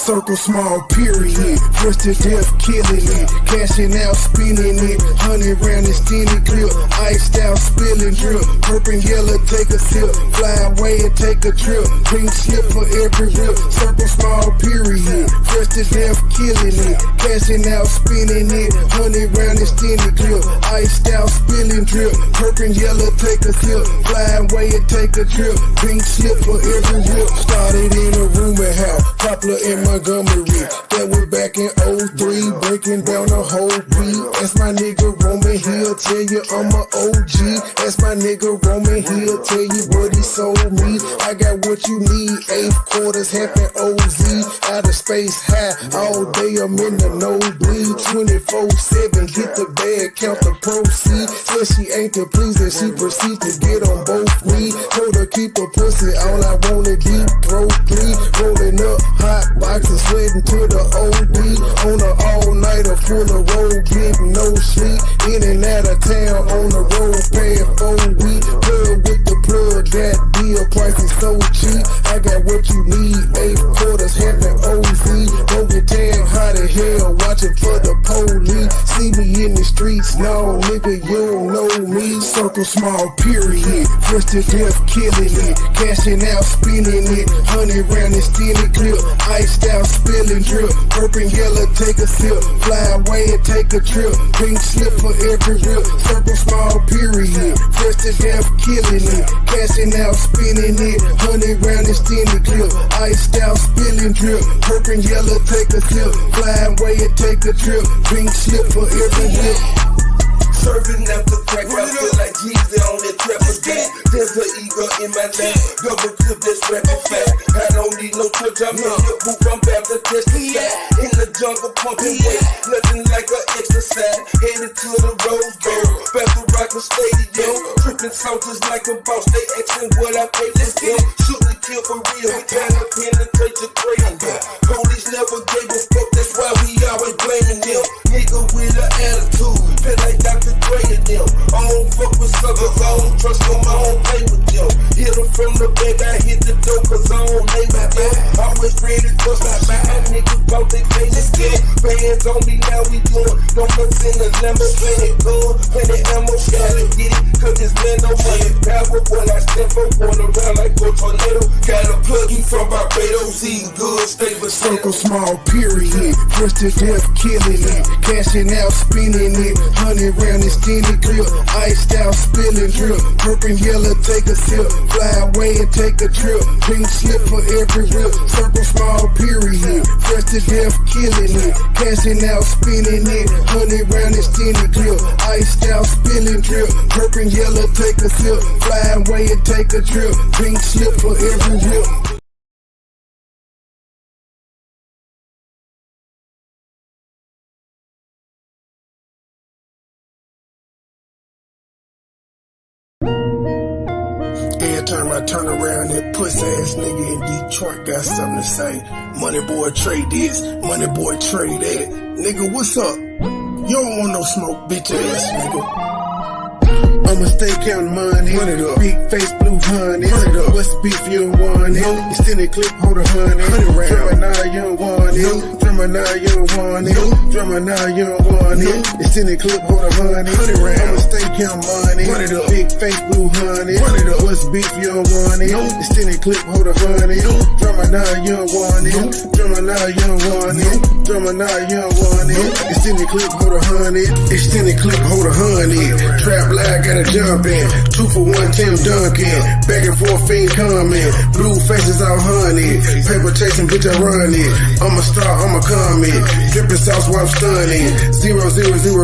Circle small period, first to death killing it, cashing out spinning it, 100 round extended clip, iced out spilling drip, purple yellow take a sip, fly away and take a trip, pink slip for every rip, circle small period, first to death killing it, cashing out spinning it, 100 round extended clip, iced out spilling drip, purple yellow take a sip, fly away and take a trip, pink slip for every rip, started in a rumor house, Poplar in Montgomery, that was back in 03, breaking down the whole beat. That's my nigga Roman, he'll tell you I'm a OG. That's my nigga Roman, he'll tell you what he sold me. I got what you need, 8 quarters, half an OZ. Out of space high, all day I'm in the nosebleed. 24/7, get the bag, count the proceeds. Said she ain't to please and she proceeds to get on both knees. Told her keep her pussy, all I want is deep throat 3. Rolling up hot boxes, sweating to the OD. On a all-nighter full of road, getting no sleep. In and out of town on the road, paying 4 weeks. Plug with the plug, that deal price is so cheap. I got what you need, 8 quarters, half an OZ. Don't get tagged hot as hell, watching for the police. See me in the streets, no nigga, you don't know me. Circle small period, first to death killing it, cashing out spinning it, 100 round extended clip, iced out spilling drip, purple yellow take a sip, fly away and take a trip, pink slip for every rip, circle small period, first to death killing it, cashing out spinning it, 100 round extended clip, iced out spilling drip, purple yellow take a sip, fly away and take a trip, pink slip for every rip. Serving up the crack, I feel like Jesus on that trap again. There's an ego in my lap, double clip that's rapping fast. I don't need no church, I'm in your booth, I'm about to testify. In the jungle pumping weight, nothing like an exercise. Headed to the Rose Bowl, about to rock the stadium. Tripping soldiers like a boss, they asking what I pay for them. Shoot and kill for real, we tryna penetrate your brain. Police never gave a fuck, that's why we always blaming them. Nigga with an attitude, feel like Dr. Dre and them. I don't fuck with suckers, I don't trust them, I don't play with them. Hit them from the back, I hit the door cause I don't lay with them. Always ready to stop by, niggas bout they famous still. Bands on me, now we doing donuts in the Lambo, plenty gun, plenty ammo, gotta get it, cause this man no money power. When I step up, going around like a tornado, got a plug, he from Barbados, eating good, stay with Circle small period, first to death killing it, cashing out spinning it, 100 round extended clip, iced out spilling drip, purple yellow take a sip, fly away and take a trip, pink slip for every rip, circle small period, first to death killing it, cashing out spinning it, 100 round extended clip, iced out spilling drip, purple yellow take a sip, fly away and take a trip, pink slip for every rip. Every time I turn around, that pussy ass nigga in Detroit got something to say. MoneyBoy trade this, MoneyBoy trade that. Nigga, what's up? You don't want no smoke, bitch ass nigga. I'ma stay counting money. Run it up. Big face, blue honey. Run it up. What's the beef, you don't want it. Extended clip, hold a honey. Drummer now, you don't want it. Drummer now, you don't want it. Drummer now, you don't want it. Extended clip, hold a honey. I'ma stay counting money. Run it up. Big face, blue honey. Run it up. What's the beef, you don't want it. Extended clip, hold a honey. Drummer now, you don't want it. Drummer now, you don't want it. Drummer now, you don't want it. Extended clip, hold a honey. Extended clip, hold a honey. Trap lag, got a jump in. 2 for 1, Tim Duncan. Back and forth, fiend coming. Blue faces out honey. Paper chasing, bitch, I run it. I'm a star, I'm a comment. Dripping sauce while I'm stunning. 000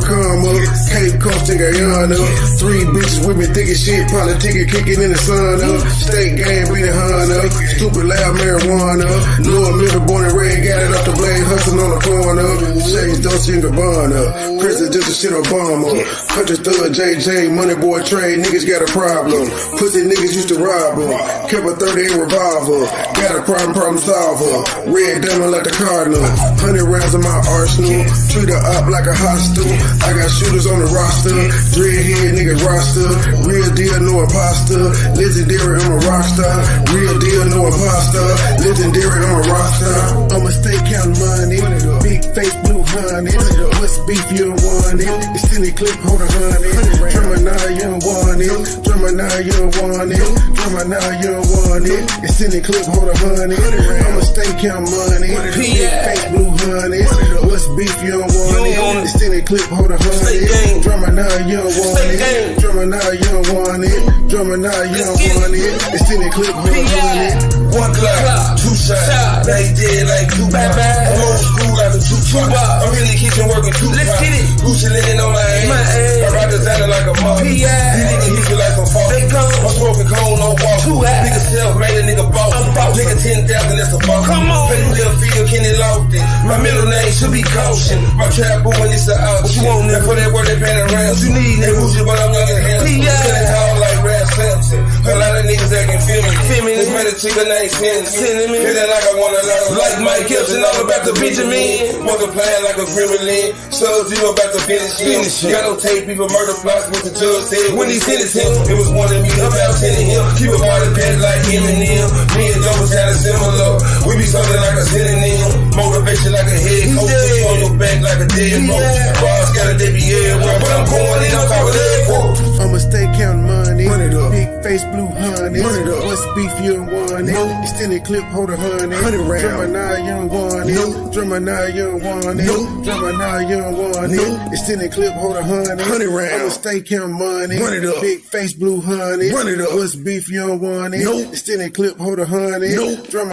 comma. Cape Coast in Guyana. 3 bitches with me thinking shit. Probably ticket kicking in the sun. State game, beating Hunter. Stupid loud marijuana. Lord Miller born and red, got it off the blade, hustling on the corner. Shades Dolce & Gabbana. Prison just a shit Obama. Country thug JJ, MoneyBoy trade, niggas got a problem. Pussy niggas used to rob them. Kept a 38 revolver. Got a problem solver. Red diamond like the Cardinal. 100 rounds in my arsenal. Treat her up like a hostel. I got shooters on the roster. Dreadhead niggas roster. Real deal, no imposter. Legendary, I'm a rockstar. Real deal, no imposter. Legendary, I'm a rockstar. I'ma stay counting money. Big face, blue honey. What's beef, you don't want it. It's in the clip, hold a honey. Drummer now, you don't want it. Drummer now, you don't want it. Drummer now, you don't want it. It's in the clip, hold a honey. I'ma stay counting money. Big face, blue honey. What's beef, you don't want it. It's in the clip, hold a honey. Drummer now, you don't want it. Drummer now, you don't want it. Drummer now, you don't want it. It's in the clip, hold a honey. One clock, two shots, they dead like two bad. I'm old school like a two truck. I'm in the kitchen working two Let's get it. Gucci linen on my ass. I ride designer like a mother. These niggas hit you like some false. I'm smoking cold, no walk. Nigga self-made, a nigga boss. Nigga 10,000, that's a boss. Come on. Petty little field, Kenny Lofton. My middle name should be Caution. My trap booming, it's a option. What you want, nigga? For that word, they paying around. What you need, nigga? Gucci, but I'm young and handsome. Sitting tall like Rap Samson. A lot of niggas acting feminine. This man a chicken ain't sending me. Feeling like I wanna learn. Like Mike Gibson, all about the Benjamin. Multiplying like a gremlin. Sub-Zero about to finish him. Got no tape, people murder plots, what the judge said. When he sentenced him, it was one of me about sending him. Keep a part of that like Eminem. Me and Joe was kinda similar. We be something like a synonym. Motivation like a head coach. Put you on your back like a dead rope. Bars got a baby everywhere, but I'm going in, I'm talking leg quote. I'ma stay counting money. Big face, blue honey. What's beef, you don't want it. Extended clip, hold a honey. Drummer now, you don't want it. Drummer now, you don't want it. Drummer now, you don't want it. Extended clip, hold a honey. I'ma stay counting money. Big face, blue honey. What's beef, you don't want it. Extended clip, hold a honey. Drummer.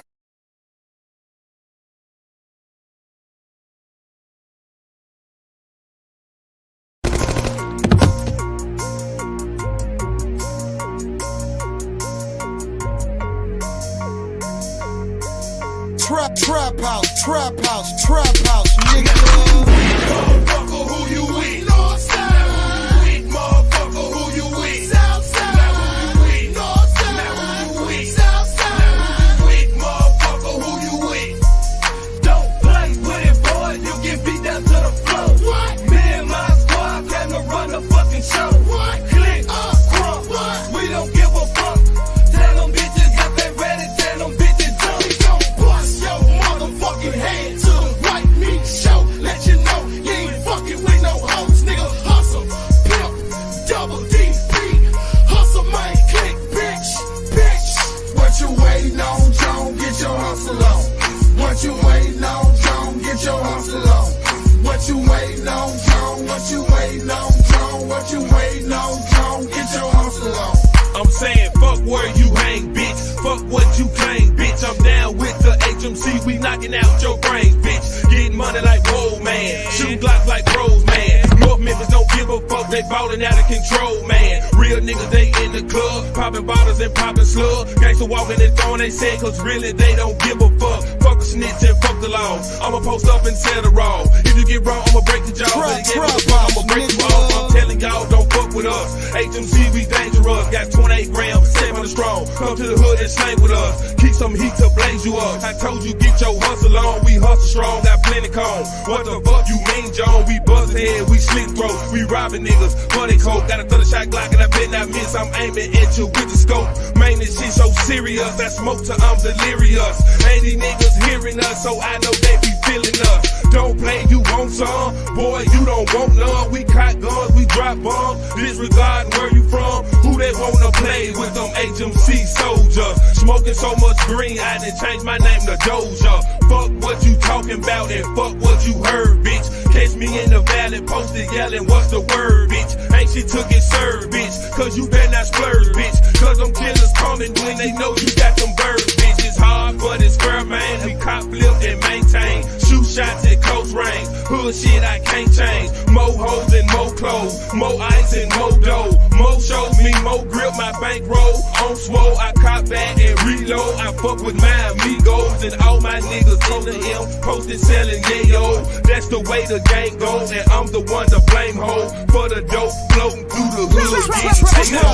Trap house, nigga. Motherfucker, who you with? Northside. With motherfucker, who you with? Southside. With Northside. With Southside. With motherfucker, who you with? Don't play with it, boy. You get beat down to the floor. What? Me and my squad came to run the fucking show. What? Click, crump. What? We don't give a fuck. Tell them bitches that they ready. Tell them bitches jump. We gon' bust your motherfucking head to the right meat show. Let you know you ain't fucking with no hoes, nigga. Hustle, pimp, double DP. Hustle, man, click, bitch. What you waiting on, John? Get your hustle on. What you waiting on, John? Get your hustle on. What you waiting on, John? What you waiting on, John? What you waiting on, John? Get your hustle on. I'm saying fuck where you hang, bitch. Fuck what you claim, bitch. I'm down with the HMC. We knocking out your brains, bitch. Getting money like whoa, man. Shooting Glocks like pros, man. North Memphis don't give a fuck. They ballin' out of control, man. Real niggas, they in the club. Popping bottles and popping slugs. Gangsta walking and throwing they set, cause really they don't give a fuck. Fuck a snitch and fuck the law. I'ma post up and sell the raw. If you get wrong, I'ma break the jaw. I'ma break you off. I'm telling y'all, don't fuck with us. HMC, we dangerous. Got 28 grams, 700 strong. Come to the hood and slang with us. Keep some heat to blaze you up. I told you, get your hustle on. We hustle strong, got plenty cone. What the fuck you mean, John? We bust head, we slit throat. We robbing niggas, money coke. Got a 30-shot Glock and I bet not miss. I'm aiming at you with the scope. Man, this shit so serious. That smoke till I'm delirious. Ain't these niggas hearing us, so I know they be feeling us. Don't play, you want some? Boy, you don't want none. We cock guns, we drop bombs. Disregard where you from. Who they wanna play with them HMC soldiers? Smoking so much green, I done changed my name to Doja. Fuck what you talking about and fuck what you heard, bitch. Catch me in the valley, posted yelling, what's the word, bitch? Ain't shit took it served, bitch. Cause you better not splurge, bitch. Cause them killers coming when they know you got them birds, bitch. It's hard, but it's fair, man. We cop, flip, and maintain. Shoot shots at close range. Hood shit I can't change. More hoes and more clothes, more ice and more dough. More shows me more grip, my bankroll on swole. I cop back and reload. I fuck with my amigos and all my niggas in the M posted selling yayo. That's the way the game goes, and I'm the one to blame ho for the dope floating through the hood. Getting taken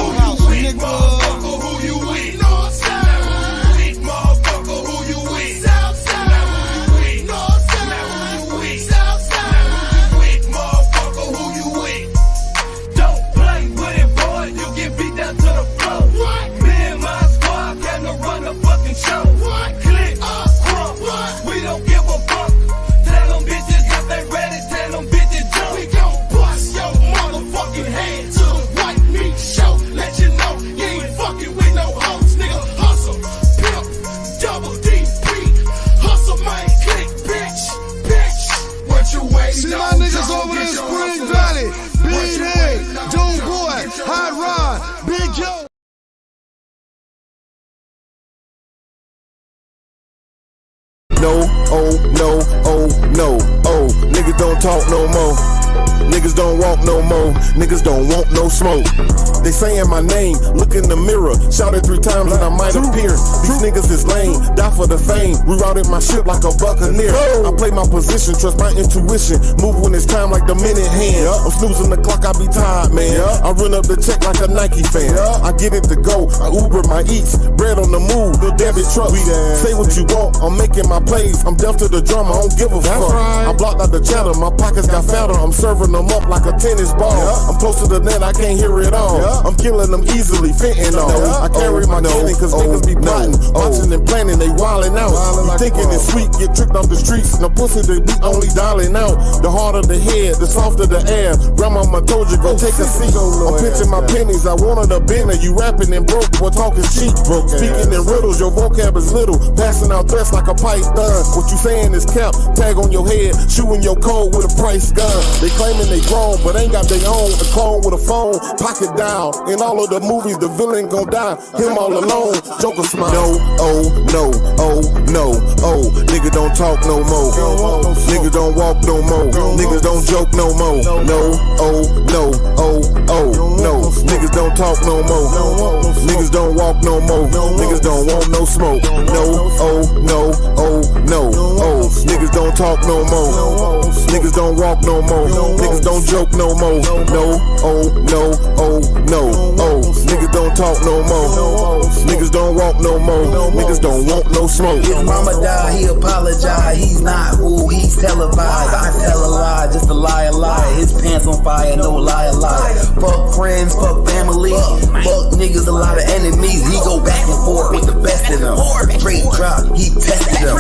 Motherfucker, who you with? Northside. Weak motherfucker, who you with? Southside. Weak Northside. Weak Southside. Weak motherfucker, who you with? Don't play with it, boy. You get beat down to the floor. What? Me and my squad came to run the fucking show. What? Click, crump. What? We don't give a fuck. Tell them bitches if they ready. Tell them bitches jump. We gon' bust your motherfucking head to the white meat show. Let you know you ain't fucking with no hoes, nigga. Hustle, pimp, double DP. Hustle, man, click, bitch. What you waiting See on? my niggas Don't over get there, your Spring hustle Valley, up. What Big you Head, waiting on? Doom Don't Boy, get your Hot hustle Rod, up. Big Joe. No, oh, no, oh, no, oh. Niggas don't talk no more. Niggas don't walk no more. Niggas don't want no smoke. They saying my name, look in the mirror. Shout it 3 times and I might appear. These niggas is lame, die for the fame. Rerouted my ship like a buccaneer. I play my position, trust my intuition. Move when it's time like the minute hand. I'm snoozing the clock, I be tired, man. I run up the check like a Nike fan. I get it to go, I Uber my eats. Bread on the move, the debit truck. Say what you want, I'm making my plays. I'm deaf to the drama, I don't give a fuck. I blocked out the chatter, my pockets got fatter. I'm serving them up like a tennis ball. I'm close to the net, I can't hear it all. I'm killing them easily, fentanyl. I carry my cannon cause niggas be plotting. Watching and planning, they wildin' out. You thinking it's sweet, get tricked off the streets. No pussy, they be only dialing out. The harder the head, the softer the air. Grandmama told you, go take a seat. I'm pitching my pennies, I wanted a bender. You rapping and broke, boy talking cheap. Speaking in riddles, your vocab is little. Passing out threats like a python. What you saying is cap, tag on your head. Shooting your code with a price gun. They claiming they grown, but ain't got their own. A clone with a phone, pocket down. In all of the movies, the villain gon' die. Him all alone, Joker smile. No, oh, no, oh, no, oh. Nigga don't talk no more. Niggas don't walk no more. Niggas don't joke no more. No, oh, no, oh, oh, no. Niggas don't talk no more. Niggas don't walk no more. Niggas don't want no smoke. No, oh, no, oh, no, oh. Niggas don't talk no more. Niggas don't walk no more. Niggas don't joke no more. No, oh, no, oh, no, oh. Niggas don't talk no more. Niggas don't walk no more. Niggas don't want no smoke. His mama died, he apologized. He's not who he's televised. I tell a lie, just a lie, a lie. His pants on fire, no lie, a lie. Fuck friends, fuck family. Fuck niggas, a lot of enemies. He go back and forth with the best of them. Straight drop, he tested them.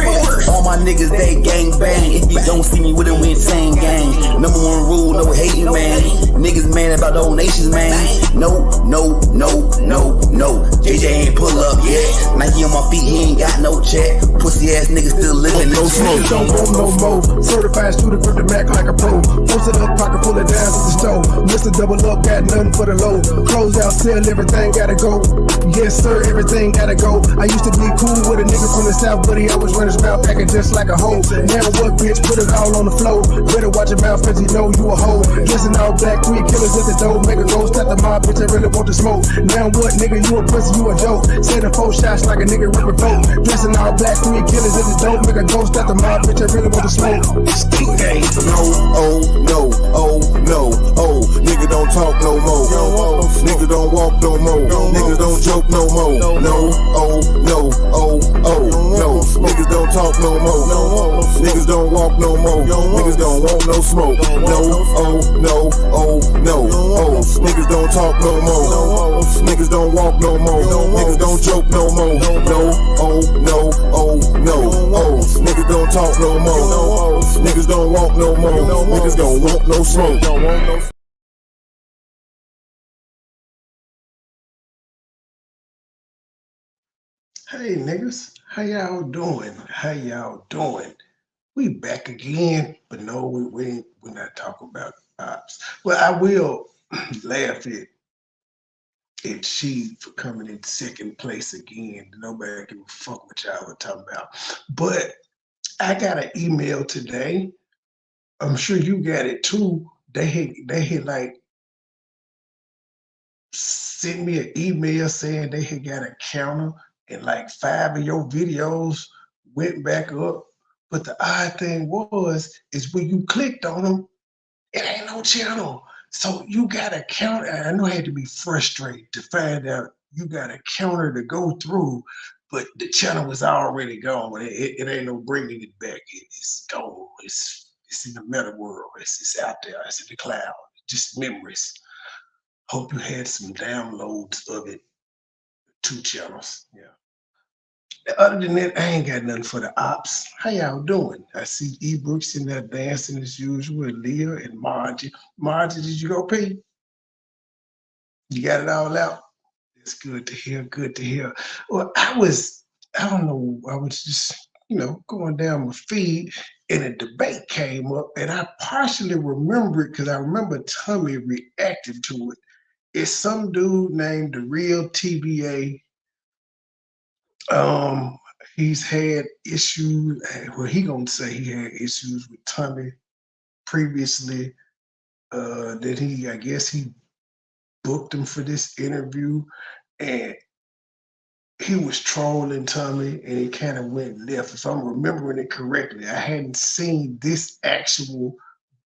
All my niggas, they gang bang. If you don't see me with them, we insane gang. Number 1 rule, no hating, man. Niggas mad about donations, man. No, no, no, no, no. JJ ain't pull up yet. Nike on my feet, he ain't got no check. Pussy ass niggas still living in Niggas don't want no more. Certified shooter, grip the Mac like a pro. Posted up, pocket full of dimes at the store. Mr. Double Up, got nothing for the low. Close out, sell, everything gotta go. Yes, sir, everything gotta go. I used to be cool with a nigga from the south, but he always run his mouth packing just like a hoe. Now what, bitch? Put it all on the floor. Better watch your mouth, cause you know you a hoe. Dressing all black, 3 killers at the door. Make a go, stop the mob, bitch, I really want to smoke. Now what, nigga? You a pussy, you a joke. Sending 4 shots like a nigga ripping folk. Dressing all black, 3 killers at the door. Make a go, stop the mob, bitch, I really want to smoke. Stick game. No, oh, no, oh, no, oh. Nigga don't talk no more. Niggas don't walk no more. Niggas don't joke no more. No, oh, no, oh, oh, no. Niggas don't talk no more. Niggas don't walk no more. Niggas don't want no smoke. No, oh, no, oh, no, oh. Niggas don't talk no more. Niggas don't walk no more. Niggas don't joke no more. No, oh, no, oh, no, oh. Niggas don't talk no more. Niggas don't walk no more. Niggas don't want no smoke. Hey niggas, how y'all doing? How y'all doing? We back again, but no, we're not talking about ops. Well, I will laugh at she for coming in 2nd place again. Nobody give a fuck what y'all were talking about. But I got an email today I'm sure you got it too. They had like sent me an email saying they had got a counter and like 5 of your videos went back up. But the odd thing is when you clicked on them, it ain't no channel. So you got a counter. I know I had to be frustrated to find out you got a counter to go through, but the channel was already gone. It ain't no bringing it back. It's gone. It's in the meta world. It's out there. It's in the cloud. Just memories. Hope you had some downloads of it. 2 channels. Yeah. Other than that, I ain't got nothing for the ops. How y'all doing? I see eBooks in there dancing as usual. Leah and Margie. Margie, did you go pee? You got it all out? It's good to hear. Good to hear. Well, I don't know, I was just, going down my feed and a debate came up and I partially remember it because I remember Tommy reacting to it. It's some dude named The Real TBA. He's had issues. Well, he gonna say he had issues with Tommy previously. That I guess he booked him for this interview, and he was trolling Tommy, and he kind of went left. If I'm remembering it correctly, I hadn't seen this actual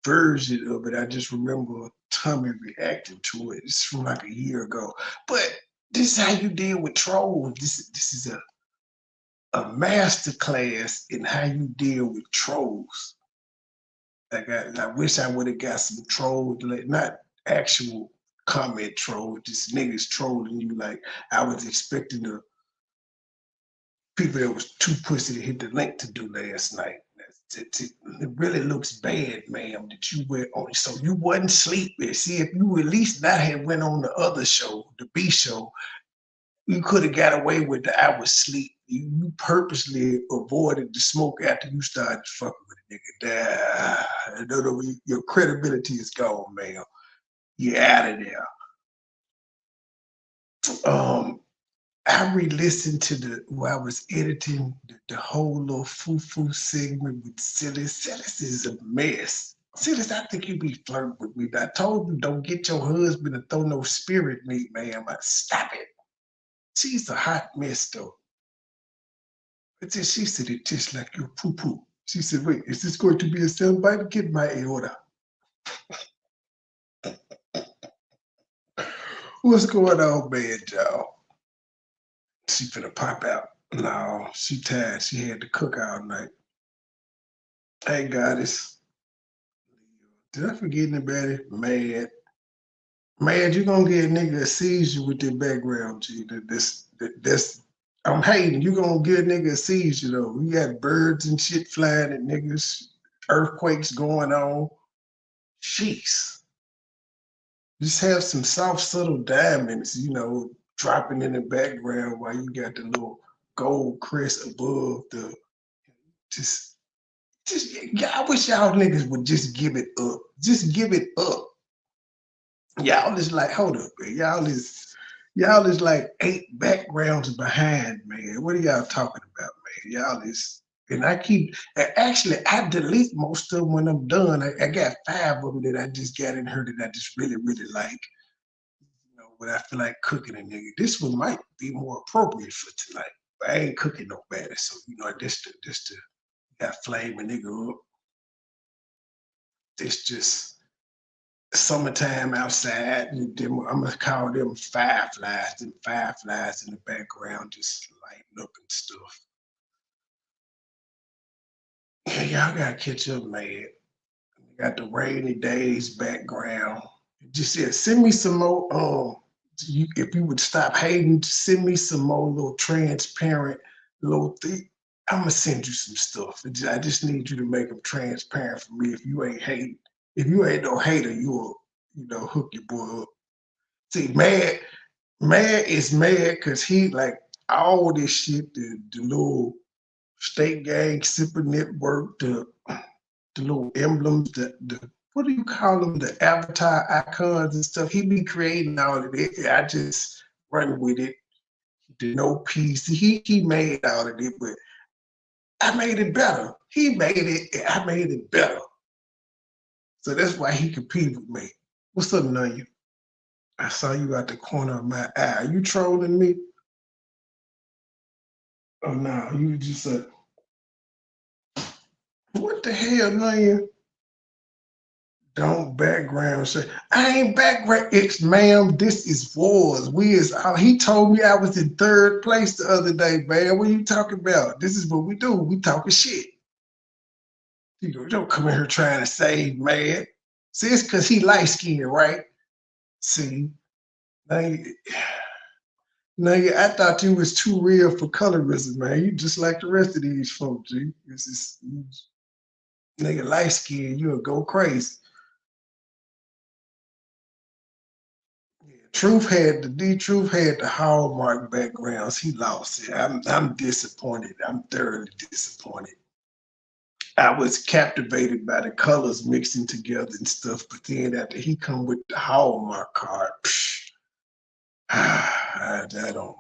version of it. I just remember Tommy reacting to it. It's from like a year ago. But this is how you deal with trolls. This is a master class in how you deal with trolls. Like I wish I would have got some trolls, like not actual comment troll, just niggas trolling you. Like I was expecting the people that was too pussy to hit the link to do last night. It really looks bad, ma'am, that you went on. So you wasn't sleeping. See, if you at least not had went on the other show, the B show, you could have got away with the I was sleep. You purposely avoided the smoke after you started fucking with a nigga. No, your credibility is gone, man. You're out of there. I re-listened to while I was editing the whole little foo-foo segment with Silas. Silas is a mess. Silas, I think you be flirting with me. I told you don't get your husband to throw no spirit meat, man. Stop it. She's a hot mess, though. But then she said it just like your poo-poo. She said, wait, is this going to be a soundbite? Get my aorta. What's going on, man, y'all? She finna pop out. No, she tired. She had to cook all night. Hey, goddess. Did I forget anybody? Mad. Mad, you gonna get a nigga a seizure with their background, G. That's I'm hating. You gonna get a nigga a seizure though. We got birds and shit flying at niggas, earthquakes going on. Jeez. Just have some soft, subtle diamonds, dropping in the background while you got the little gold crest above the I wish y'all niggas would just give it up. Just give it up. Y'all is like, hold up, man. Y'all is like 8 backgrounds behind, man. What are y'all talking about, man? Y'all is, and actually, I delete most of them when I'm done. I got 5 of them that I just got in here that I just really, really like. When I feel like cooking a nigga. This one might be more appropriate for tonight. But I ain't cooking no better. So, this to got flame a nigga up. This just summertime outside. I'm gonna call them fireflies. Them fireflies in the background just lighting up and stuff. Yeah, y'all gotta catch up, man. Got the rainy days background. Just send me some more. If you would stop hating, send me some more little transparent little thing. I'm gonna send you some stuff. I just need you to make them transparent for me. If you ain't hating, if you ain't no hater, you'll hook your boy up. See, mad is mad because he like all this shit, the little state gang sipper network, the little emblems, the what do you call them? The avatar icons and stuff. He be creating all of it. I just run with it. The no piece. He made all of it, but I made it better. He made it. I made it better. So that's why he competed with me. What's up, Nunya? I saw you out the corner of my eye. Are you trolling me? Oh no, you just what the hell, Nunya? Don't background shit. I ain't background. Ma'am, this is wars. He told me I was in third place the other day, man. What are you talking about? This is what we do. We talking shit. You don't come in here trying to save man. See, it's because he light skinned, right? See, now I thought you was too real for colorism, man. You just like the rest of these folks, G. This is nigga light skinned, you'll go crazy. Truth had the Hallmark backgrounds. He lost it. I'm disappointed. I'm thoroughly disappointed. I was captivated by the colors mixing together and stuff, but then after he come with the Hallmark card, I don't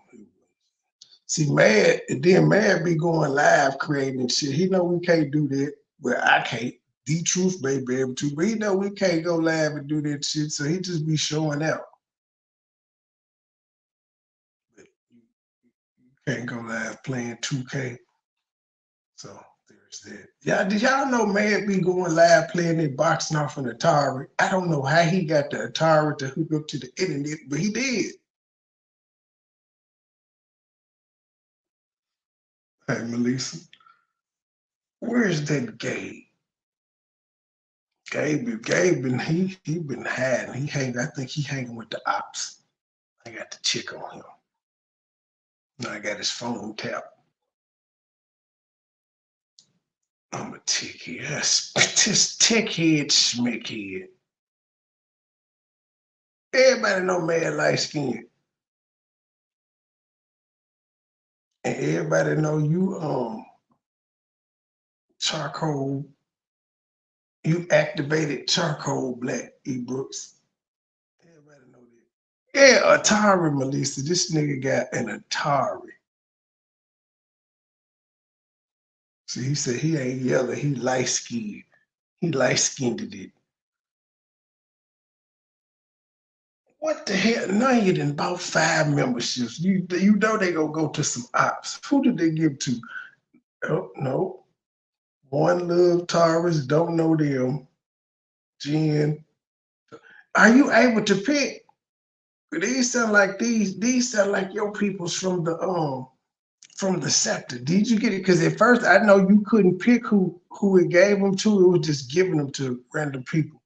see Mad. And then Mad be going live creating shit. He know we can't do that. Well, I can't. The Truth may be able to, but he know we can't go live and do that shit. So he just be showing out. Can't go live playing 2K. So there's that. Yeah, did y'all know Mad be going live playing it boxing off an Atari? I don't know how he got the Atari to hook up to the internet, but he did. Hey, Melissa, where's that Gabe? Gabe been he been hiding. I think he hanging with the ops. I got to check on him. Now I got his phone tapped. I'm a tickhead. This tickhead, schmickhead. Everybody know Mad light skin. And everybody know you charcoal, you activated charcoal black, E. Brooks. Everybody know that. Yeah, Atari, Melissa. This nigga got an Atari. See, he said he ain't yellow, he light skinned. He light skinned it. What the hell? Now you done bought 5 memberships. You know they gonna go to some ops. Who did they give to? Oh, no. One Love Taurus, don't know them. Jen. Are you able to pick? These sound like these sound like your peoples from the sector. Did you get it? Because at first I know you couldn't pick who it gave them to. It was just giving them to random people.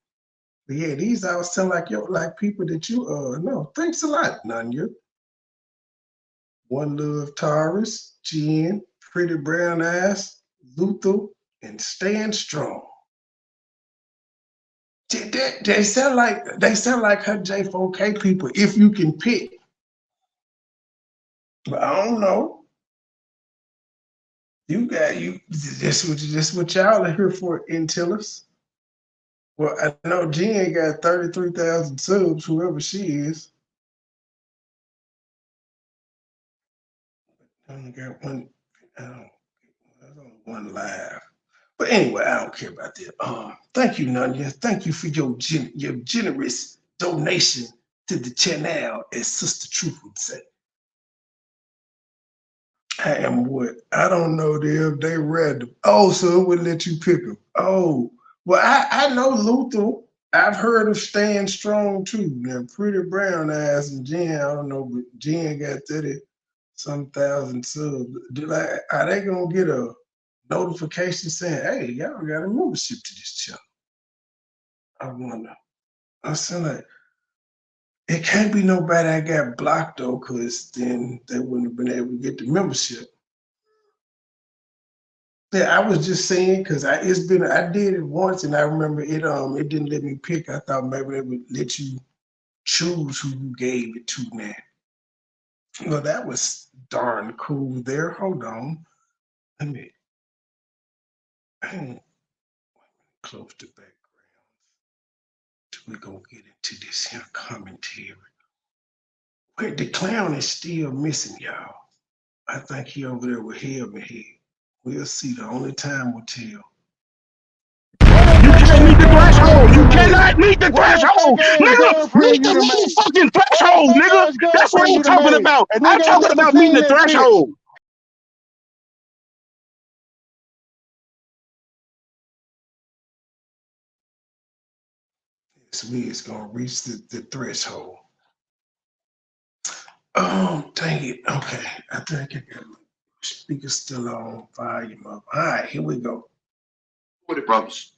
But yeah, these all sound like people that you know. Thanks a lot, Nunya. One Love Taurus, Jen, Pretty Brown Eyes, Luther, and Stand Strong. They sound like her J4K people if you can pick. But I don't know. This what y'all are here for, Intellers. Well, I know Jen got 33,000 subs, whoever she is. I only got one. There's only one live. But anyway, I don't care about that. Thank you, Nunya. Thank you for your generous donation to the channel, as Sister Truth would say. I am what? I don't know them. They random. Oh, so it would let you pick them. Oh, well, I know Luther. I've heard of Stand Strong too. Now, Pretty Brown Eyes and Jen, I don't know, but Jen got 30-some thousand subs. Are they gonna get a notification saying, "Hey, y'all got a membership to this channel"? I wonder. I sound like it can't be nobody I got blocked though, because then they wouldn't have been able to get the membership. Yeah, I was just saying because I did it once and I remember it didn't let me pick. I thought maybe they would let you choose who you gave it to now. Well, that was darn cool there. Hold on. Let me close the background. We're gonna get into this here commentary. Wait, the clown is still missing, y'all. I think he over there with Helmet Head. We'll see. The only time will tell. You can't meet the threshold. You can't. cannot meet the threshold. Nigga, meet the motherfucking threshold, nigga. That's what I'm talking about. I'm talking about meeting the threshold. This is gonna reach the threshold. Oh, dang it. Okay, I think I got my speaker still on, volume up. All right, here we go. What it, brothers?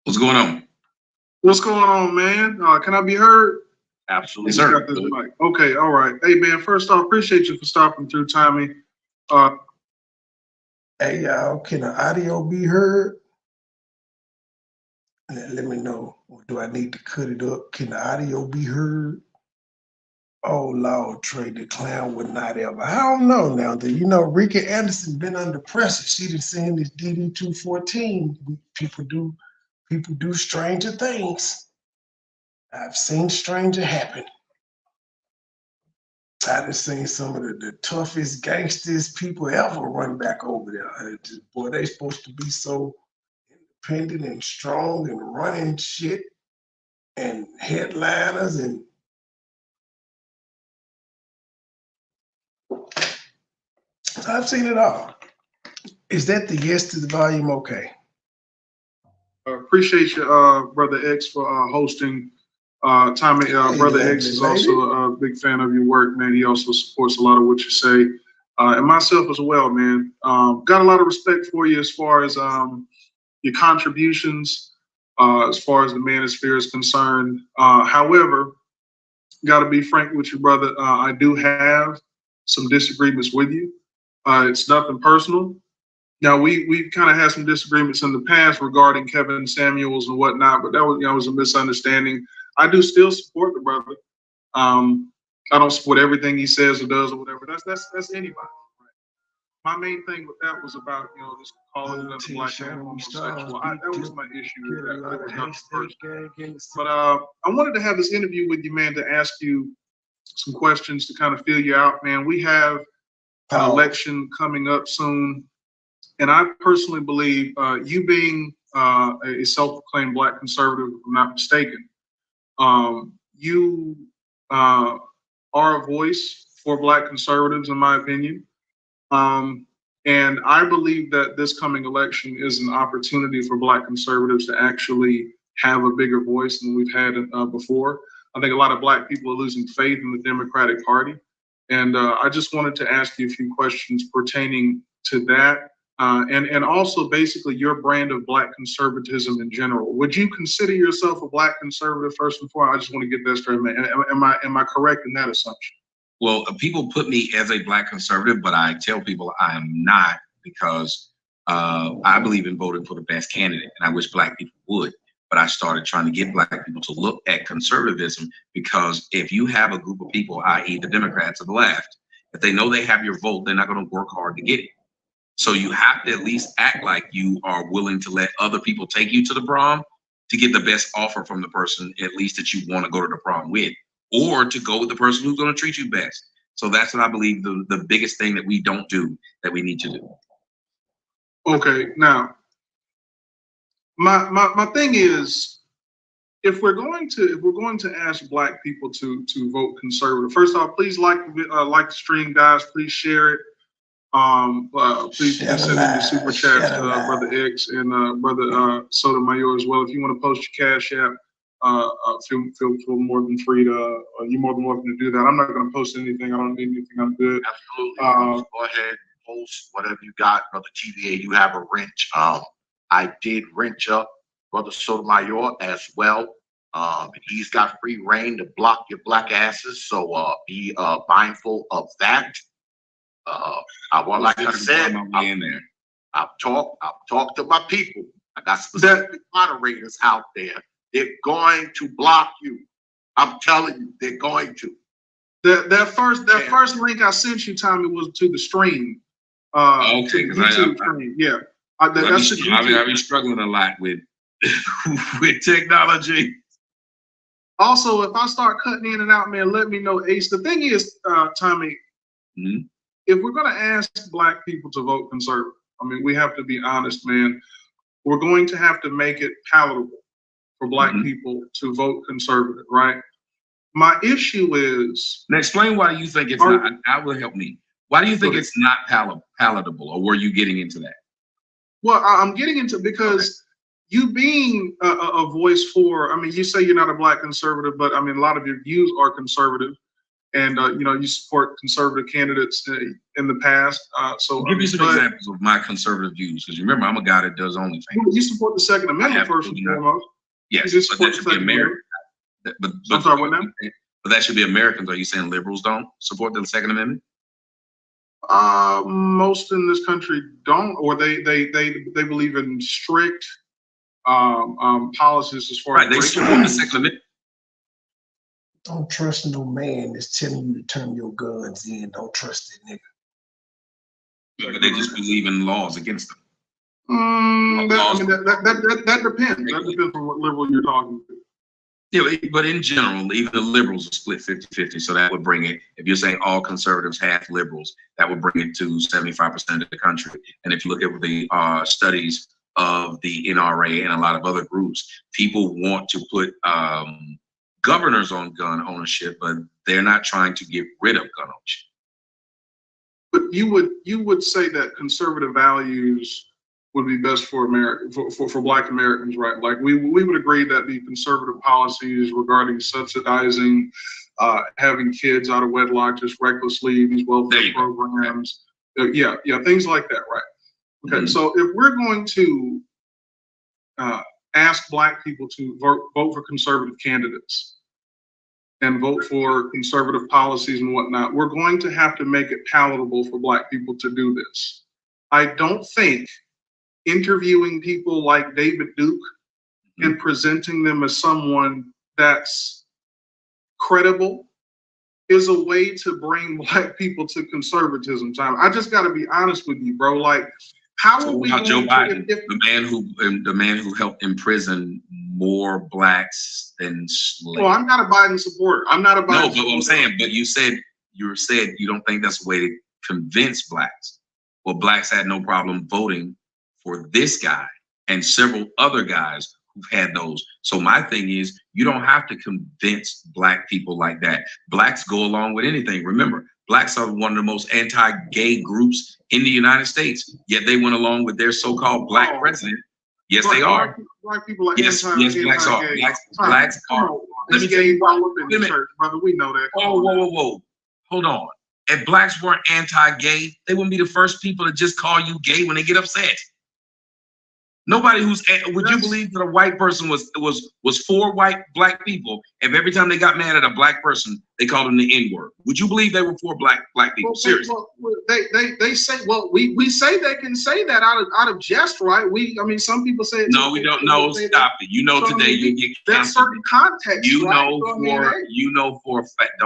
What's going on? What's going on, man? Can I be heard? Absolutely, sir. Okay, all right. Hey, man, first off, appreciate you for stopping through, Tommy. Hey, y'all, can the audio be heard? Let me know. Do I need to cut it up? Can the audio be heard? Oh, Lord, Trey, the clown would not ever. I don't know now. You know, Rika Anderson been under pressure. She done seen this DD 214. People do stranger things. I've seen stranger happen. I've seen some of the toughest gangsters people ever run back over there. Boy, they supposed to be so independent and strong and running shit and headliners and I've seen it all. Is that the yes to the volume? Okay. Appreciate you, Brother X, for hosting. Tommy, Brother X is also a big fan of your work, man. He also supports a lot of what you say, and myself as well, man. Got a lot of respect for you as far as your contributions, as far as the manosphere is concerned. However, got to be frank with you, brother. I do have some disagreements with you. It's nothing personal. Now we've kind of had some disagreements in the past regarding Kevin Samuels and whatnot, but that was a misunderstanding. I do still support the brother. I don't support everything he says or does or whatever. That's anybody. Right? My main thing with that was about just calling another black man homosexual. That was my issue with that. That was nothing personal. But I wanted to have this interview with you, man, to ask you some questions to kind of fill you out, man. We have an election coming up soon. And I personally believe you being a self-proclaimed black conservative, if I'm not mistaken, you are a voice for black conservatives, in my opinion. And I believe that this coming election is an opportunity for black conservatives to actually have a bigger voice than we've had before. I think a lot of black people are losing faith in the Democratic Party. And I just wanted to ask you a few questions pertaining to that. And also basically your brand of black conservatism in general. Would you consider yourself a black conservative first and foremost? I just want to get that straight, man. Am I correct in that assumption? Well, people put me as a black conservative, but I tell people I am not, because I believe in voting for the best candidate, and I wish black people would. But I started trying to get black people to look at conservatism, because if you have a group of people, i.e. the Democrats of the left, if they know they have your vote, they're not going to work hard to get it. So you have to at least act like you are willing to let other people take you to the prom to get the best offer from the person, at least that you want to go to the prom with, or to go with the person who's going to treat you best. So that's what I believe the biggest thing that we don't do, that we need to do. Okay, now my thing is, if we're going to ask black people to vote conservative, first off, please like the stream, guys. Please share it. Please send in your super chats, Brother X and Brother Sotomayor as well. If you want to post your Cash App, feel more than free to. You're more than welcome to do that. I'm not going to post anything. I don't need anything. I'm good. Absolutely. Go ahead, post whatever you got, Brother TVA. You have a wrench. I did wrench up Brother Sotomayor as well. He's got free reign to block your black asses. So be mindful of that. Like I said, I've talked to my people. I got specific moderators out there. They're going to block you. I'm telling you, they're going to. That first link I sent you, Tommy, was to the stream. Okay, because yeah. I've been struggling a lot with with technology. Also, if I start cutting in and out, man, let me know, Ace. The thing is, Tommy, if we're going to ask black people to vote conservative, I mean, we have to be honest, man. We're going to have to make it palatable. for Black people to vote conservative, right? My issue is... Now explain why you think it's not. That will help me. Why do you think it's not palatable, or were you getting into that? Well, I'm getting into because you being a voice for, I mean, you say you're not a Black conservative, but I mean, a lot of your views are conservative, and you know, you support conservative candidates in the past. So I'll give you some examples of my conservative views, because remember, I'm a guy that does OnlyFans. You support the Second Amendment first and foremost. Yes, but that should be American. I'm sorry, what now? But that should be Americans. Are you saying liberals don't support the Second Amendment? Most in this country don't, or they believe in strict policies as far as they support the Second Amendment. Don't trust no man that's telling you to turn your guns in. Don't trust that nigga. But they just believe in laws against them. That depends. That depends on what liberal you're talking to. Yeah, but in general, even the liberals are split 50-50. So that would bring it, if you're saying all conservatives, half liberals, that would bring it to 75% of the country. And if you look at the studies of the NRA and a lot of other groups, people want to put governors on gun ownership, but they're not trying to get rid of gun ownership. But you would say that conservative values would be best for America, for Black Americans, right? Like we would agree that the conservative policies regarding subsidizing, having kids out of wedlock just recklessly, these welfare programs, yeah, things like that, right? Okay, so if we're going to ask Black people to vote for conservative candidates and vote for conservative policies and whatnot, we're going to have to make it palatable for Black people to do this. I don't think interviewing people like David Duke and presenting them as someone that's credible is a way to bring Black people to conservatism. I just got to be honest with you, bro. Like, how are we going Joe to, Biden, the man who helped imprison more Blacks than slaves? Well, I'm not a Biden supporter. I'm not a Biden supporter. No, but what I'm saying, but you said you don't think that's a way to convince Blacks. Well, Blacks had no problem voting for this guy and several other guys who've had those. So my thing is, you don't have to convince Black people like that. Blacks go along with anything. Remember, Blacks are one of the most anti-gay groups in the United States, yet they went along with their so-called Black president. Yes, they are. Black people are yes, Blacks are. Blacks are. Let me tell you, brother. We know that. Whoa. Hold on. If Blacks weren't anti-gay, they wouldn't be the first people to just call you gay when they get upset. Nobody would you believe that a white person was for Black people, if every time they got mad at a Black person, they called them the N-word? Would you believe they were for Black people? Seriously. They say, well, we say they can say that out of jest, right? I mean, some people say no, we don't know. Stop it. You know, today you get there's certain context. You know for a fact.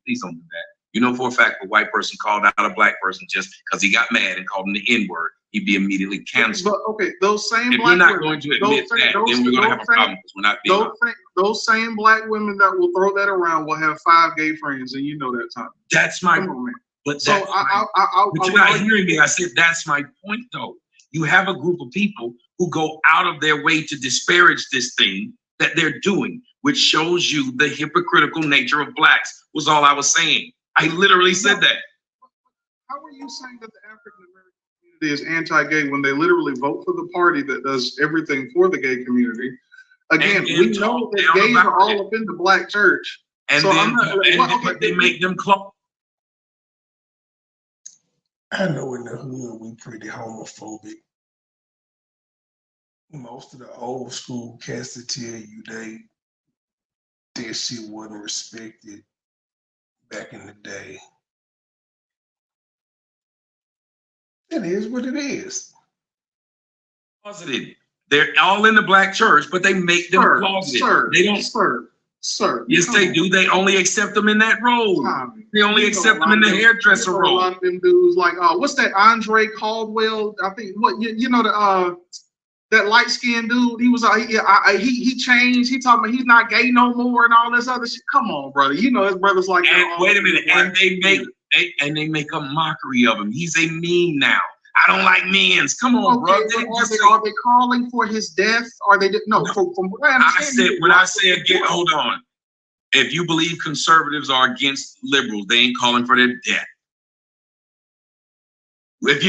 Please don't do that. You know for a fact a white person called out a Black person just because he got mad and called him the N-word, he'd be immediately canceled. But okay, those same if Black you're not women, going to admit that, then we're going to have a problem because we're not being those same Black women that will throw that around will have 5 gay friends, and you know that time. That's my point. But so but you're not hearing me. I said that's my point, though. You have a group of people who go out of their way to disparage this thing that they're doing, which shows you the hypocritical nature of Blacks, was all I was saying. I literally said that. How are you saying that the African American community is anti-gay when they literally vote for the party that does everything for the gay community? Again, we know that gays are all up in the Black church. And so then they make them close. I know in the hood we pretty homophobic. Most of the old school cats to tell you that shit wasn't respected back in the day. It is what it is. Closeted. They're all in the Black church, but they make them closeted. They don't. Sir. Yes, they do. They only accept them in that role. They only accept them in the hairdresser role. A lot of them dudes like, what's that? Andre Caldwell. I think you know the that light skinned dude. He was he changed. He talking about he's not gay no more and all this other shit. Come on, brother. You know his brother's like. And wait a minute. And they make a mockery of him. He's a meme now. I don't like men's. Come on, bro. Are they calling for his death? Are they no? From what I understand, I said hold on. If you believe conservatives are against liberals, they ain't calling for their death. If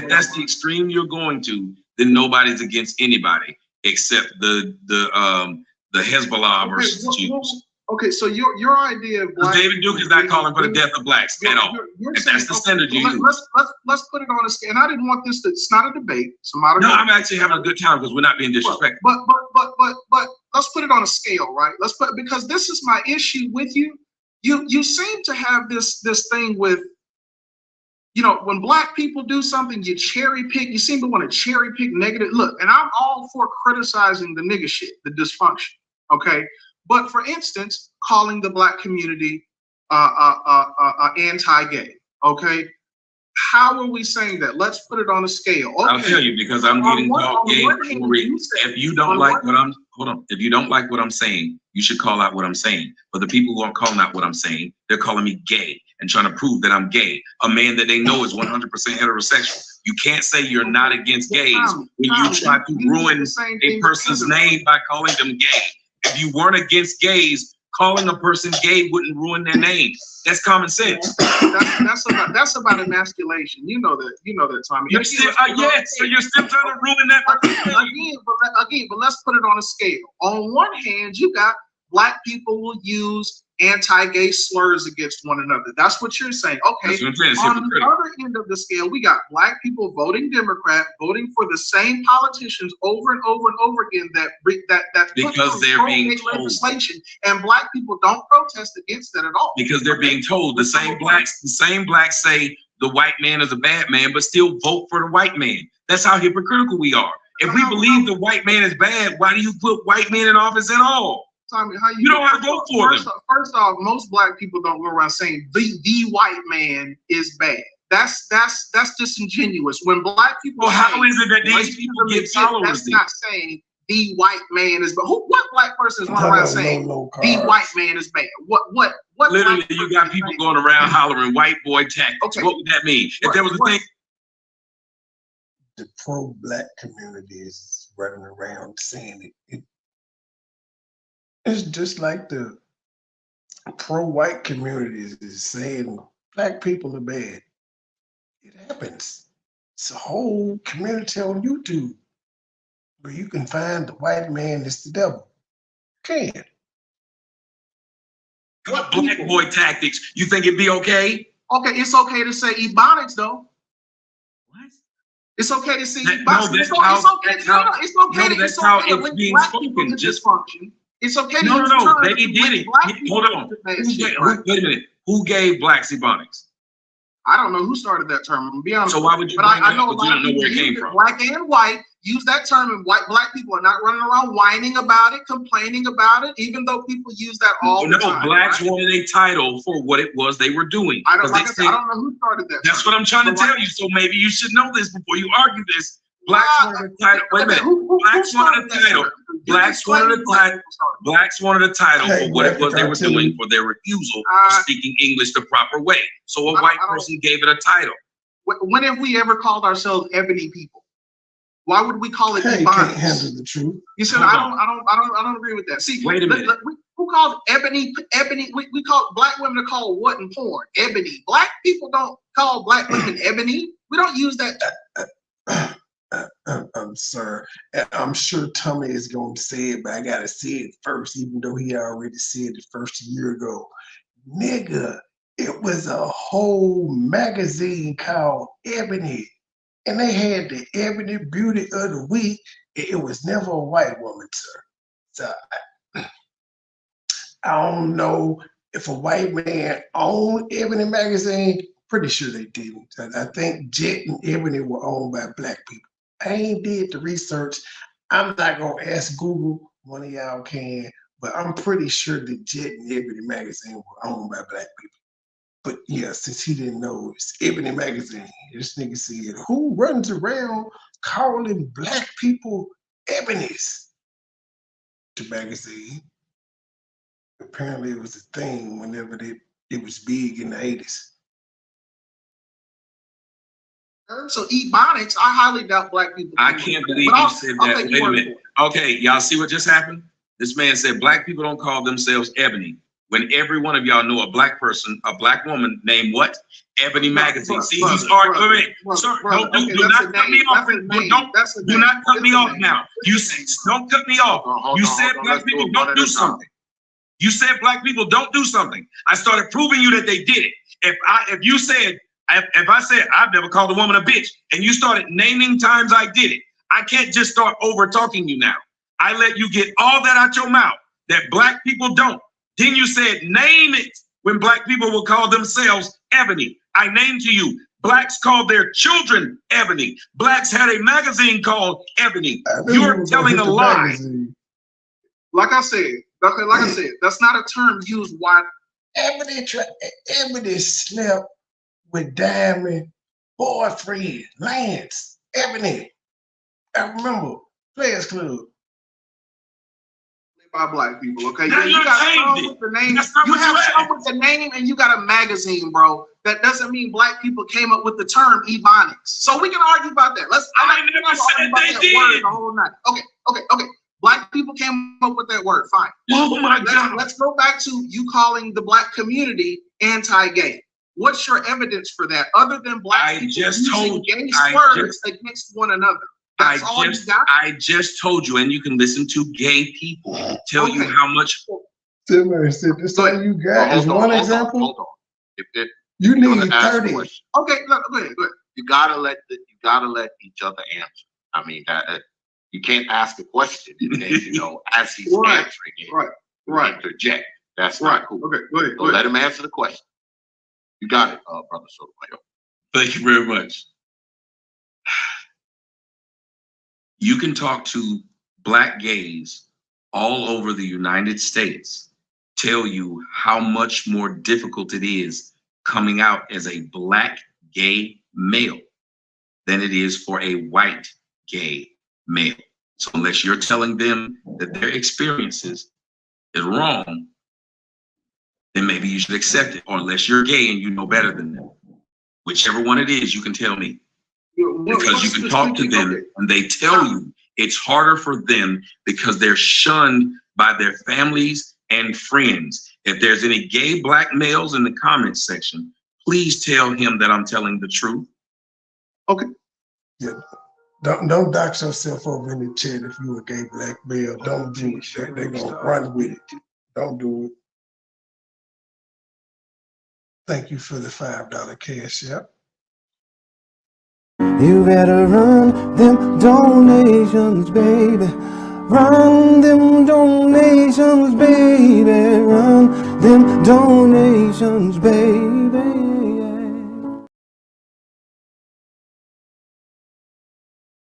that's the extreme you're going to, then nobody's against anybody except the Hezbollah versus the Jews. Okay, so your idea of black David Duke is not calling for the death of blacks at all. If that's the standard you use. Let's put it on a scale. And I didn't want this to. It's not a debate. I'm actually having a good time because we're not being disrespectful. But let's put it on a scale, right? Because this is my issue with you. You seem to have this thing with, when black people do something, you cherry pick. You seem to want to cherry pick negative. Look, and I'm all for criticizing the nigga shit, the dysfunction. Okay. But for instance, calling the black community anti-gay, okay? How are we saying that? Let's put it on a scale. Okay. I'll tell you, because I'm getting called gay. If you don't like what I'm saying, you should call out what I'm saying. But the people who are calling out what I'm saying, they're calling me gay and trying to prove that I'm gay, a man that they know is 100% heterosexual. You can't say you're not against gays when you try to ruin a person's name by calling them gay. If you weren't against gays, calling a person gay wouldn't ruin their name. That's common sense. That's about emasculation. You know that, Tommy. So you're still trying to ruin that. Again, but let's put it on a scale. On one hand, you got black people will use anti-gay slurs against one another. That's what you're saying. Okay. On the other end of the scale, we got black people voting Democrat, voting for the same politicians over and over and over again that because they're being told legislation, and black people don't protest against that at all. Because they're being told. The same blacks say the white man is a bad man, but still vote for the white man. That's how hypocritical we are. If we believe the white man is bad, why do you put white men in office at all? Tommy, you don't want to vote for them. First off, most black people don't go around saying the white man is bad. That's disingenuous. When black people, well, how is it that these people get followers? That's not saying the white man is bad. What black person is running around saying the white man is bad? What? Literally, you got people going around hollering "white boy tactics." Okay. What would that mean? If there was a thing, the pro-black community is running around saying it. It's just like the pro-white community is saying black people are bad. It happens. It's a whole community on YouTube where you can find the white man is the devil. You can. Black boy tactics. You think it'd be okay? Okay, it's okay to say ebonics though. What? It's okay to say ebonics. No, that's how it's being spoken. Just function. It's okay. No, they did it. Hold on. Wait a minute. Who gave blacks ebonics? I don't know who started that term. I'm gonna be honest. So why would you? But I know a lot of people where it came from. Black and white use that term, and black people are not running around whining about it, complaining about it, even though people use that all the time. No, blacks wanted a title for what it was they were doing. I don't know who started that. That's what I'm trying to tell you. So maybe you should know this before you argue this. Blacks wanted a title. Wait a minute. Blacks wanted a title. Blacks wanted a title. Blacks wanted a title for what it was they were doing for their refusal of speaking English the proper way. So a white person gave it a title. When have we ever called ourselves ebony people? Why would we call it ebonics? You can't handle the truth. You said I don't agree with that. See, wait a minute. Who called ebony? We call black women to call what in porn? Ebony. Black people don't call black women ebony. We don't use that. I'm sorry. I'm sure Tommy is going to say it, but I got to say it first, even though he already said it first a year ago. Nigga, it was a whole magazine called Ebony, and they had the Ebony Beauty of the Week. It was never a white woman, sir. So I don't know if a white man owned Ebony magazine. Pretty sure they didn't. I think Jet and Ebony were owned by black people. I ain't did the research. I'm not gonna ask Google. One of y'all can, but I'm pretty sure the Jet and Ebony magazine were owned by black people. But yeah, since he didn't know, it's Ebony magazine. This nigga said, who runs around calling black people ebonies? The magazine. Apparently it was a thing whenever it was big in the 80s. So Ebonics, I highly doubt black people. I can't believe you said that. Wait a minute. Okay, y'all see what just happened? This man said black people don't call themselves Ebony. When every one of y'all know a black person, a black woman named what? Ebony Magazine. See, he's arguing. Sir, do not cut me off. Do not cut me off now. You said, don't cut me off. You said black people don't do something. You said black people don't do something. I started proving you that they did it. If you said, if I said I've never called a woman a bitch, and you started naming times I did it, I can't just start over talking you now. I let you get all that out your mouth that black people don't. Then you said name it when black people will call themselves Ebony. I named to you. Blacks called their children Ebony. Blacks had a magazine called Ebony. You're telling a lie. Like I said, that's not a term used widely. Ebony slept with Diamond boyfriend Lance. Ebony. I remember Players Club. By black people, okay? Now you got some with the name. You have some with the name, and you got a magazine, bro. That doesn't mean black people came up with the term Ebonics. So we can argue about that. I never said they did. The whole night. Okay. Black people came up with that word. Fine. Oh my God. Let's go back to you calling the black community anti-gay. What's your evidence for that, other than black people using gay words against one another? I just told you, and you can listen to gay people tell you how much. This you got is one example. Hold on. You need 30. Okay, go ahead. You gotta let each other answer. I mean, you can't ask a question and then as he's answering it, interject. That's not cool. Okay, go ahead. So let him answer the question. You got it, brother Sotomayor. Thank you very much. You can talk to black gays all over the United States, tell you how much more difficult it is coming out as a black gay male than it is for a white gay male. So unless you're telling them that their experiences is wrong, then maybe you should accept it. Or unless you're gay and you know better than them. Whichever one it is, you can tell me. Because you can talk to them and they tell you it's harder for them because they're shunned by their families and friends. If there's any gay black males in the comments section, please tell him that I'm telling the truth. Okay. Yeah. Don't dox yourself over in the chat if you a gay black male. Don't do it. They're gonna run with it. Don't do it. Thank you for the $5 cash. Yep. You better run them donations, baby. Run them donations, baby. Run them donations, baby.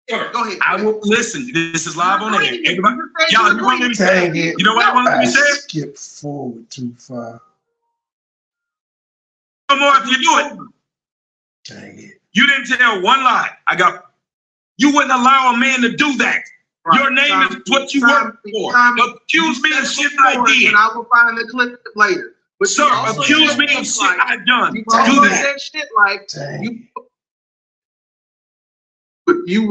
Go ahead. I will listen. This is live on air. Everybody, y'all, you want me to say? You know what I want to say? Skip forward too far. No more if you do it. Dang it. You didn't tell one lie. You wouldn't allow a man to do that. Right. Your name is what you work for. Accuse me of shit I did. And I will find the clip later. But sir, accuse me of shit I done. That shit like but you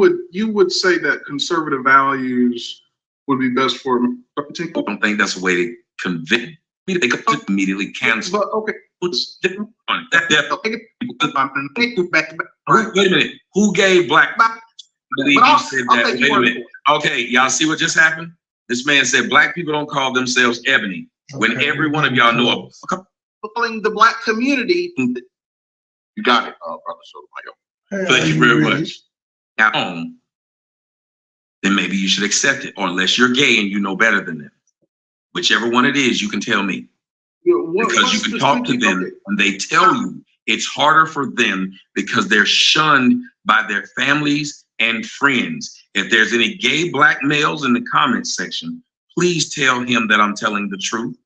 would say that conservative values would be best for a particular. I don't think that's a way to convict me. They could immediately cancel. But okay. Wait a minute. Who gave black? I believe you said that. Wait a minute. Okay, y'all see what just happened? This man said black people don't call themselves Ebony. When every one of y'all know calling the black community. You got it, brother Sotomayor. Thank you very much. Now, then maybe you should accept it. Or unless you're gay and you know better than them. Whichever one it is, you can tell me. Because you can talk to them and they tell you it's harder for them because they're shunned by their families and friends. If there's any gay black males in the comments section, please tell him that I'm telling the truth.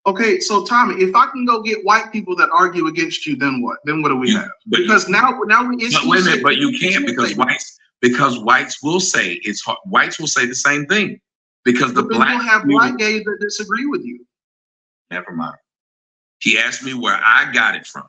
Okay, so Tommy, if I can go get white people that argue against you, then what? Then what do we have? Because now we but wait a minute, but you can't because whites will say it's hard. Whites will say the same thing because the black people have black gays that disagree with you. Never mind. He asked me where I got it from.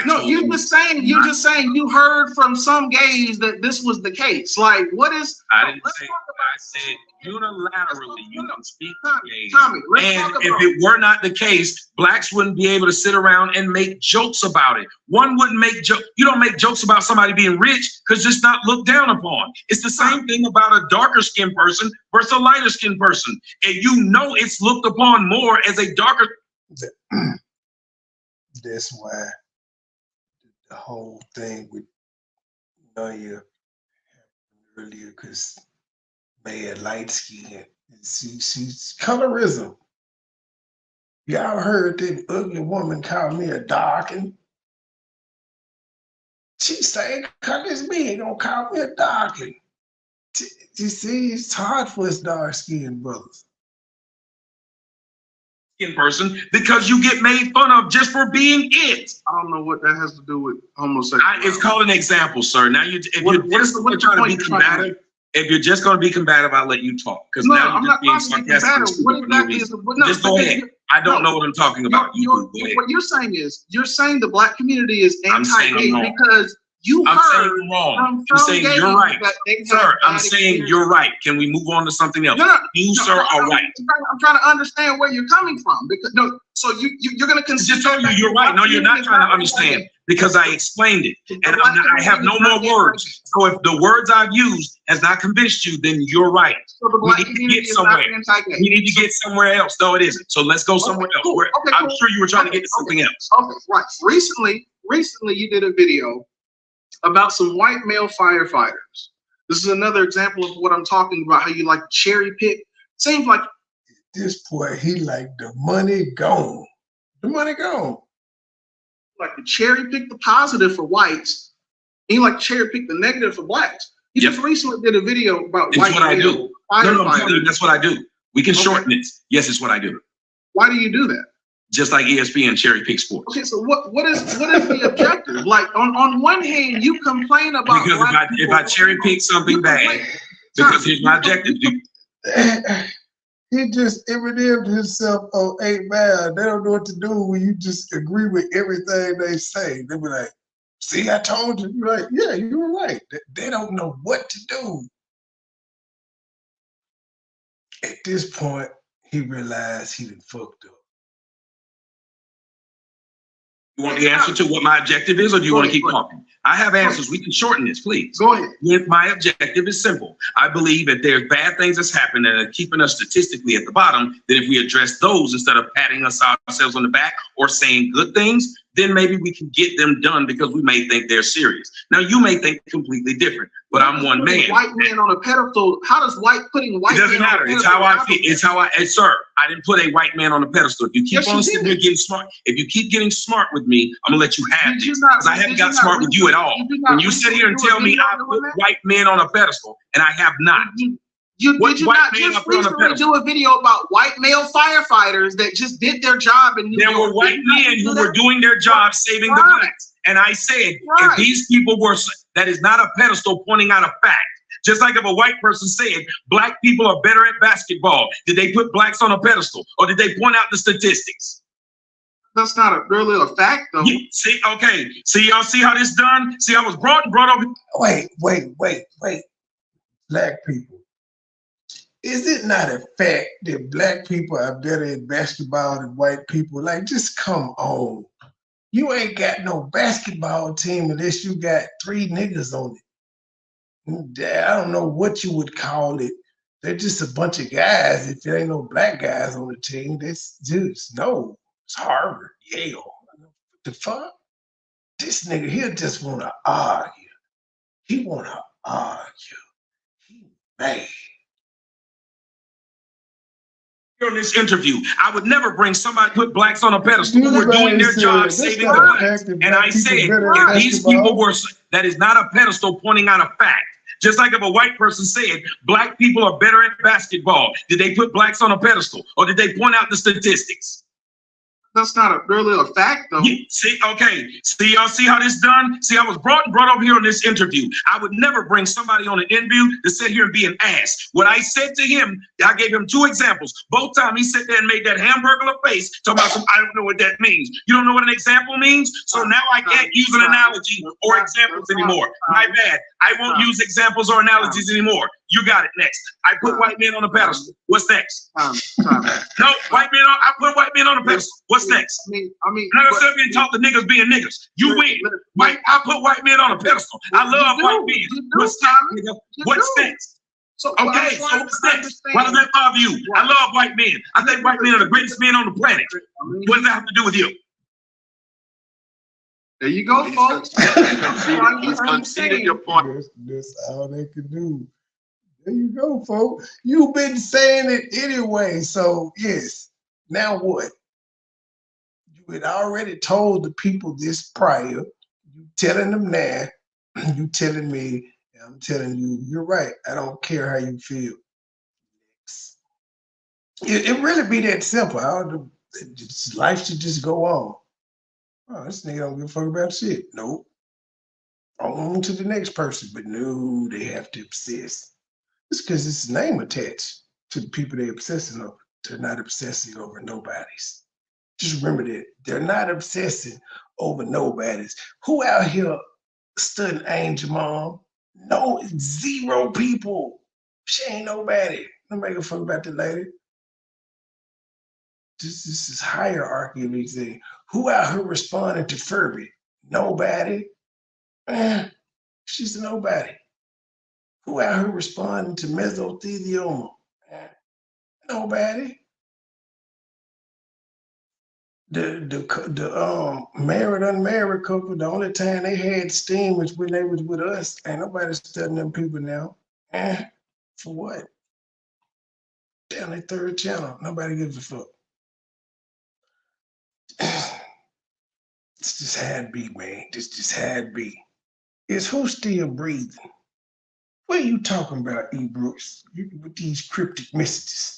No, you're just saying you heard from some gays that this was the case. Like, what is? I didn't say. I said unilaterally you can speak to gays. Tommy, and if it were not the case, blacks wouldn't be able to sit around and make jokes about it. One wouldn't make joke. You don't make jokes about somebody being rich because it's not looked down upon. It's the same thing about a darker skinned person versus a lighter skinned person, and you know it's looked upon more as a darker. That's why the whole thing with Naya happened earlier, because man, light skin, she's colorism. Y'all heard that ugly woman call me a darkin'? She saying, "Cause me ain't gonna call me a darkin'." You see, it's hard for us dark skinned brothers. In person, because you get made fun of just for being it. I don't know what that has to do with homosexuality. It's called an example, sir. Now if you're just going to be combative, if you're just going to be combative, I'll let you talk. Because now you're just being sarcastic. What exactly is just go ahead. I don't know what I'm talking about. What you're saying is, the black community is anti-gay because you I'm heard saying wrong. from I'm saying you're right. Sir, I'm saying experience. you're right. Can we move on to something else? Sir, are right. I'm trying to understand where you're coming from. Because so you're going to consider. Just tell you you're right. No, you're not trying to understand because I explained it, and I have no more words. So if the words I've used has not convinced you, then you're right. So the black we need to get somewhere. We need to get somewhere else. No, it isn't. So let's go somewhere else. Cool. I'm sure you were trying to get to something else. Okay, right. Recently, you did a video about some white male firefighters. This is another example of what I'm talking about, how you like cherry pick. Seems like at this point, he like the money gone. The money gone. Like to cherry pick the positive for whites. And you like cherry pick the negative for blacks. You just recently did a video about white what I do. firefighters. That's what I do. We can shorten it. Yes, it's what I do. Why do you do that? Just like ESPN cherry pick sports. Okay, so what is the objective? Like on one hand, you complain about because if I cherry pick something bad, because here's my objective. He just redeemed himself on 8 Mile. They don't know what to do when you just agree with everything they say. They be like, "See, I told you." You're like, "Yeah, you were right." They don't know what to do. At this point, he realized he done fucked up. You want the answer to what my objective is, or do you want to keep talking? I have answers. We can shorten this, please. Go ahead. My objective is simple. I believe that there's bad things that's happened that are keeping us statistically at the bottom, that if we address those instead of patting ourselves on the back or saying good things, then maybe we can get them done because we may think they're serious. Now, you may think completely different, but I'm one man. White man on a pedestal. How does putting white? It doesn't matter. It's how I feel. It's how I, sir, I didn't put a white man on a pedestal. If you keep on sitting there getting smart, if you keep getting smart with me, I'm gonna let you have this. Because I haven't got smart with you at all. When you sit here and tell me I put white men on a pedestal, and I have not. Did you not just recently do a video about white male firefighters that just did their job in New York? There were white men who were doing their job saving the blacks. And I said, if these people were, that is not a pedestal pointing out a fact. Just like if a white person said, black people are better at basketball, did they put blacks on a pedestal? Or did they point out the statistics? That's not really a fact, though. See, okay. See, y'all see how this done? See, I was brought over. Wait. Black people. Is it not a fact that black people are better at basketball than white people? Like, just come on. You ain't got no basketball team unless you got 3 niggas on it. I don't know what you would call it. They're just a bunch of guys. If there ain't no black guys on the team, that's just, no. It's Harvard, Yale. What the fuck? This nigga here just want to argue. He want to argue. He mad. On this interview, I would never bring somebody put blacks on a pedestal who were doing their job saving the blacks. And I said, if these people were, that is not a pedestal pointing out a fact. Just like if a white person said, black people are better at basketball, did they put blacks on a pedestal or did they point out the statistics? That's not really a fact, though. See, okay. See, y'all see how this done? See, I was brought up here on this interview. I would never bring somebody on an interview to sit here and be an ass. What I said to him, I gave him 2 examples. Both times he sat there and made that hamburger face, talking about some, I don't know what that means. You don't know what an example means? So now I can't use an analogy or examples anymore. My bad. I won't use examples or analogies anymore. You got it. Next. I put white men on a pedestal. What's next? No, white men I put white men on a pedestal. What's next? I mean, I'm not being taught the niggas being niggas. You win. I put white men on a pedestal. I love white men. What's next, nigga? What's next? So, okay, so what's next? Why does that bother you? I love white men. I think white men are the greatest men on the planet. What does that have to do with you? There you go, folks. He's conceded your point. That's all they can do. There you go, folks. You've been saying it anyway. So, yes. Now what? You had already told the people this prior. You telling them now. You telling me. I'm telling you, you're right. I don't care how you feel. It really be that simple. Life should just go on. Oh, this nigga don't give a fuck about shit. Nope. On to the next person. But no, they have to obsess. It's because it's a name attached to the people they're obsessing over. They're not obsessing over nobodies. Just remember that. They're not obsessing over nobodies. Who out here studying Angel Mom? No, 0 people. She ain't nobody. Nobody give a fuck about that lady. This is hierarchy of everything. Who out here responding to Furby? Nobody. She's a nobody. Who out here responding to mesothelioma? Nobody. The married, unmarried couple, the only time they had steam was when they was with us. Ain't nobody studying them people now. For what? Down their 3rd channel. Nobody gives a fuck. It's just had be, man. This just had be. Is who still breathing? What are you talking about, E. Brooks? With these cryptic messages?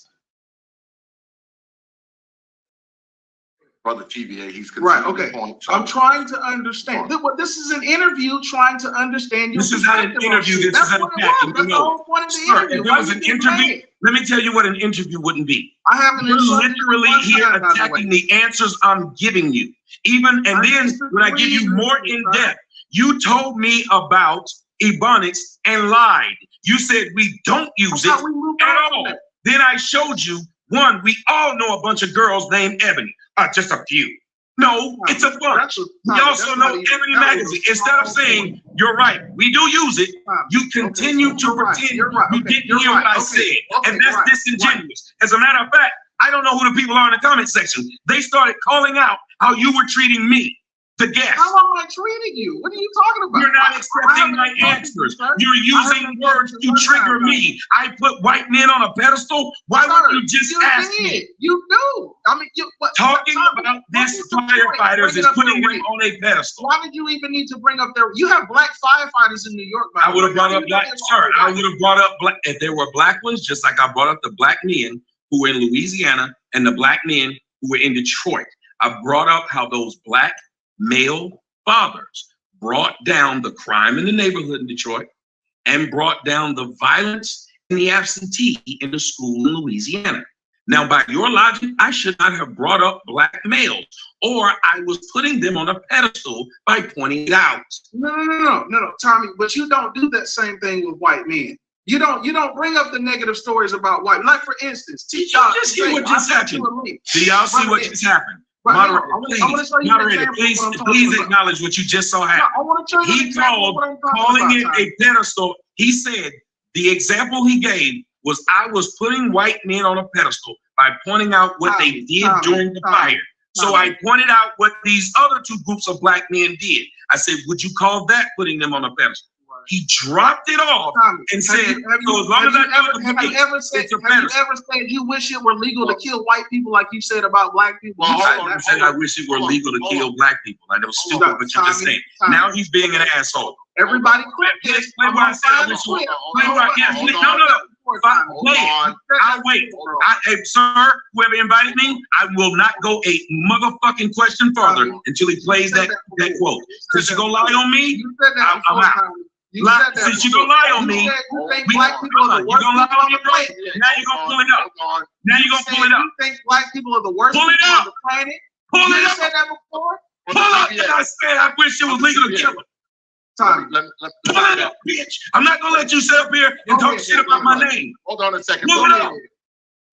Brother TVA, he's right. Okay. I'm trying to understand. This is an interview trying to understand. This is not an interview. This is an attack. That's the whole point of the interview. If it was an interview, let me tell you what an interview wouldn't be. I haven't. You're literally here attacking the answers I'm giving you. Even and then when I give you more in depth, you told me about Ebonics and lied. You said we don't use it at all. Then I showed you one. We all know a bunch of girls named Ebony. Just a few. No, it's a bunch. We also know Ebony Magazine. Instead of saying, you're right, we do use it, you continue to pretend you didn't hear what I said. And that's disingenuous. As a matter of fact, I don't know who the people are in the comment section. They started calling out how you were treating me, the guest. How am I treating you? What are you talking about? You're not accepting my answers. You're using words to trigger me. I put white men on a pedestal. Why would you just ask me? You do. I mean, talking about this firefighters is putting them on a pedestal. Why did you even need to bring up their? You have black firefighters in New York. I would have brought up black. Sir, I would have brought up black if there were black ones, just like I brought up the black men who were in Louisiana and the black men who were in Detroit. I brought up how those black male fathers brought down the crime in the neighborhood in Detroit and brought down the violence and the absentee in the school in Louisiana. Now, by your logic, I should not have brought up black males, or I was putting them on a pedestal by pointing it out. No, Tommy, but you don't do that same thing with white men. You don't bring up the negative stories about white. Like, for instance, did you just hear what just happened? Do y'all see what just happened? Moderator, please acknowledge what you just saw happen. He called, calling it a pedestal. He said the example he gave was I was putting white men on a pedestal by pointing out what they did during the fire. So I pointed out what these other 2 groups of black men did. I said, would you call that putting them on a pedestal? He dropped it off and said, so as long as I do it, have you ever said you wish it were legal to kill white people like you said about black people? Well, I said I wish it were legal to kill black people. Like, that was stupid what you just said. Now he's being an asshole. Everybody quit this. Play where I said I wish it were. Play where I can't. No. I'll wait. Hey, sir, whoever invited me, I will not go a motherfucking question further until he plays that quote. Since you gonna lie on me, I'm out. Since you gonna lie on me, you're gonna lie on me, bro. Now you're gonna pull it up. Now you're gonna pull it up. You think black people are the worst people on the planet? Pull it up. You said that before? Pull up. And I said I wish it was legal to kill him. Pull it up, bitch. I'm not gonna let you sit up here and talk shit about my name. Hold on a second. Pull it up.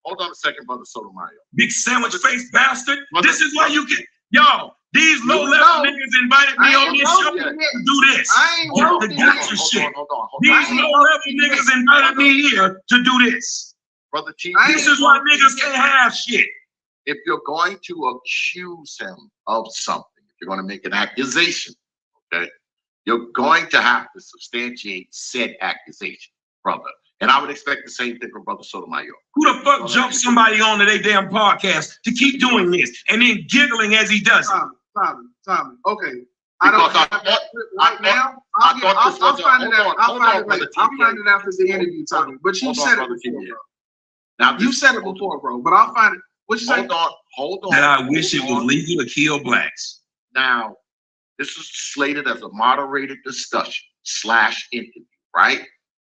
Hold on a second, Brother Sotomayor. Big sandwich face bastard. This is why you get, y'all, these low-level niggas invited me on this show to do this. To get your shit. These low-level niggas invited me here to do this. Brother T, this is why niggas can't have shit. If you're going to accuse him of something, if you're going to make an accusation, okay, you're going to have to substantiate said accusation, brother. And I would expect the same thing from Brother Sotomayor. Who the fuck jumps somebody on to their damn podcast to keep doing this and then giggling as he does it? Tommy. Okay. I don't right now. I'll find it out. I'll find it after the interview, Tommy. But you said it before, bro. Now you said it before, bro. But I'll find it. What you say? Hold on. That I wish it was legal to kill blacks. Now, this is slated as a moderated discussion / interview, right?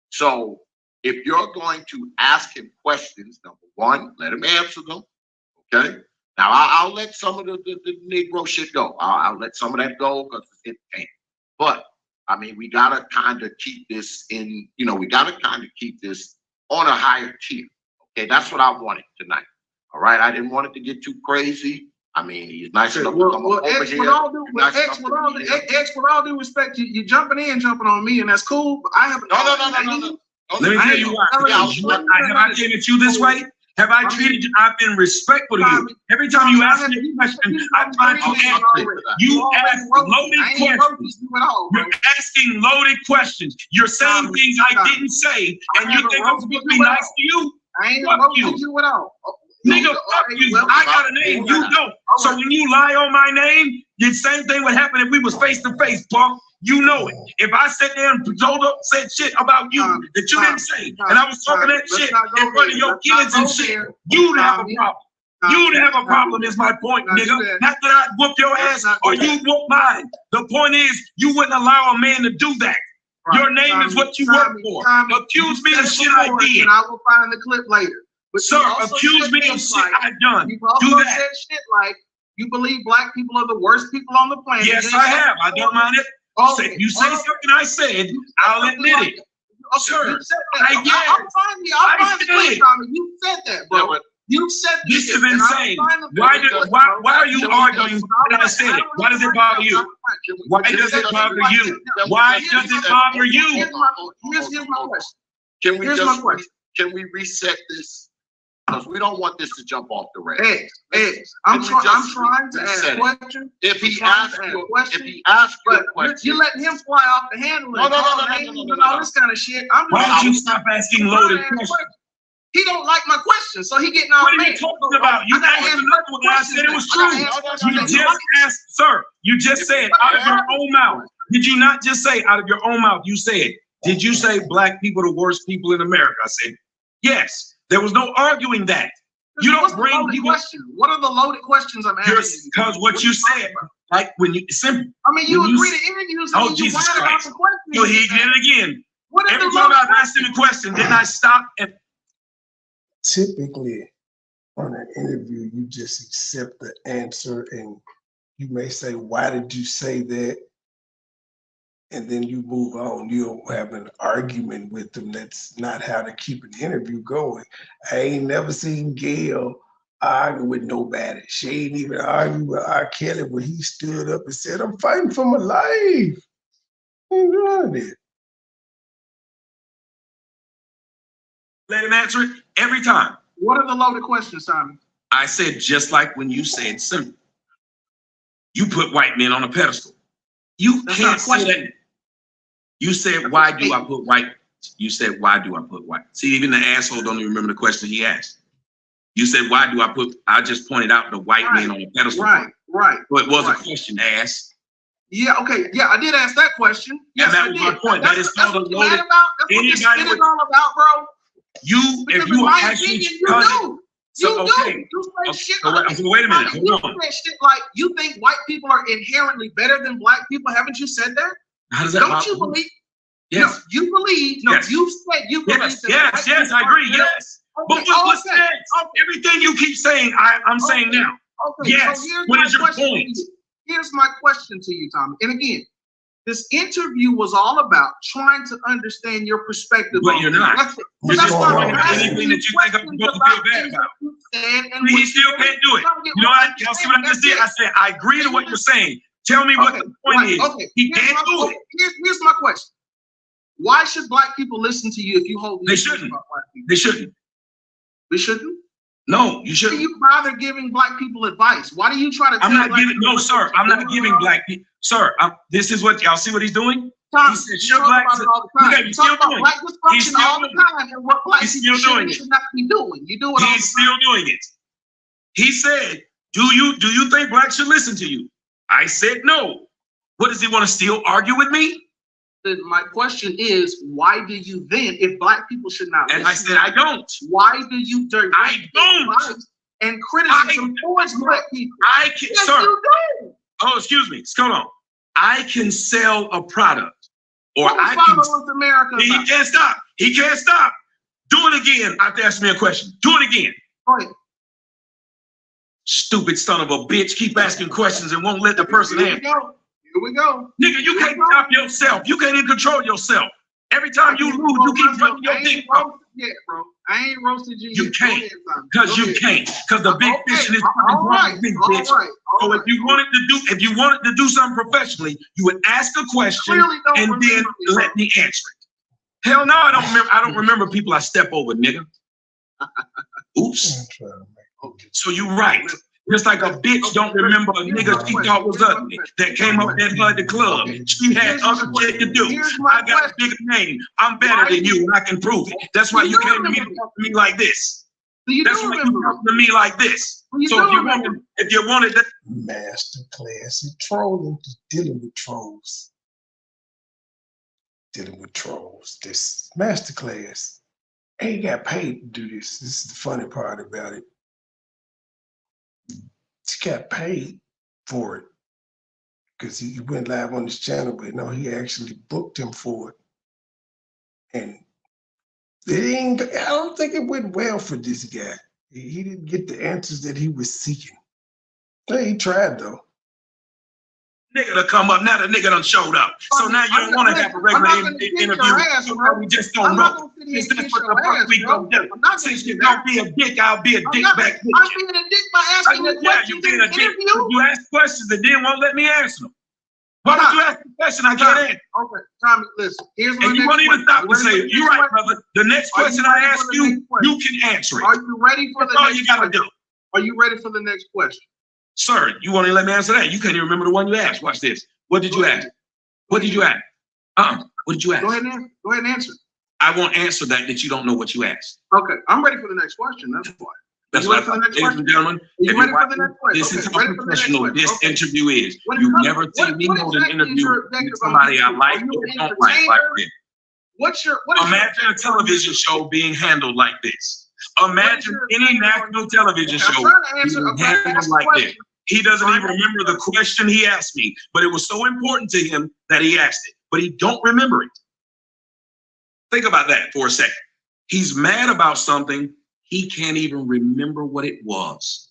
So if you're going to ask him questions, number one, let him answer them. Okay. Now I'll let some of the Negro shit go. I'll let some of that go because it's entertaining. But I mean, we gotta kind of keep this in. We gotta kind of keep this on a higher tier. Okay, that's what I wanted tonight. All right, I didn't want it to get too crazy. I mean, he's nice enough to come over X, here. with all due respect, you jumping on me, and that's cool. But I haven't. No. Let me tell you why. Have I came at you this way? Have I treated you? I've been respectful to you. Every time you ask me a question, I try to answer it. You ask loaded questions. You're asking loaded questions. You're saying things I didn't say, and you think I'm supposed to be nice to you? Fuck you. Nigga, fuck you. I got a name. You don't. So when you lie on my name, the same thing would happen if we was face to face, punk. You know it. If I sat there and said shit about you that you didn't say, and I was talking that shit in front of your kids and shit, you'd have a problem. You'd have a problem is my point, nigga. Not that I'd whoop your ass or you whoop mine. The point is, you wouldn't allow a man to do that. Your name is what you work for. Accuse me of shit I did. And I will find the clip later. But sir, accuse me of shit I've done. You've also said shit like you believe black people are the worst people on the planet. Yes, I have. I don't mind it. You say something I said, I'll admit it. Sir, I'll find the clip, Tommy. You said that, bro. You said this is insane. Why are you arguing that I said it? Why does it bother you? Why does it bother you? Why does it bother you? Here's my question. Can we reset this? Because we don't want this to jump off the rails. I'm trying to ask a question. If he asks you a question, you're letting him fly off the handle. No, all this kind of shit. Why don't you stop asking loaded questions? He don't like my question, so he getting all mad. What are you talking about? You asked another one. I said it was true. You just asked, sir. You just said out of your own mouth. Did you not just say out of your own mouth? You said, did you say black people are the worst people in America? I said, yes. There was no arguing that. You don't bring people. What are the loaded questions I'm asking? Because what you said, like when you simple. I mean, you agree to interviews. Oh, Jesus Christ! So he did it again. Every time I've asked him a question, didn't I stop and? Typically, on an interview, you just accept the answer, and you may say, "Why did you say that?" And then you move on. You don't have an argument with them. That's not how to keep an interview going. I ain't never seen Gail argue with nobody. She ain't even argue with R. Kelly when he stood up and said, "I'm fighting for my life." I'm doing it. Let him answer it every time. What are the loaded questions, Simon? I said, just like when you said simple. You put white men on a pedestal. You can't say that. You said, why do I put white? You said, why do I put white? See, even the asshole don't even remember the question he asked. You said, why do I put, I just pointed out the white man on the pedestal. Right. So it was a question to ask. Yeah, okay. Yeah, I did ask that question. Yes, and that was my point. That is called a loaded. That's what this is all about, bro. If you are actually you do. So wait a minute. Hold on. Shit like you think white people are inherently better than black people. Haven't you said that? How does that? Don't you believe? Yes. No, you believe. No, yes. you said you believe. Yes, I agree. Yes. Okay, but what's next? Everything you keep saying, I'm saying now. Okay. Yes. So what is your point? Here's my question to you, Tommy. And again, this interview was all about trying to understand your perspective. But you're not. You're just pointing out anything that you think I'm supposed to feel bad about. He still can't do it. You know what? Y'all see what I just did? I said, I agree to what you're saying. Tell me what the point is. Okay. He can't do it. Here's my question. Why should black people listen to you if you hold They shouldn't. They shouldn't. We shouldn't? No, you shouldn't. Why do you bother giving black people advice? Why do you try to tell I'm not giving, no, sir. I'm not giving black people. Sir, this is what, y'all see what he's doing? Tom, he said, should black people, he's still doing black dysfunction all the time and what black people should not be doing. You do it all the time. He's still doing it. He said, do you think blacks should listen to you? I said no. What does he want to still argue with me? My question is, why do you then, if black people should not listen? And I said, I don't. Why do you direct I don't. And criticism towards black people? I can, yes, sir. You do. Oh, excuse me. Hold on. I can sell a product, or what I can. America he about? Can't stop. He can't stop. Do it again. I have to ask me a question. Do it again. Go ahead. Stupid son of a bitch. Keep asking questions and won't let the person answer. Here we go. Nigga, you can't stop yourself. You can't even control yourself. Every time you lose, you keep running your dick. Yeah, bro. I ain't roasted you. You can't. Because you can't. Because the big fish in this fucking big bitch. So if you wanted to do something professionally, you would ask a question and then let me answer it. Hell no, I don't remember. I don't remember people I step over, nigga. Oops. So you're right. Just like a bitch don't remember a nigga she thought was ugly that came up and had the club. She had other shit to do. I got a bigger name. I'm better than you and I can prove it. That's why you came to me to talk to me like this. That's why you talk to me like this. So if you wanted that. Master class in trolling, just dealing with trolls. Dealing with trolls. This master class ain't got paid to do this. This is the funny part about it. He got paid for it because he went live on his channel, but no, he actually booked him for it. And I don't think it went well for this guy. He didn't get the answers that he was seeking. Hey, he tried though. Nigga to come up, now the nigga done showed up. So now you don't want to have a regular interview. We just don't know. This is what the fuck we gonna do. Since you don't be a dick, I'll be a dick back. I'm being a dick by asking you questions. You being a dick. You ask questions and then won't let me answer them. Why don't you ask the question I can't answer? Okay, Tommy, listen. Here's my and you won't even stop and say, you're right, brother. The next question I ask you, you can answer it. Are you ready for the next question? That's all you gotta do. Are you ready for the next question? Sir, you won't even let me answer that. You can't even remember the one you asked. Watch this. What did you ask? What did you ask? What did you ask? Go ahead and answer. I won't answer that you don't know what you asked. Okay, I'm ready for the next question. That's why. That's what, ladies and gentlemen, if you're watching, this is how professional this interview is. You never see me hold an interview with somebody I like or don't like this. Imagine a television show being handled like this. Imagine any national television show being handled like this. He doesn't even remember the question he asked me, but it was so important to him that he asked it, but he don't remember it. Think about that for a second. He's mad about something. He can't even remember what it was.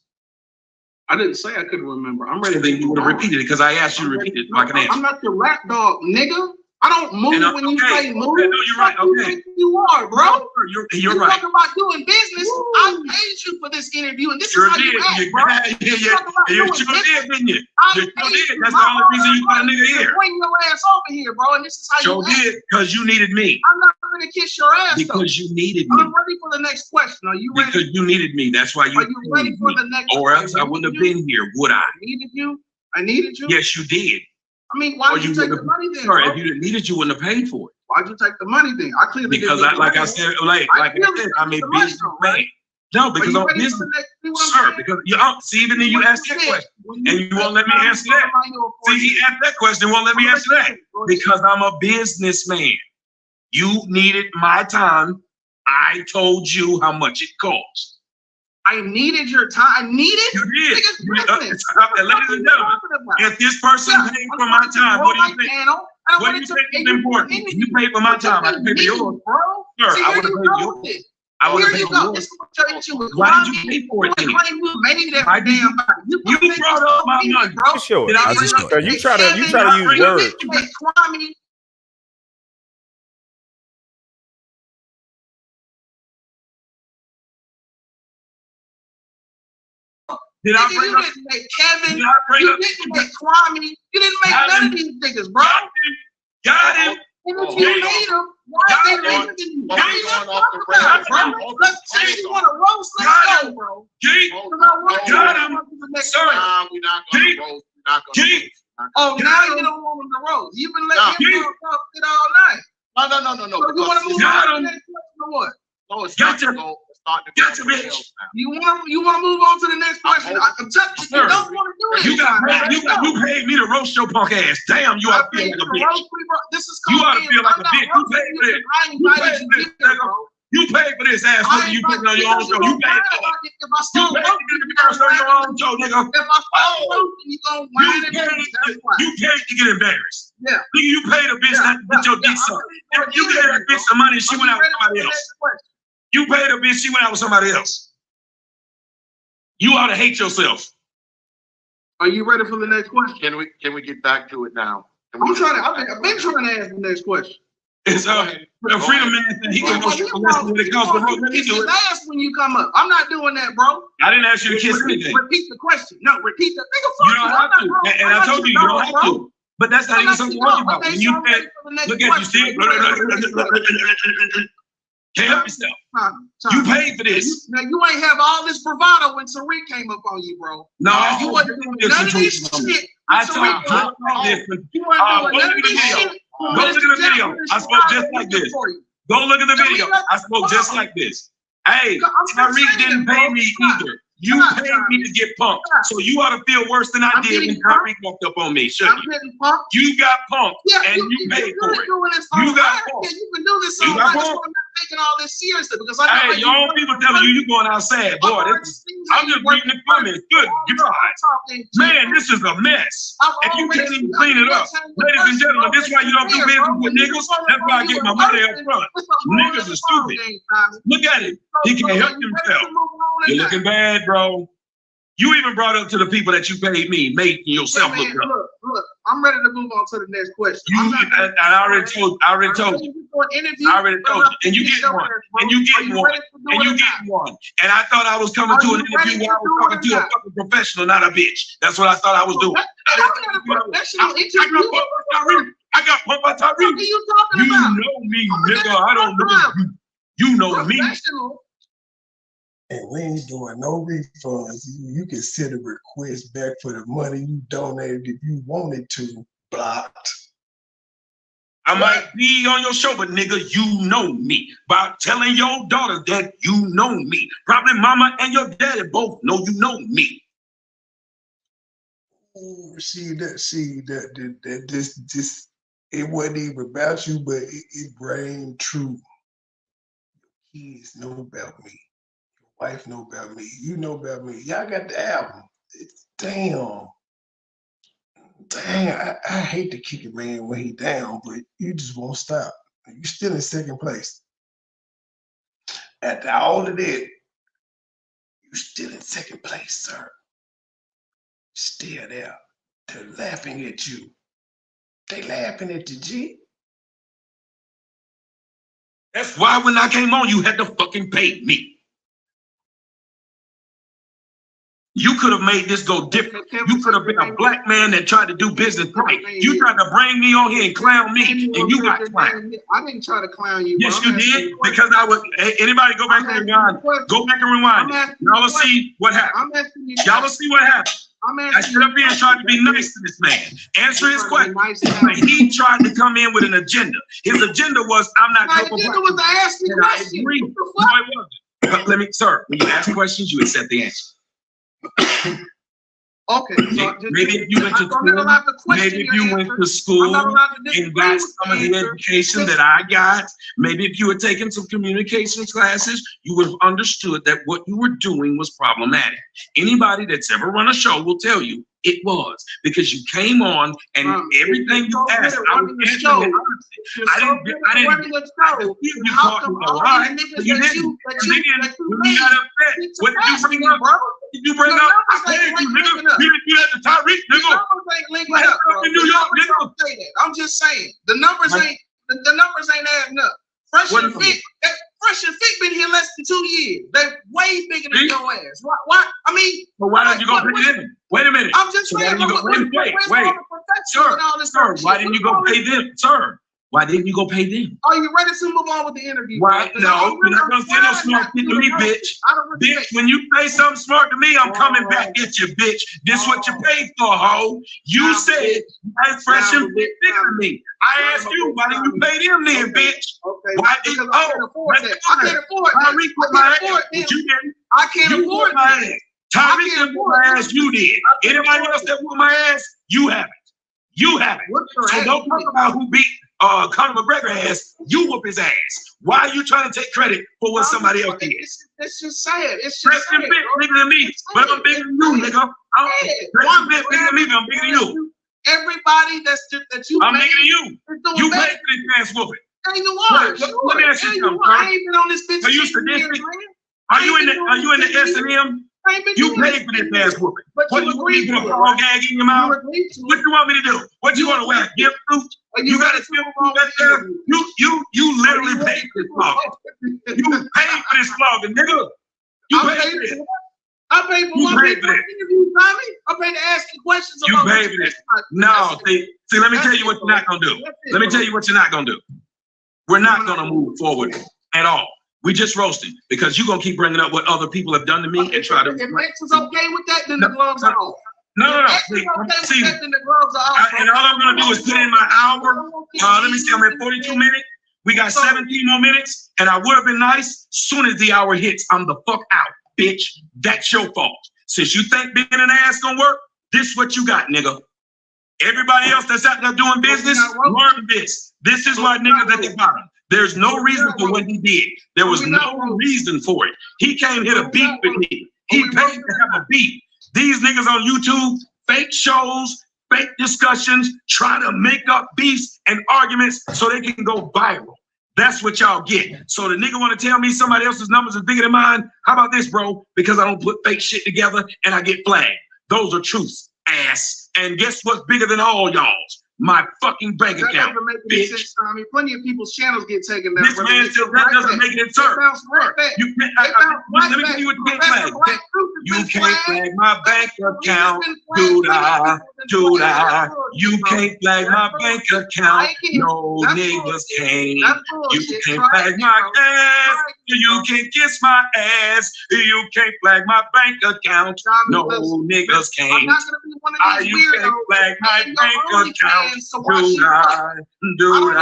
I didn't say I couldn't remember. I'm ready. So then you would have repeated it because I asked you to repeat it so I can answer. I'm not your rap dog, nigga. I don't move when you say move. Okay, no, you're right. Okay. You are, bro. You're right. Talking about doing business. I paid you for this interview, and this is how you act, bro. You sure did, didn't you? You sure did. That's the only reason you got a nigga here. Bring your ass over here, bro, and this is how you act. Sure did, because you needed me. I'm not gonna kiss your ass. Because you needed me. I'm ready for the next question. Are you ready? Because you needed me. That's why you. Are you ready for the next? Or else I wouldn't have been here, would I? I needed you. I needed you. Yes, you did. I mean, why did you take the money then? Sir, if you didn't need it, you wouldn't have paid for it. Why'd you take the money then? I clearly because like I said, I'm a business man. No, because I'm business. Sir, because see, even then you asked that question and you won't let me answer that. See, he asked that question, won't let me answer that. Because I'm a businessman. You needed my time. I told you how much it costs. I needed your time. I needed. You did. Ladies and gentlemen, if this person paid for my time, what do you think? What do you think is important? You paid for my time. I paid for yours. Sir, I would have paid yours. I would have paid for yours. Why did you pay for it then? You brought up my money. Sure. You try to use words. Did I bring up Kevin? You didn't make Kwame. You didn't make none of these niggas, bro. Got him. And if you made them, why are they making you? Why are you talking about, bro? Let's say you want to roast, let's go, bro. Got him. Sir, we're not going to roast. Oh, now you don't want him to roast. You've been letting him talk it all night. No. So you want to move on to the next question or what? No, it's not to go. You want to move on to the next question? I'm telling you, you don't want to do it. You paid me to roast your punk ass. Damn, you ought to feel like a bitch. You ought to feel like a bitch. You paid for this. You paid for this, ass nigga. You put it on your own show. You paid for it. You paid to get the first on your own show, nigga. If I follow you gonna whine and you paid to get embarrassed. Yeah. Nigga, you paid a bitch not to put your dick sucked. You gave that bitch some money and she went out with somebody else. You paid a bitch, she went out with somebody else. You ought to hate yourself. Are you ready for the next question? Can we get back to it now? I've been trying to ask the next question. It's Freedom Man said he can roast you when it comes to roast. Let me do it. Ask when you come up. I'm not doing that, bro. I didn't ask you to kiss anything. Repeat the question. No, repeat the nigga. You don't have to. And I told you don't have to. But that's not even something to worry about. When you said, look at you, see, can't help yourself. You paid for this. Now you ain't have all this bravado when Tariq came up on you, bro. No, you wasn't doing none of this shit. I told you. You weren't doing none of this shit. Go look at the video. I spoke just like this. Go look at the video. I spoke just like this. Hey, Tariq didn't pay me either. You paid me to get punked. So you ought to feel worse than I did when Tariq walked up on me, shouldn't you? You got punked and you paid for it. You got punked. You can do this, so I'm not taking all this seriously because I know. Hey, your own people telling you going outside. Boy, I'm just reading the comments. Good God. Man, this is a mess. And you can't even clean it up. Ladies and gentlemen, this is why you don't do business with niggas. That's why I get my money up front. Niggas are stupid. Look at it. He can't help himself. You're looking bad, bro. You even brought up to the people that you paid me, making yourself look up. Look, I'm ready to move on to the next question. I already told you. I already told you. And you get one. And you get one. And you get one. And I thought I was coming to an interview where I was talking to a fucking professional, not a bitch. That's what I thought I was doing. I got pumped by Tariq. What are you talking about? You know me, nigga. I don't know you. You know me. And we ain't doing no refunds. You can send a request back for the money you donated if you wanted to. Blocked. I might be on your show, but nigga, you know me. By telling your daughter that you know me. Probably mama and your daddy both know you know me. Ooh, this it wasn't even about you, but it rang true. Your kids know about me. Wife know about me. You know about me. Y'all got the album. Damn, I hate to kick a man when he down, but you just won't stop. You still in second place. After all of that, you still in second place, sir. Still there. They're laughing at you. They laughing at you, G. That's why when I came on, you had to fucking pay me. You could have made this go different. You could have been a black man that tried to do business right. You tried to bring me on here and clown me, and you got clowned. I didn't try to clown you. Yes, you did, because I was. Anybody go back and rewind? Go back and rewind. Y'all will see what happened. Y'all will see what happened. I stood up here and tried to be nice to this man. Answer his question. But he tried to come in with an agenda. His agenda was, I'm not My agenda was to ask you I questions. agree. No, it wasn't. Let me, sir, when you ask questions, you accept the answer. Okay. So Maybe if you went to school, maybe if you went to school and got some of the education that I got, maybe if you had taken some communications classes, you would have understood that what you were doing was problematic. Anybody that's ever run a show will tell you it was, because you came on and everything you asked, I was answering it honestly. I didn't hear you talking a lot. You didn't. When you got upset, what did you bring up? Did you bring up? I said you, nigga. You didn't do that to Tyreek, nigga. The numbers ain't linking up, bro. In New York, nigga. I'm just saying. The numbers ain't adding up. Fresh and Fit been here less than 2 years. They're way bigger than your ass. Why? I mean, but why didn't you go pay them? Wait a minute. I'm just saying. Wait. Sir, why didn't you go pay them? Sir, why didn't you go pay them? Are you ready to move on with the interview? Why? No, you're not gonna say no smart shit to me, bitch. Bitch, when you say something smart to me, I'm coming back at you, bitch. This what you paid for, ho. You said that's Fresh and Fit bigger than me. I asked you, why didn't you pay them then, bitch? Why didn't I can't afford that. I can't afford that. I can't afford that. Tyreek didn't whoop my ass, you did. Anybody else that whooped my ass, you haven't. You haven't. So don't talk about who beat Conor McGregor ass. You whoop his ass. Why are you trying to take credit for what somebody else did? It's just sad. It's just sad. Bigger than me, but I'm bigger than you, nigga. I'm bigger than me, but I'm bigger than you. Everybody that you I'm bigger than you. You paid for this ass whooping. Ain't the one. Let me ask you something, I ain't been on this bitch. Are you sadistic? Are you in the S&M? You paid for this ass whooping. What you want me to do? A gag in your mouth? What you want me to do? What you want to wear? Gift fruit? You got to still prove that there? You literally paid for this flogging. You paid for this flogging, nigga. You paid for this. I paid for one interview, Tommy. I paid to ask you questions. You paid for this. No, see, let me tell you what you're not gonna do. Let me tell you what you're not gonna do. We're not gonna move forward at all. We just roasting because you're gonna keep bringing up what other people have done to me and try to. If X is okay with that, then the gloves are off. No. See, and all I'm gonna do is put in my hour. Let me see, I'm at 42 minutes. We got 17 more minutes, and I would have been nice. Soon as the hour hits, I'm the fuck out, bitch. That's your fault. Since you think being an ass gonna work, this what you got, nigga. Everybody else that's out there doing business, learn this. This is why niggas at the bottom. There's no reason for what he did. There was no reason for it. He came here to beef with me. He paid to have a beef. These niggas on YouTube, fake shows, fake discussions, try to make up beefs and arguments so they can go viral. That's what y'all get. So the nigga want to tell me somebody else's numbers is bigger than mine? How about this, bro? Because I don't put fake shit together and I get flagged. Those are truths, ass. And guess what's bigger than all y'all's? My fucking bank account. That doesn't make any sense, Tommy. Plenty of people's channels get taken down. This man said that doesn't make it, sir. Let me tell you what you can't flag. You can't flag my bank account. You can't flag my bank account. No niggas can't. You can't flag my ass. You can't kiss my ass. You can't flag my bank account. No niggas can't. You can't flag my bank account. Do I?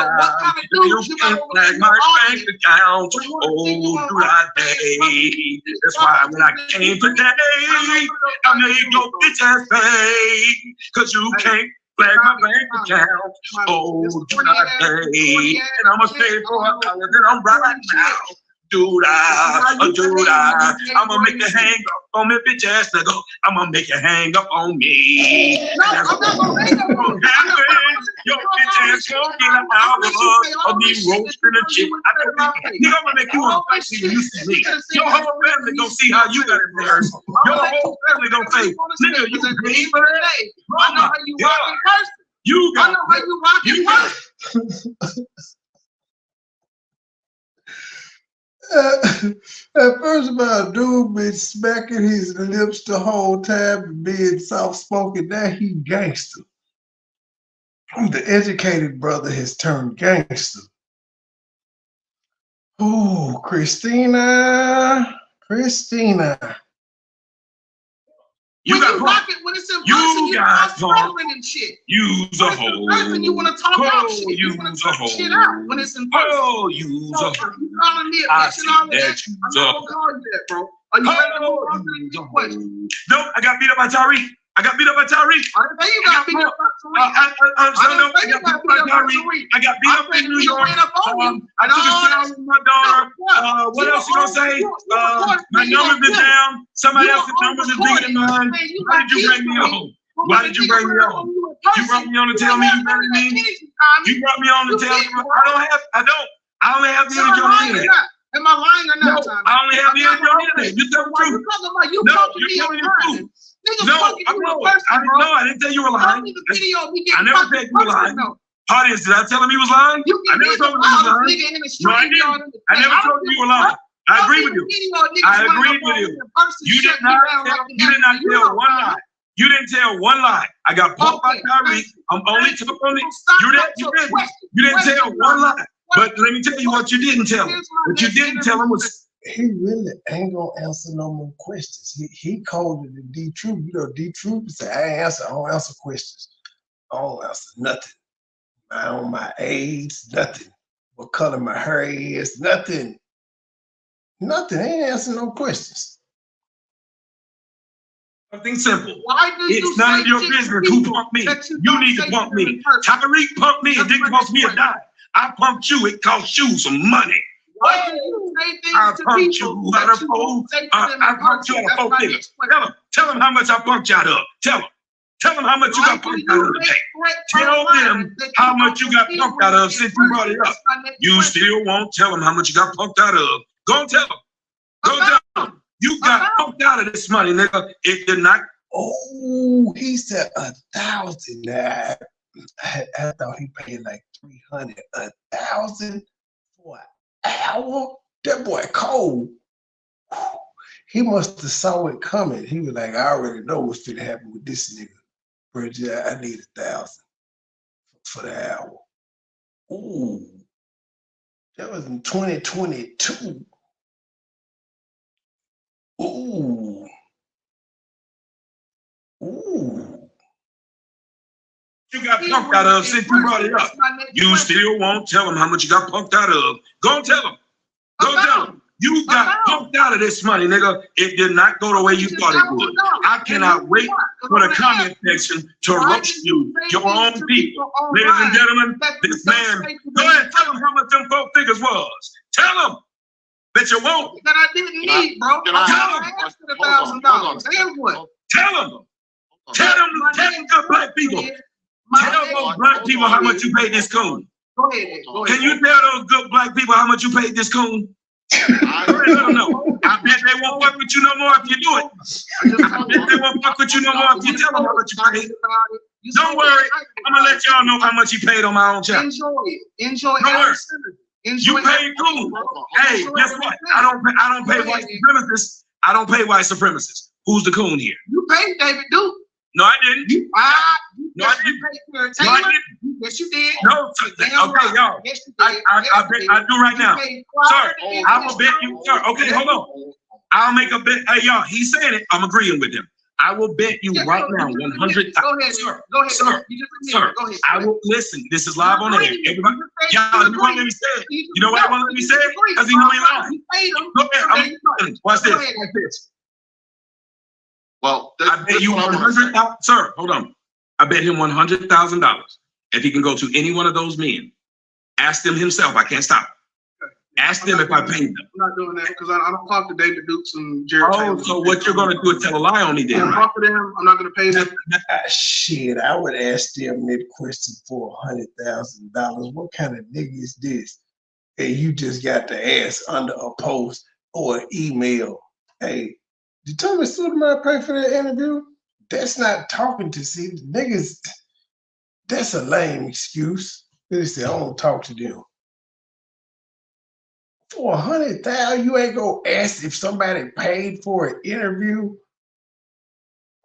You can't flag my bank account. Oh, do I day? That's why when I came today, I made your bitch ass pay. Cause you can't flag my bank account. Oh, do I day? And I'ma stay for an hour, then I'm right now. Do I? I'ma make you hang up on me, bitch ass nigga. I'ma make you hang up on me. No, I'm not gonna hang up on you. Your bitch ass gonna get an hour of me roasting a chick. Nigga, I'm gonna make you unflashy when you see me. Your whole family gonna see how you got embarrassed. Your whole family gonna say, nigga, you paid for that. I know how you rock in person. You got. I know how you rock in person. First of all, dude been smacking his lips the whole time and being soft-spoken. Now he gangster. The educated brother has turned gangster. Oh, Christina. You when got you punked. rock it, when it's in person, you got start scrolling and shit. Use a hole. Person, you want to talk out shit. You want to talk shit out when it's in person. Oh, use a hole. You calling me a I bitch see and all of that. that. I'm not gonna call you that, bro. Are you ready to move on to the next question? No, I got beat up by Tariq. I got beat up by Tariq. I didn't say you got beat up by Tariq. I got beat up in New York. I took a shower with my daughter. What else you gonna say? My numbers is down. Somebody else's numbers is bigger than mine. Why did you bring me on? Why did you bring me on? You brought me on to tell me you better than me. You brought me on to tell me I only have the energy on the internet. Am I lying or not, Tommy? I only have the energy on the internet. You tell the truth. No, you're telling the truth. No, I didn't tell you were lying. I never said you were lying. Audience, did I tell him he was lying? I never told him he was lying. No, I didn't. I never told you you were lying. I agree with you. I agreed with you. You did not tell one lie. You didn't tell one lie. I got punked by Tariq. I'm only telling you. You didn't tell one lie. But let me tell you what you didn't tell him. What you didn't tell him was he really ain't gonna answer no more questions. He called it the D Troop. You know, D Troop say, I don't answer questions. I don't answer nothing. I don't my age, nothing. What color my hair is, nothing. Nothing. I ain't answering no questions. Something simple. It's none of your business who punked me. You need to punk me. Tariq punked me. It didn't cost me a dime. I punked you. It cost you some money. Why do you say things I to punked people you out of four. I punked you out of 4 figures. Tell them how much I punked you out of. Tell them how much you got punked out of today. Tell them how much you got punked out of since you brought it up. You still won't tell them how much you got punked out of. Go and tell them. Go tell them. You got punked out of this money, nigga. It did not. Oh, he said 1,000. Nah, I thought he paid like 300. 1,000 for an hour? That boy cold. He must have saw it coming. He was like, I already know what's finna happen with this nigga. Bridget, I need 1,000 for the hour. Ooh, that was in 2022. Ooh. You got punked out of since you brought it up. You still won't tell them how much you got punked out of. Go and tell them. Go tell them. You got punked out of this money, nigga. It did not go the way you thought it would. I cannot wait for the comment section to roast you, your own people. Ladies and gentlemen, this man, go ahead and tell them how much them 4 figures was. Tell them. Bet you won't. That I didn't need, bro. Tell them. $1,000. Tell them. Tell them good black people. Tell those black people how much you paid this coon. Go ahead. Can you tell those good black people how much you paid this coon? I don't know. I bet they won't fuck with you no more if you do it. I bet they won't fuck with you no more if you tell them how much you paid. Don't worry. I'm gonna let y'all know how much he paid on my own channel. Enjoy it. Don't worry. You paid cool. Hey, guess what? I don't pay white supremacists. I don't pay white supremacists. Who's the coon here? You paid David Duke. No, I didn't. No, I didn't. Yes, you did. No, okay, y'all. Yes, you did. I do right now. Sir, I will bet you, sir. Okay, hold on. I'll make a bet. Hey, y'all, he's saying it. I'm agreeing with him. I will bet you right now 100. Go ahead, sir. I will listen. This is live on air. Everybody, y'all, you won't let me say it. You know why I won't let me say it? Because he know he lying. Go ahead. Watch this. Well, I bet you 100,000. Sir, hold on. I bet him $100,000 if he can go to any one of those men. Ask them himself. I can't stop. Ask them if I paid them. I'm not doing that because I don't talk to David Dukes and Jared Taylor. So what you're going to do is tell a lie on me then, right? Talk to them. I'm not going to pay them. Shit, I would ask them that question for $100,000. What kind of nigga is this? Hey, you just got to ask under a post or an email. Hey, did Tommy Sotomayor pay for that interview? That's not talking to see niggas. That's a lame excuse. They say I don't talk to them. For $100,000, you ain't gonna ask if somebody paid for an interview.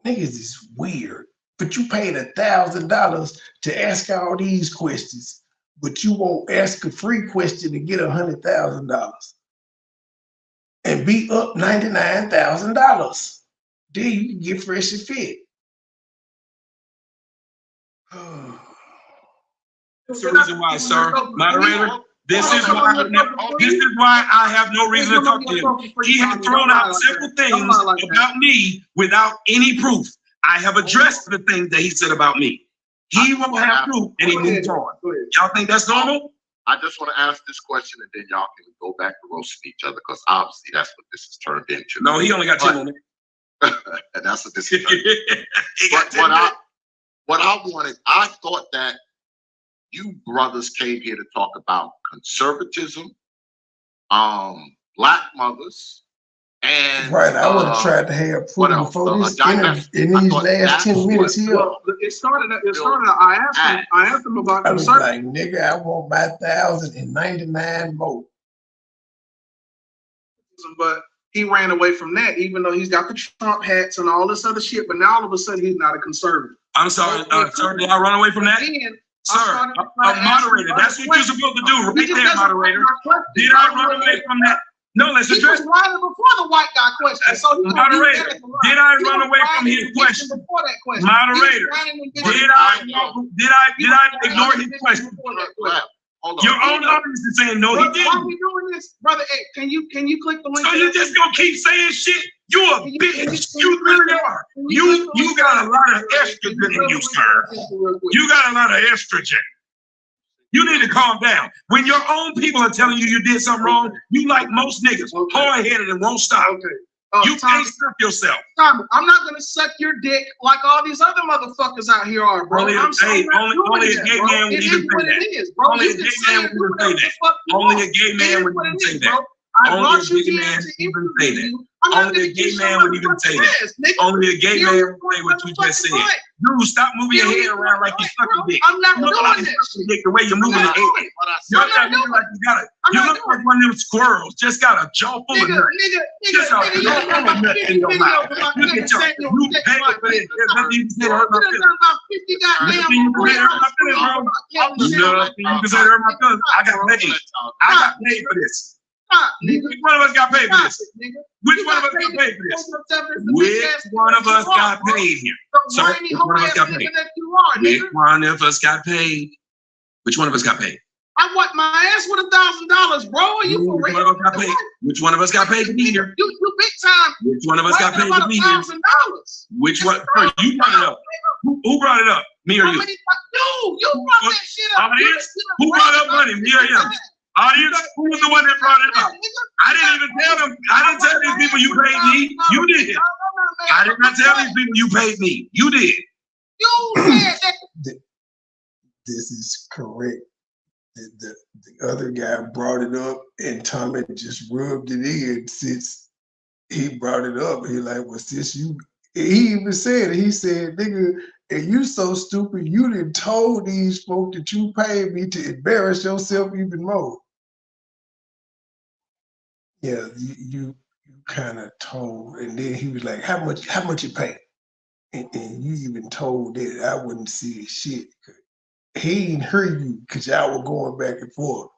Niggas is weird. But you paid $1,000 to ask all these questions, but you won't ask a free question to get $100,000 and be up $99,000. then you can get fresh and fit. That's the reason why, sir. Moderator, this is why I have no reason to talk to him. He has thrown out several things about me without any proof. I have addressed the things that he said about me. He won't have proof, and he moved on. Y'all think that's normal? I just want to ask this question, and then y'all can go back to roasting each other, because obviously that's what this has turned into. No, he only got 10 on it. And that's what this is. What I wanted, I thought that you brothers came here to talk about conservatism, black mothers, and right. I would have tried to have proof before this interview. In these last 10 minutes here. Well, it started. I asked him about conservatism. Like, nigga, I want my 1,099 votes. But he ran away from that, even though he's got the Trump hats and all this other shit. But now all of a sudden he's not a conservative. I'm sorry, sir. Did I run away from that? Sir, a moderator. That's what you're supposed to do. Right there, moderator. Did I run away from that? No, let's address it. Right before the white guy question. So moderator, did I run away from his question? Moderator, did I ignore his question? Your own audience is saying no, he didn't. Why are we doing this, brother? Hey, can you click the link? So you just gonna keep saying shit? You a bitch. You really are. You got a lot of estrogen in you, sir. You got a lot of estrogen. You need to calm down. When your own people are telling you did something wrong, you like most niggas, hard-headed and won't stop. You can't stop yourself. Tommy, I'm not gonna suck your dick like all these other motherfuckers out here are, bro. Only a gay man would even say that. Only a gay man would say that. Only a gay man would even say that. Only a gay man would even say that. Only a gay man would even say that. Only a gay man would say what you just said. Dude, stop moving your head around like you're sucking dick. I'm not doing this. The way you're moving your head. You look like one of them squirrels. Just got a jaw full of nuts. Just a jaw full of nuts in your mouth. Look at you pay for this. You can say hurt my feelings. I got paid. I got paid for this. Which one of us got paid for this? Which one of us got paid for this? Which one of us got paid here? Sir, which one of us got paid? Which one of us got paid? Which one of us got paid? I want my ass with $1,000, bro. You for real? Which one of us got paid to be here? You big time. Which one of us got paid to be here? Which one? You brought it up. Who brought it up? Me or you? You brought that shit up. Who brought up money? Me or him? Audience, who was the one that brought it up? I didn't even tell them. I didn't tell these people you paid me. You did. I did not tell these people you paid me. You did. You said that. This is correct. The other guy brought it up, and Tommy just rubbed it in since he brought it up. He like, well, since you, he even said it. He said, nigga, and you so stupid, you done told these folks that you paid me to embarrass yourself even more. Yeah, you kind of told, and then he was like, how much you pay? And you even told that I wouldn't see shit. He didn't hear you because y'all were going back and forth.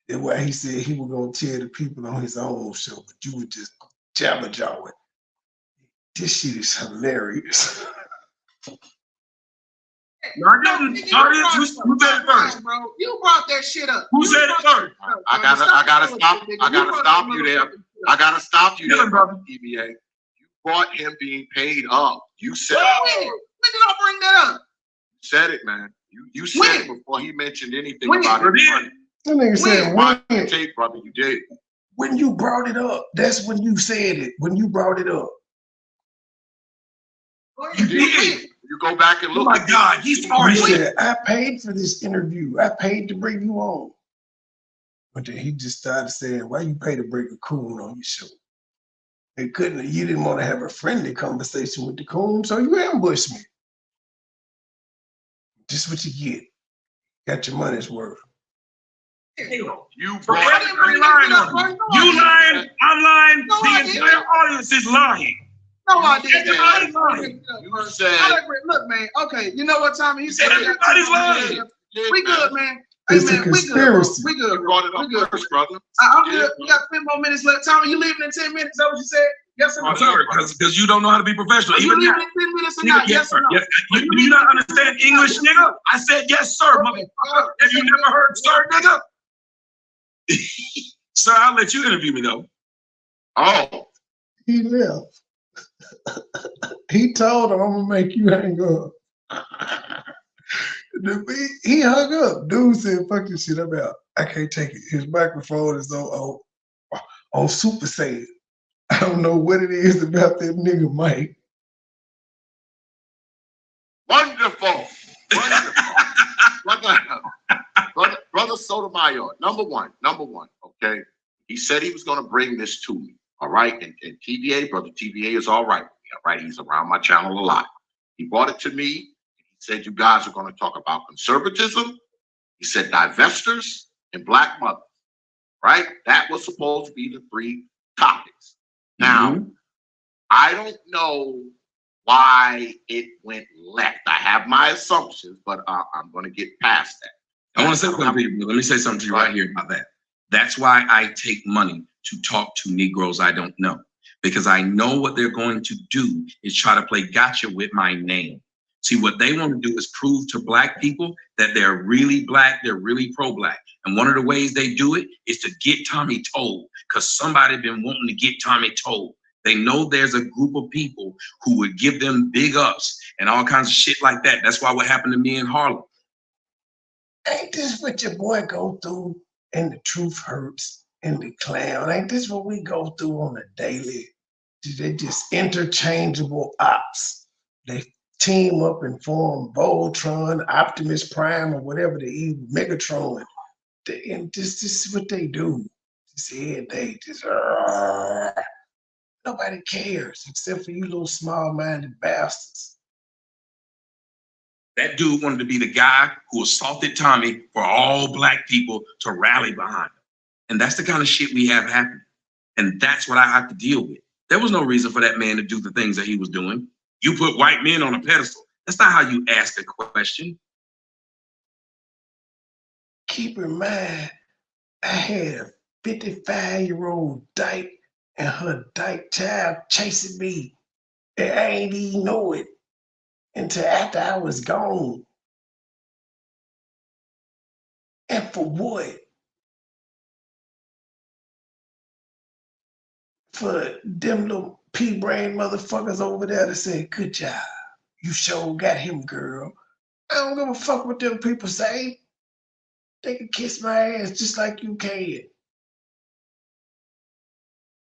That's why he said he was gonna tell the people on his own show, but you were just jabber-jawing. This shit is hilarious. No, I didn't. Who said it first? Bro, you brought that shit up. Who said it first? I gotta stop you there. I gotta stop you there, brother. EBA. You brought him being paid up. You said it. When did I bring that up? You said it, man. You said it before he mentioned anything about it. That nigga said when. Tape, brother, you did. When you brought it up, that's when you said it. When you brought it up. You did. You go back and look. Oh my God, he's already said, I paid for this interview. I paid to bring you on. But then he just started saying, why you pay to bring a coon on your show? You didn't want to have a friendly conversation with the coon, so you ambushed me. Just what you get. Got your money's worth. You lying. You lying. I'm lying. The entire audience is lying. No, I didn't. You said. Look, man. Okay, you know what, Tommy? He said everybody's lying. We good, man. It's a conspiracy. We good. You brought it up first, brother. I'm good. We got 10 more minutes left. Tommy, you leaving in 10 minutes? Is that what you said? Yes or no? I'm sorry, because you don't know how to be professional. You leave it 10 minutes and not yes or no. Yes. Do you not understand English, nigga? I said yes, sir, motherfucker. Have you never heard sir, nigga? Sir, I'll let you interview me though. Oh. He left. He told him, I'm gonna make you hang up. He hung up. Dude said, fuck this shit, I'm out. I can't take it. His microphone is on Super Saiyan. I don't know what it is about that nigga Mike. Wonderful. Brother Sotomayor, number one, okay? He said he was going to bring this to me, all right? And TVA, Brother TVA is all right with me, all right? He's around my channel a lot. He brought it to me. He said, you guys are going to talk about conservatism. He said divestors and black mothers, right? That was supposed to be the 3 topics. Now, I don't know why it went left. I have my assumptions, but I'm going to get past that. I want to say something to you. Let me say something to you right here about that. That's why I take money to talk to Negroes I don't know, because I know what they're going to do is try to play gotcha with my name. See, what they want to do is prove to black people that they're really black, they're really pro-black. And one of the ways they do it is to get Tommy told, because somebody been wanting to get Tommy told. They know there's a group of people who would give them big ups and all kinds of shit like that. That's why what happened to me in Harlem. Ain't this what your boy go through and the truth hurts and the clown? Ain't this what we go through on a daily? They just interchangeable ops. They team up and form Voltron, Optimus Prime, or whatever they eat, Megatron. And this is what they do. Just every day, just nobody cares except for you little small-minded bastards. That dude wanted to be the guy who assaulted Tommy for all black people to rally behind him. And that's the kind of shit we have happening. And that's what I have to deal with. There was no reason for that man to do the things that he was doing. You put white men on a pedestal. That's not how you ask a question. Keep in mind, I had a 55-year-old dyke and her dyke child chasing me. And I ain't even know it until after I was gone. And for what? For them little pea-brain motherfuckers over there to say, good job. You sure got him, girl. I don't give a fuck what them people say. They can kiss my ass just like you can.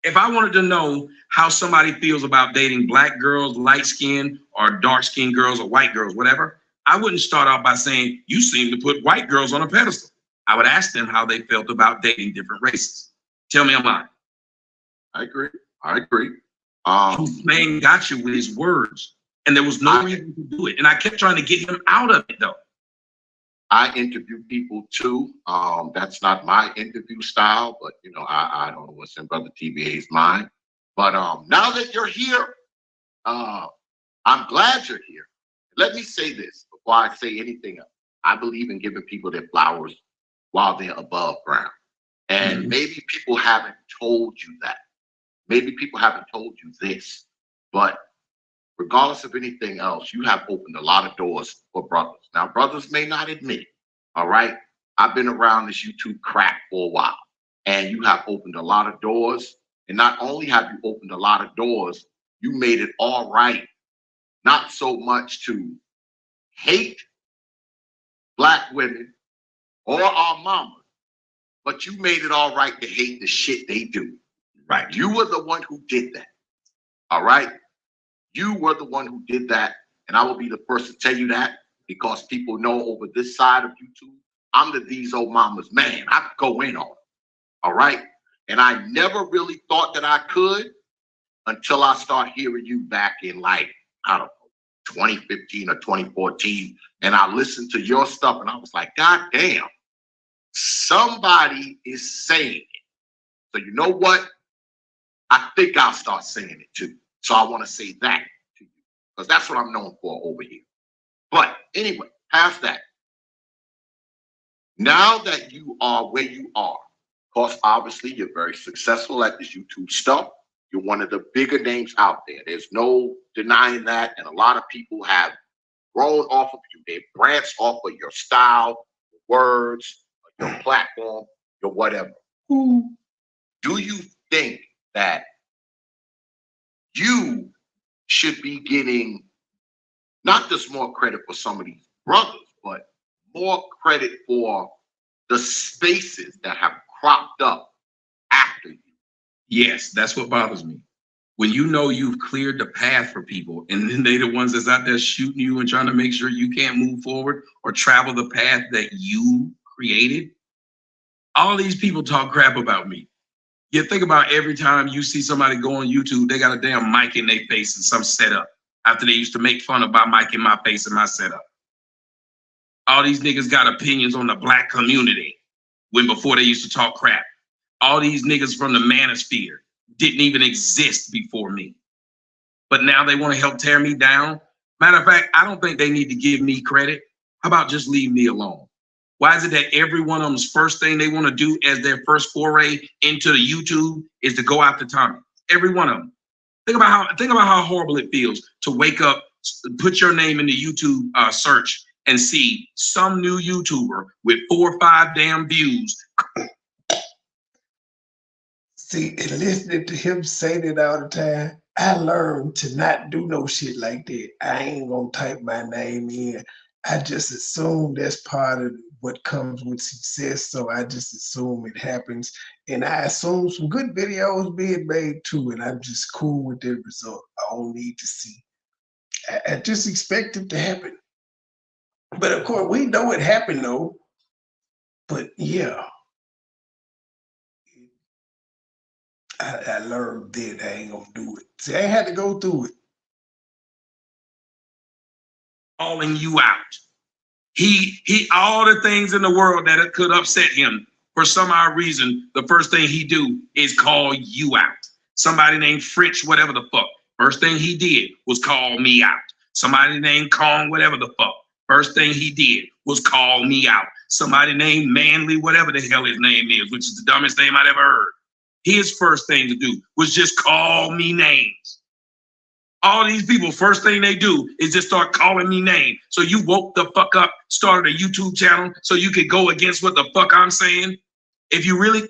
If I wanted to know how somebody feels about dating black girls, light-skinned or dark-skinned girls or white girls, whatever, I wouldn't start off by saying, you seem to put white girls on a pedestal. I would ask them how they felt about dating different races. Tell me I'm lying. I agree. I agree. This man got you with his words, and there was no reason to do it. And I kept trying to get him out of it, though. I interview people too. That's not my interview style, but you know, I don't know what's in Brother TVA's mind. But now that you're here, I'm glad you're here. Let me say this before I say anything else. I believe in giving people their flowers while they're above ground. And maybe people haven't told you that. Maybe people haven't told you this, but regardless of anything else, you have opened a lot of doors for brothers. Now, brothers may not admit it, all right? I've been around this YouTube crap for a while, and you have opened a lot of doors. And not only have you opened a lot of doors, you made it all right, not so much to hate black women or our mamas, but you made it all right to hate the shit they do. Right. You were the one who did that. All right. You were the one who did that. And I will be the first to tell you that because people know over this side of YouTube, I'm the These Old Mamas man. I go in on it. All right. And I never really thought that I could until I start hearing you back in like, I don't know, 2015 or 2014. And I listened to your stuff and I was like, God damn, somebody is saying it. So you know what? I think I'll start saying it too. So I want to say that to you because that's what I'm known for over here. But anyway, past that. Now that you are where you are, of course, obviously you're very successful at this YouTube stuff. You're one of the bigger names out there. There's no denying that. And a lot of people have grown off of you. They branched off of your style, your words, your platform, your whatever. Do you think that you should be getting not just more credit for some of these brothers, but more credit for the spaces that have cropped up after you? Yes, that's what bothers me. When you know you've cleared the path for people, and then they're the ones that's out there shooting you and trying to make sure you can't move forward or travel the path that you created. All these people talk crap about me. You think about every time you see somebody go on YouTube, they got a damn mic in their face and some setup after they used to make fun of my mic in my face and my setup. All these niggas got opinions on the black community when before they used to talk crap. All these niggas from the manosphere didn't even exist before me. But now they want to help tear me down. Matter of fact, I don't think they need to give me credit. How about just leave me alone? Why is it that every one of them's first thing they want to do as their first foray into the YouTube is to go after Tommy? Every one of them. Think about how horrible it feels to wake up, put your name in the YouTube search and see some new YouTuber with 4 or 5 damn views. See, and listening to him say that all the time, I learned to not do no shit like that. I ain't gonna type my name in. I just assume that's part of what comes with success, so I just assume it happens. And I assume some good videos being made too, and I'm just cool with the result. I don't need to see. I just expect it to happen. But of course, we know it happened though. But yeah. I learned that I ain't gonna do it. See, I had to go through it. Calling you out. He all the things in the world that could upset him, for some odd reason, the first thing he do is call you out. Somebody named French, whatever the fuck. First thing he did was call me out. Somebody named Kong, whatever the fuck. First thing he did was call me out. Somebody named Manly, whatever the hell his name is, which is the dumbest name I've ever heard. His first thing to do was just call me names. All these people, first thing they do is just start calling me names. So you woke the fuck up, started a YouTube channel so you could go against what the fuck I'm saying? If you really...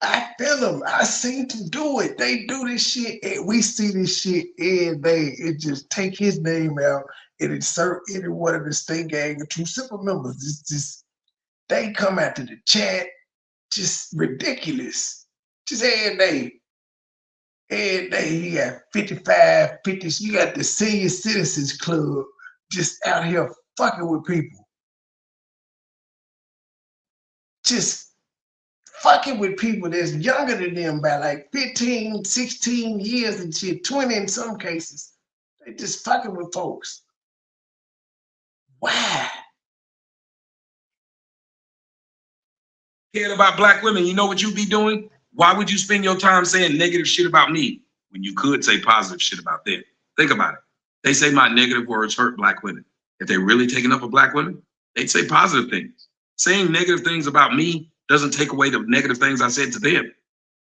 I feel them. I seen them do it. They do this shit, and we see this shit every day. It just take his name out and insert any one of the Sting Gang or True Simple members. It's just, they come out to the chat, just ridiculous. Just every day. Every day you got 55, 50, you got the Senior Citizens Club just out here fucking with people. Just fucking with people that's younger than them by like 15, 16 years and shit, 20 in some cases. They just fucking with folks. Why? Cared about black women, you know what you be doing? Why would you spend your time saying negative shit about me when you could say positive shit about them? Think about it. They say my negative words hurt black women. If they're really taking up for black women, they'd say positive things. Saying negative things about me doesn't take away the negative things I said to them.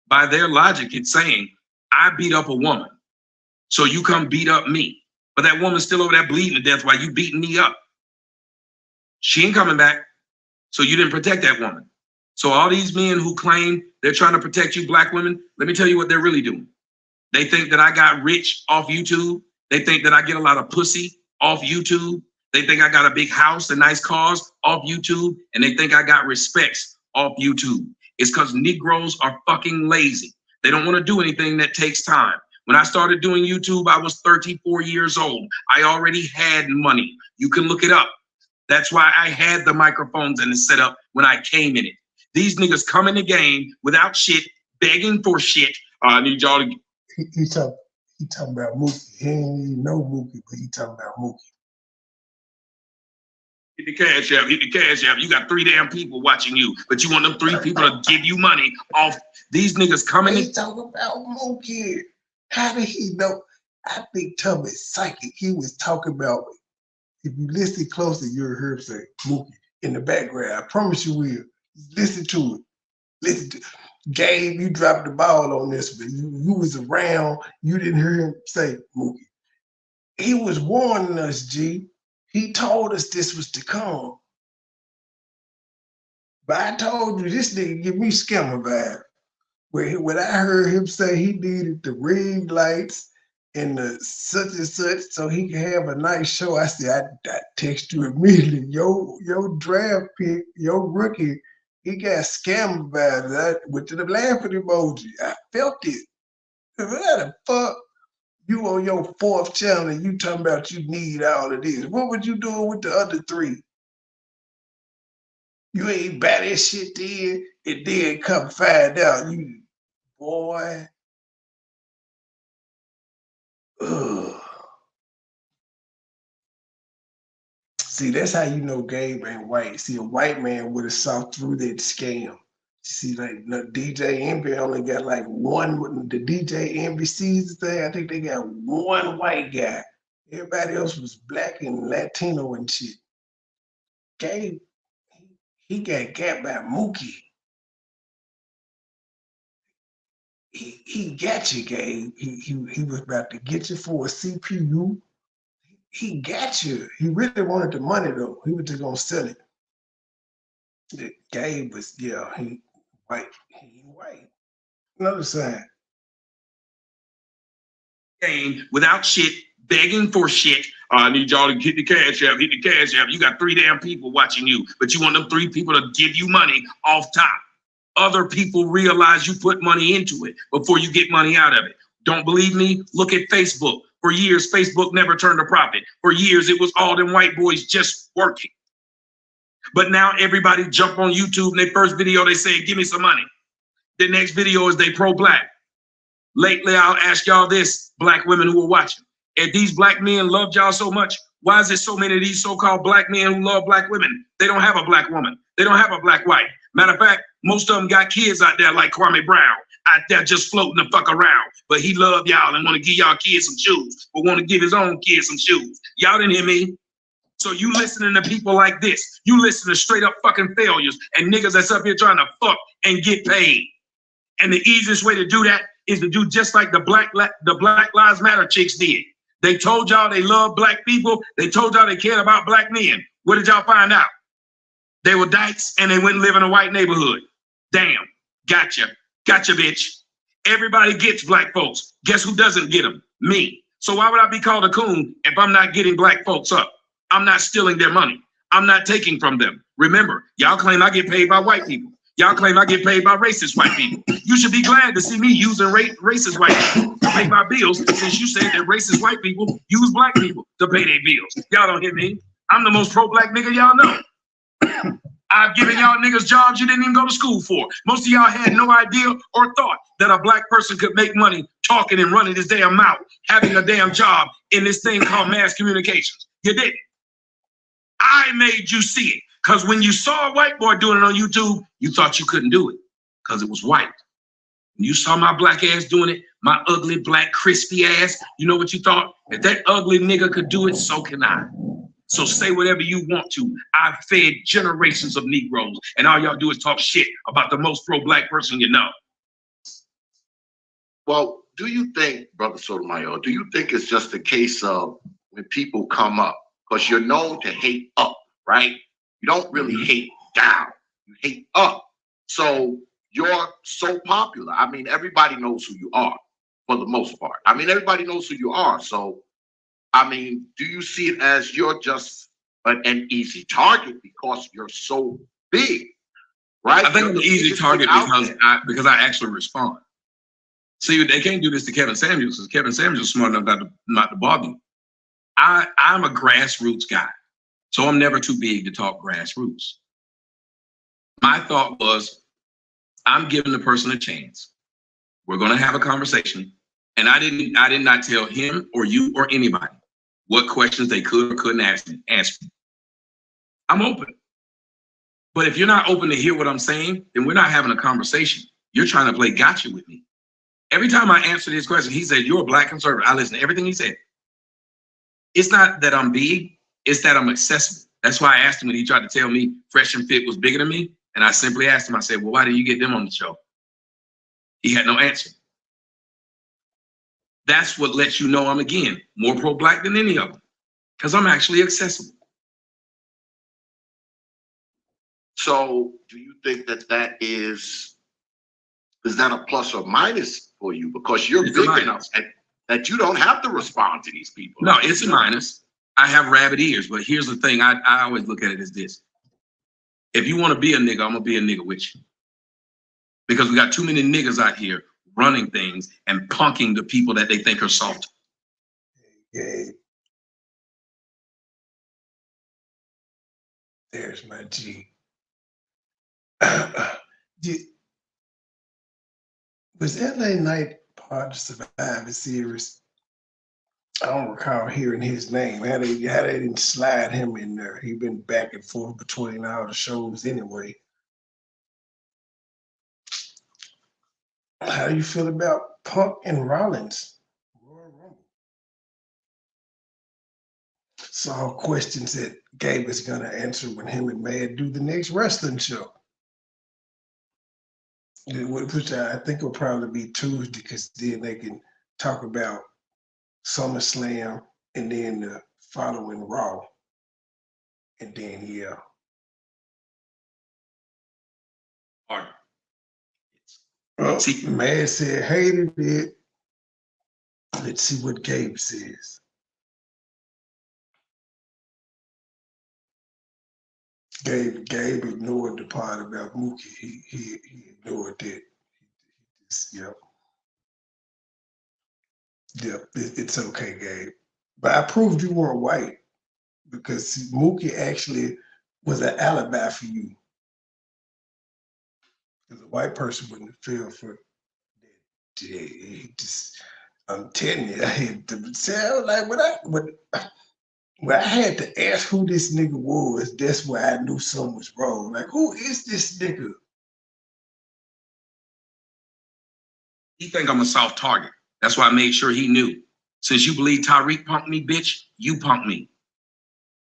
By their logic, it's saying, I beat up a woman, so you come beat up me. But that woman's still over there bleeding to death while you beating me up. She ain't coming back, so you didn't protect that woman. So all these men who claim they're trying to protect you black women, let me tell you what they're really doing. They think that I got rich off YouTube. They think that I get a lot of pussy off YouTube. They think I got a big house and nice cars off YouTube. And they think I got respects off YouTube. It's because Negroes are fucking lazy. They don't want to do anything that takes time. When I started doing YouTube, I was 34 years old. I already had money. You can look it up. That's why I had the microphones and the setup when I came in it. These niggas come in the game without shit, begging for shit. I need y'all to... He talking about Mookie. He ain't even know Mookie, but he talking about Mookie. Hit the cash app, hit the cash app. You got 3 damn people watching you, but you want them 3 people to give you money off these niggas coming in. He talking about Mookie. How did he know? I think Tommy's psychic. He was talking about, if you listen closely, you'll hear him say Mookie in the background. I promise you will. Listen to it. Listen to it. Gabe, you dropped the ball on this, but you was around. You didn't hear him say, Mookie. He was warning us, G. He told us this was to come. But I told you, this nigga give me scammer vibe. When I heard him say he needed the ring lights and the such and such so he can have a nice show, I said, I text you immediately. Your draft pick, your rookie, he got scammer vibes. I went to the laughing emoji. I felt it. What the fuck? You on your 4th channel and you talking about you need all of this. What would you doing with the other 3? You ain't bat that shit then, and then come find out. You, boy. Ugh. See, that's how you know Gabe ain't white. See, a white man would have saw through that scam. See, like DJ Envy only got like one. The DJ Envy season thing, I think they got one white guy. Everybody else was black and Latino and shit. Gabe, he got by Mookie. He got you, Gabe. He was about to get you for a CPU. He got you. He really wanted the money though. He was just gonna sell it. The Gabe was, yeah, he white. He white. Another side. Without shit, begging for shit. I need y'all to hit the cash app, hit the cash app. You got 3 damn people watching you, but you want them 3 people to give you money off top. Other people realize you put money into it before you get money out of it. Don't believe me? Look at Facebook. For years, Facebook never turned a profit. For years, it was all them white boys just working. But now everybody jump on YouTube and their first video, they say, give me some money. The next video is they pro-black. Lately, I'll ask y'all this, black women who are watching. If these black men loved y'all so much, why is there so many of these so-called black men who love black women? They don't have a black woman. They don't have a black wife. Matter of fact, most of them got kids out there like Kwame Brown, out there just floating the fuck around. But he love y'all and want to give y'all kids some shoes, but want to give his own kids some shoes. Y'all didn't hear me. So you listening to people like this, you listen to straight up fucking failures and niggas that's up here trying to fuck and get paid. And the easiest way to do that is to do just like the Black Lives Matter chicks did. They told y'all they love black people. They told y'all they cared about black men. What did y'all find out? They were dykes and they went and live in a white neighborhood. Damn, gotcha, bitch. Everybody gets black folks. Guess who doesn't get them? Me. So why would I be called a coon if I'm not getting black folks up? I'm not stealing their money. I'm not taking from them. Remember, y'all claim I get paid by white people. Y'all claim I get paid by racist white people. You should be glad to see me using racist white people to pay my bills, since you said that racist white people use black people to pay their bills. Y'all don't hear me. I'm the most pro-black nigga y'all know. I've given y'all niggas jobs you didn't even go to school for. Most of y'all had no idea or thought that a black person could make money talking and running his damn mouth, having a damn job in this thing called mass communications. You didn't. I made you see it. Because when you saw a white boy doing it on YouTube, you thought you couldn't do it because it was white. When you saw my black ass doing it, my ugly, black, crispy ass, you know what you thought? If that ugly nigga could do it, so can I. So say whatever you want to. I've fed generations of Negroes, and all y'all do is talk shit about the most pro-black person you know. Well, do you think, Brother Sotomayor, do you think it's just a case of when people come up, because you're known to hate up, right? You don't really hate down, you hate up. So you're so popular. I mean, everybody knows who you are for the most part. I mean, everybody knows who you are. So, I mean, do you see it as you're just an easy target because you're so big, right? I think I'm an easy target because I actually respond. See, they can't do this to Kevin Samuels because Kevin Samuels is smart enough not to bother me. I'm a grassroots guy, so I'm never too big to talk grassroots. My thought was, I'm giving the person a chance. We're going to have a conversation, and I did not tell him or you or anybody what questions they could or couldn't ask me. I'm open, but if you're not open to hear what I'm saying, then we're not having a conversation. You're trying to play gotcha with me. Every time I answer this question, he said, "You're a black conservative." I listen to everything he said. It's not that I'm big, it's that I'm accessible. That's why I asked him when he tried to tell me Fresh and Fit was bigger than me. And I simply asked him, I said, well, why did you get them on the show? He had no answer. That's what lets you know I'm, again, more pro-black than any of them, because I'm actually accessible. So do you think that is that a plus or minus for you? Because you're big enough that you don't have to respond to these people. No, it's a minus. I have rabbit ears, but here's the thing. I always look at it as this. If you want to be a nigga, I'm going to be a nigga with you. Because we got too many niggas out here running things and punking the people that they think are soft. Yeah. There's my G. Was LA Knight part of the Survivor Series? I don't recall hearing his name. How they didn't slide him in there. He been back and forth between all the shows anyway. How do you feel about Punk and Rollins? Royal Rumble. So all questions that Gabe is gonna answer when him and Mad do the next wrestling show. Which I think will probably be Tuesday, because then they can talk about SummerSlam and then the following Raw. And then, yeah. All right. Well, Mad said hated it. Let's see what Gabe says. Gabe ignored the part about Mookie. He ignored it. Yep, it's okay, Gabe. But I proved you weren't white, because Mookie actually was an alibi for you. Because a white person wouldn't feel for that. I'm telling you, I had to say, like, when I had to ask who this nigga was, that's where I knew something was wrong. Like, who is this nigga? He think I'm a soft target. That's why I made sure he knew. Since you believe Tyreek punked me, bitch, you punked me.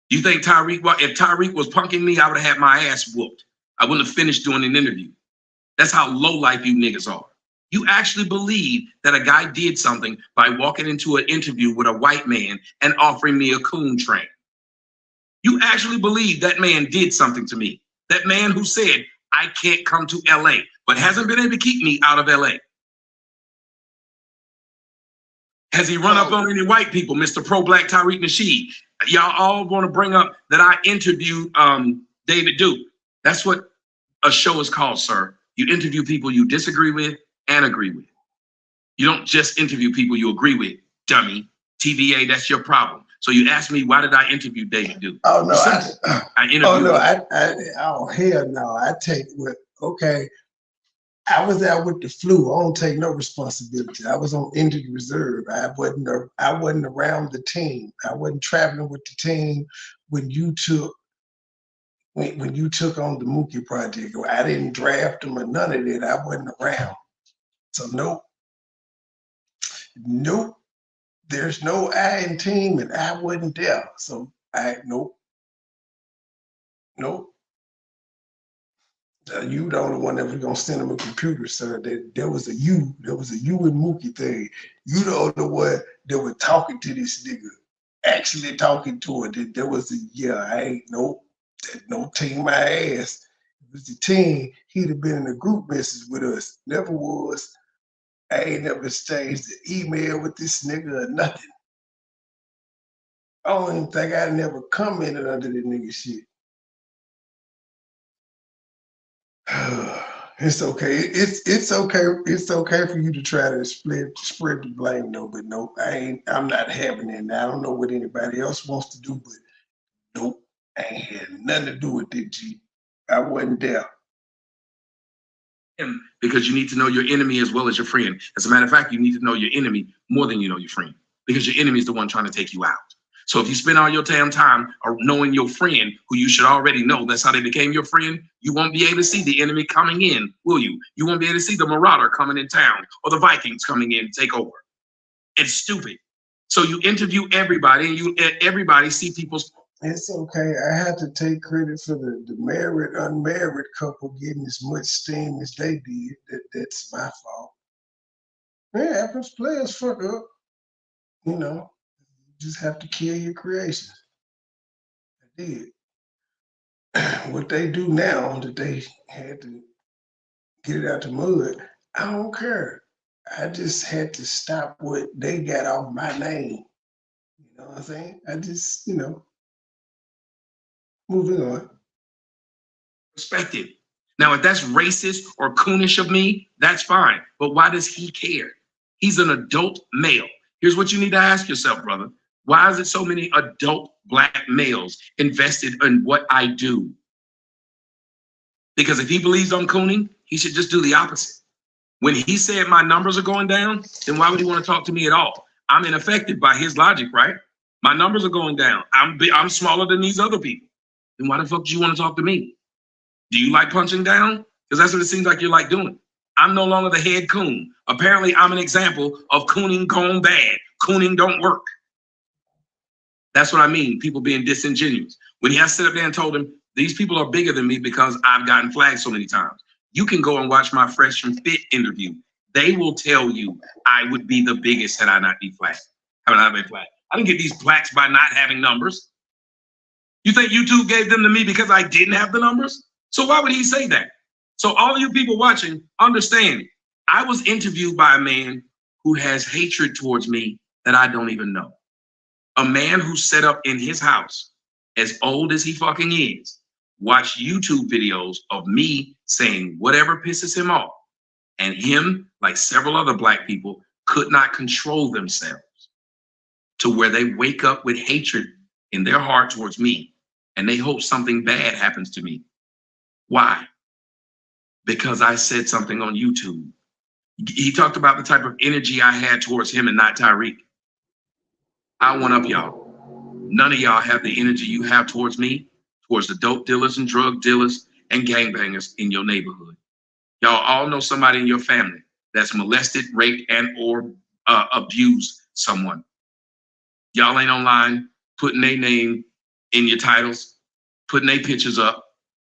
You think if Tyreek was punking me, I would have had my ass whooped. I wouldn't have finished doing an interview. That's how low life you niggas are. You actually believe that a guy did something by walking into an interview with a white man and offering me a coon train. You actually believe that man did something to me. That man who said, I can't come to LA, but hasn't been able to keep me out of LA. Has he run up on any white people, Mr. Pro-Black Tariq Nasheed? Y'all all want to bring up that I interviewed David Duke. That's what a show is called, sir. You interview people you disagree with and agree with. You don't just interview people you agree with, dummy. TVA, that's your problem. So you asked me, why did I interview David Duke? Oh, no. I interviewed hell no. I take what, okay. I was out with the flu. I don't take no responsibility. I was on injured reserve. I wasn't around the team. I wasn't traveling with the team when you took on the Mookie project. I didn't draft them or none of that. I wasn't around. So nope. There's no I in team, and I wasn't there. So nope. You the only one that was gonna send him a computer, sir. There was a you and Mookie thing. You the only one that was talking to this nigga, actually talking to it. There was no team my ass. It was the team. He'd have been in a group message with us. Never was. I ain't never exchanged the email with this nigga or nothing. I don't even think I never commented under the nigga shit. It's okay. It's okay. It's okay for you to try to spread the blame, though. But no, I'm not having it. I don't know what anybody else wants to do, but nope, I ain't had nothing to do with it, G. I wasn't there. Because you need to know your enemy as well as your friend. As a matter of fact, you need to know your enemy more than you know your friend, because your enemy is the one trying to take you out. So if you spend all your damn time knowing your friend, who you should already know, that's how they became your friend, you won't be able to see the enemy coming in, will you? You won't be able to see the marauder coming in town or the Vikings coming in to take over. It's stupid. So you interview everybody and everybody see people's. It's okay. I have to take credit for the married, unmarried couple getting as much steam as they did. That's my fault. Yeah, happens. Players fuck up. You know, you just have to kill your creations. I did. What they do now that they had to get it out the mud, I don't care. I just had to stop what they got off my name. You know what I'm saying? I just, moving on. Perspective. Now, if that's racist or coonish of me, that's fine. But why does he care? He's an adult male. Here's what you need to ask yourself, brother. Why is it so many adult black males invested in what I do? Because if he believes I'm cooning, he should just do the opposite. When he said my numbers are going down, then why would he want to talk to me at all? I'm unaffected by his logic, right? My numbers are going down. I'm smaller than these other people. Then why the fuck do you want to talk to me? Do you like punching down? Because that's what it seems like you like doing. I'm no longer the head coon. Apparently, I'm an example of cooning gone bad. Cooning don't work. That's what I mean, people being disingenuous. When he has to sit up there and told him, these people are bigger than me because I've gotten flagged so many times. You can go and watch my Fresh and Fit interview. They will tell you I would be the biggest had I not been flagged. Have I not been flagged? I didn't get these plaques by not having numbers. You think YouTube gave them to me because I didn't have the numbers? So why would he say that? So all of you people watching, understand, I was interviewed by a man who has hatred towards me that I don't even know. A man who set up in his house, as old as he fucking is, watch YouTube videos of me saying whatever pisses him off. And him, like several other black people, could not control themselves to where they wake up with hatred in their heart towards me and they hope something bad happens to me. Why? Because I said something on YouTube. He talked about the type of energy I had towards him and not Tyreek. I one up y'all. None of y'all have the energy you have towards me, towards the dope dealers and drug dealers and gangbangers in your neighborhood. Y'all all know somebody in your family that's molested, raped, and or abused someone. Y'all ain't online putting their name in your titles, putting their pictures up,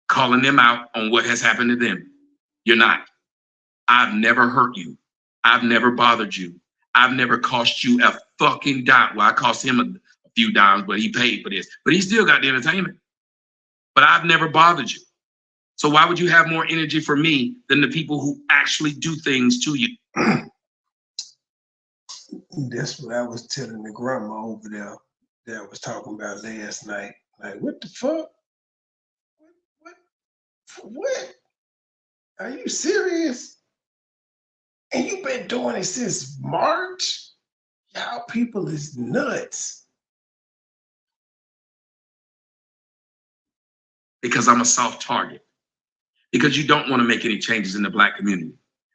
calling them out on what has happened to them. You're not. I've never hurt you. I've never bothered you. I've never cost you a fucking dime. Well, I cost him a few dimes, but he paid for this. But he still got the entertainment. But I've never bothered you. So why would you have more energy for me than the people who actually do things to you? That's what I was telling the grandma over there that I was talking about last night. Like, what the fuck? What? Are you serious? And you've been doing it since March? Y'all people is nuts. Because I'm a soft target. Because you don't want to make any changes in the black community.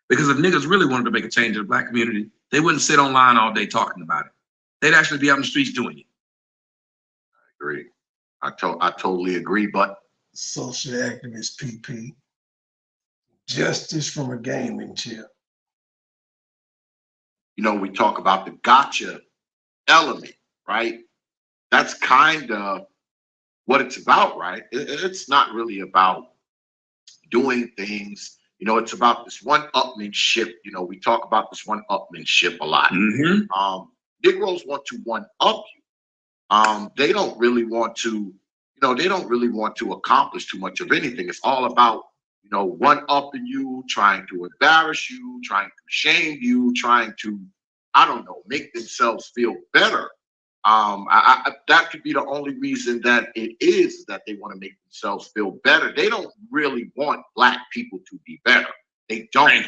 Because if niggas really wanted to make a change in the black community, they wouldn't sit online all day talking about it. They'd actually be out in the streets doing it. I agree. I totally agree, but social activist PP. Justice from a gaming chip. You know, we talk about the gotcha element, right? That's kind of what it's about, right? It's not really about doing things. You know, it's about this one-upmanship. You know, we talk about this one-upmanship a lot. Mm-hmm. Negroes want to one-up you. They don't really want to, they don't really want to accomplish too much of anything. It's all about, one-upping you, trying to embarrass you, trying to shame you, trying to, I don't know, make themselves feel better. That could be the only reason that it is that they want to make themselves feel better. They don't really want black people to be better. They don't.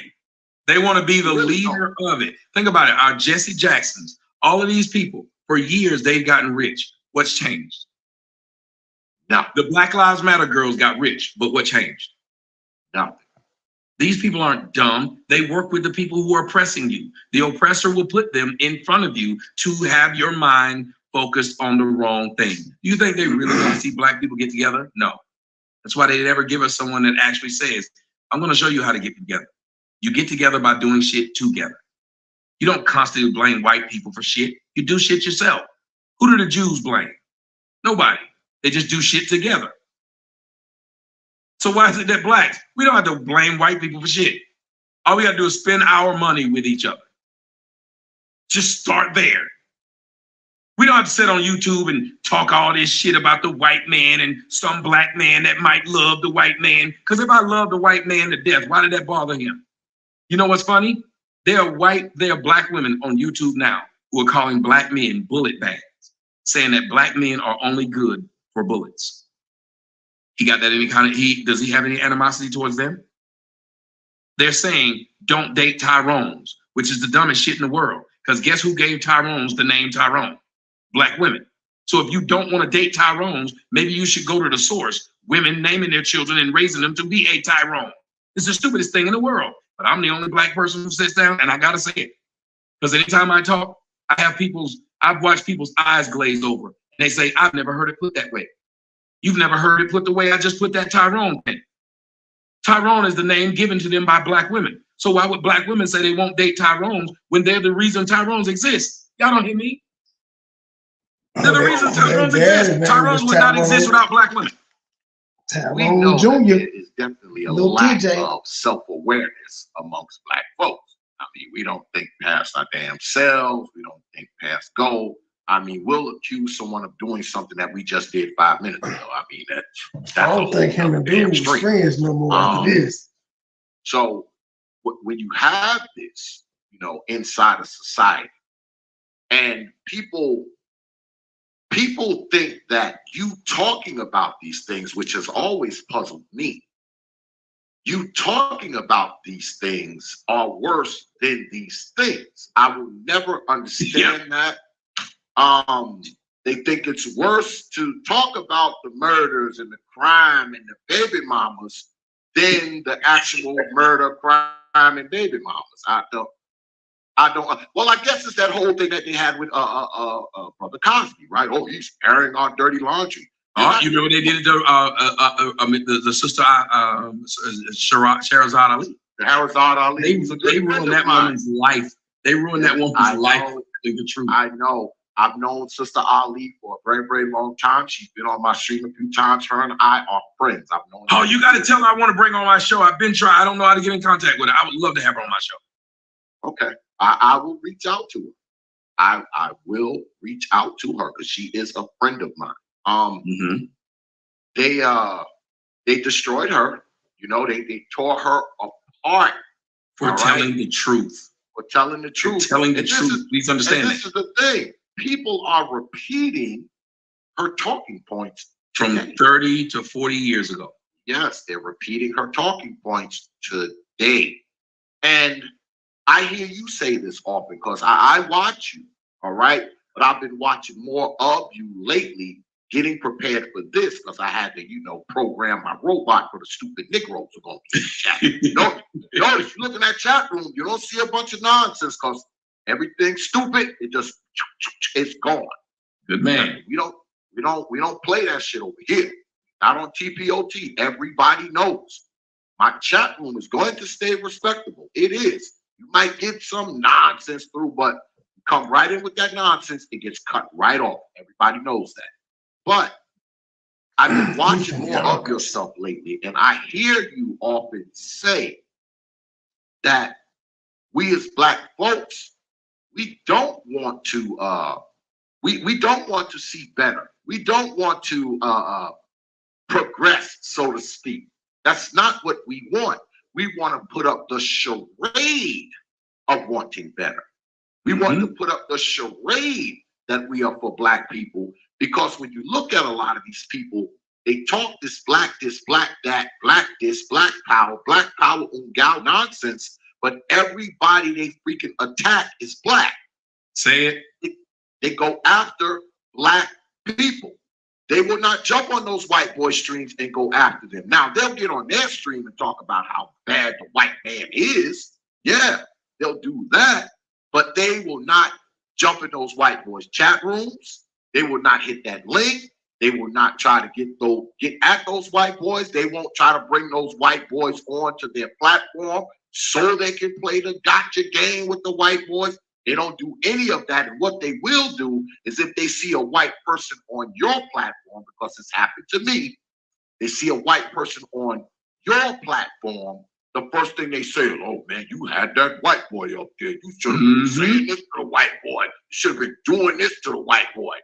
They want to be the leader of it. Think about it. Our Jesse Jacksons, all of these people, for years, they've gotten rich. What's changed? Now, the Black Lives Matter girls got rich, but what changed? Nothing. These people aren't dumb. They work with the people who are oppressing you. The oppressor will put them in front of you to have your mind focused on the wrong thing. You think they really want to see black people get together? No. That's why they never give us someone that actually says, I'm going to show you how to get together. You get together by doing shit together. You don't constantly blame white people for shit. You do shit yourself. Who do the Jews blame? Nobody. They just do shit together. So why is it that blacks? We don't have to blame white people for shit. All we got to do is spend our money with each other. Just start there. We don't have to sit on YouTube and talk all this shit about the white man and some black man that might love the white man. Because if I love the white man to death, why did that bother him? You know what's funny? There are black women on YouTube now who are calling black men bullet bags, saying that black men are only good for bullets. He got that any kind of, does he have any animosity towards them? They're saying, don't date Tyrones, which is the dumbest shit in the world. Because guess who gave Tyrones the name Tyrone? Black women. So if you don't want to date Tyrones, maybe you should go to the source. Women naming their children and raising them to be a Tyrone. It's the stupidest thing in the world. But I'm the only black person who sits down, and I gotta say it. Because anytime I talk, I've watched people's eyes glaze over. And they say, I've never heard it put that way. You've never heard it put the way I just put that Tyrone thing. Tyrone is the name given to them by black women. So why would black women say they won't date Tyrones when they're the reason Tyrones exist? Y'all don't hear me? They're the reason Tyrones exist. Tyrones would not exist without black women. We know that there is definitely a lack of self-awareness amongst black folks. I mean, we don't think past our damn selves. We don't think past goal. I mean, we'll accuse someone of doing something that we just did 5 minutes ago. I mean, that's I don't think him and Dude was friends no more after this. So when you have this, you know, inside of society, and people think that you talking about these things, which has always puzzled me, you talking about these things are worse than these things. I will never understand that. They think it's worse to talk about the murders and the crime and the baby mamas than the actual murder, crime, and baby mamas. I don't. Well, I guess it's that whole thing that they had with Brother Cosby, right? Oh, he's airing our dirty laundry. You know what they did to the sister Sherazade Ali? Sherazade Ali. They ruined that woman's life. They ruined that woman's life. The truth. I know. I've known Sister Ali for a very, very long time. She's been on my stream a few times. Her and I are friends. I've known. Oh, you got to tell her I want to bring her on my show. I've been trying. I don't know how to get in contact with her. I would love to have her on my show. Okay. I will reach out to her. I will reach out to her because she is a friend of mine. They destroyed her. You know, they tore her apart for telling the truth. For telling the truth. For telling the truth. Please understand that. This is the thing. People are repeating her talking points from 30 to 40 years ago. Yes, they're repeating her talking points today. And I hear you say this often because I watch you, all right? But I've been watching more of you lately, getting prepared for this because I had to, you know, program my robot for the stupid Negroes who are going to be in the chat. Notice you look in that chat room, you don't see a bunch of nonsense because everything's stupid. It's gone. Good man. We don't play that shit over here. Not on TPOT. Everybody knows. My chat room is going to stay respectable. It is. You might get some nonsense through, but you come right in with that nonsense, it gets cut right off. Everybody knows that. But I've been watching more of yourself lately, and I hear you often say that we as black folks, we don't want to we don't want to see better. We don't want to progress, so to speak. That's not what we want. We want to put up the charade of wanting better. We want to put up the charade that we are for black people, because when you look at a lot of these people, they talk this, black that, black this, black power, gal nonsense, but everybody they freaking attack is black. Say it. They go after black people. They will not jump on those white boy streams and go after them. Now, they'll get on their stream and talk about how bad the white man is. Yeah, they'll do that. But they will not jump in those white boys' chat rooms. They will not hit that link. They will not try to get at those white boys. They won't try to bring those white boys onto their platform so they can play the gotcha game with the white boys. They don't do any of that. And what they will do is if they see a white person on your platform, because it's happened to me, they see a white person on your platform, the first thing they say is, oh man, you had that white boy up there. You should have been saying this to the white boy. You should have been doing this to the white boy.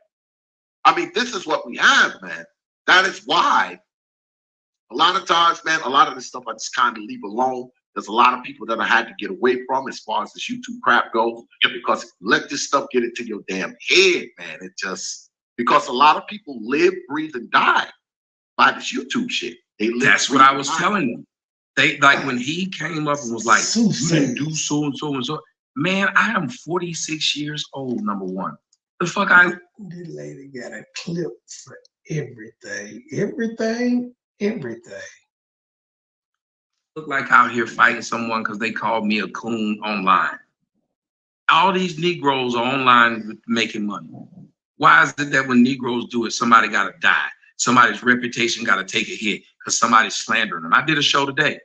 I mean, this is what we have, man. That is why a lot of times, man, a lot of this stuff I just kind of leave alone. There's a lot of people that I had to get away from as far as this YouTube crap goes, because let this stuff get into your damn head, man. It just, because a lot of people live, breathe, and die by this YouTube shit. They live. That's what I was telling them. They, like, when he came up and was like, you didn't do so and so and so. Man, I am 46 years old, number one. The fuck This lady got a clip for everything. Everything. Look like out here fighting someone because they called me a coon online. All these Negroes are online making money. Why is it that when Negroes do it, somebody got to die? Somebody's reputation got to take a hit because somebody's slandering them. I did a show today.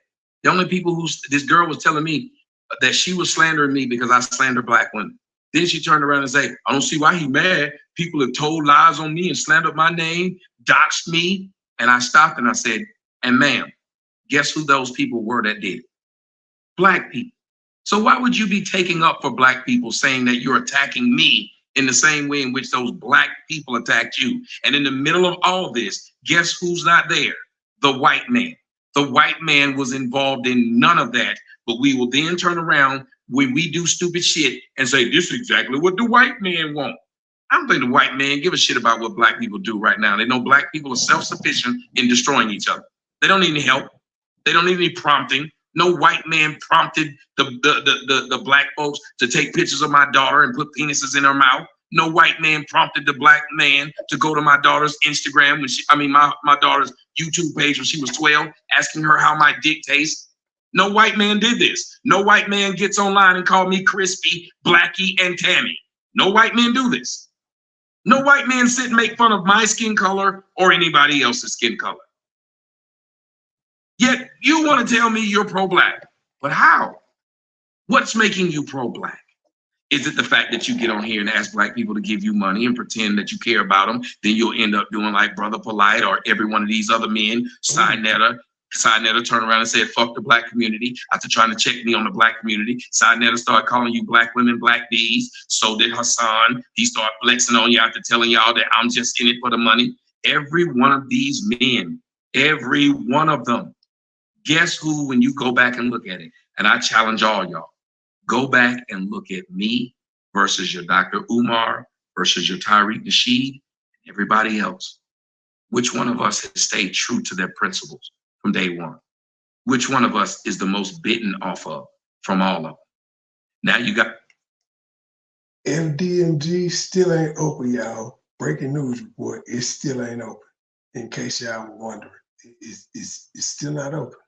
The only people this girl was telling me that she was slandering me because I slander black women. Then she turned around and said, I don't see why he mad. People have told lies on me and slandered my name, doxed me. And I stopped and I said, and ma'am, guess who those people were that did it? Black people. So why would you be taking up for black people, saying that you're attacking me in the same way in which those black people attacked you? And in the middle of all this, guess who's not there? The white man. The white man was involved in none of that. But we will then turn around when we do stupid shit and say, this is exactly what the white man want. I don't think the white man give a shit about what black people do right now. They know black people are self-sufficient in destroying each other. They don't need any help. They don't need any prompting. No white man prompted the black folks to take pictures of my daughter and put penises in her mouth. No white man prompted the black man to go to my daughter's Instagram my daughter's YouTube page when she was 12, asking her how my dick tastes. No white man did this. No white man gets online and called me Crispy, Blackie, and Tammy. No white men do this. No white man sit and make fun of my skin color or anybody else's skin color. Yet you want to tell me you're pro-black. But how? What's making you pro-black? Is it the fact that you get on here and ask black people to give you money and pretend that you care about them? Then you'll end up doing like Brother Polite or every one of these other men, Sinetta turn around and said, fuck the black community after trying to check me on the black community. Sinetta started calling you black women, black bees. So did Hassan. He started flexing on you after telling y'all that I'm just in it for the money. Every one of these men, every one of them, guess who, when you go back and look at it, and I challenge all y'all, go back and look at me versus your Dr. Umar versus your Tariq Nasheed, and everybody else. Which one of us has stayed true to their principles from day one? Which one of us is the most bitten off of from all of them? Now you got MDMG still ain't open, y'all. Breaking news report, it still ain't open. In case y'all were wondering, it's still not open.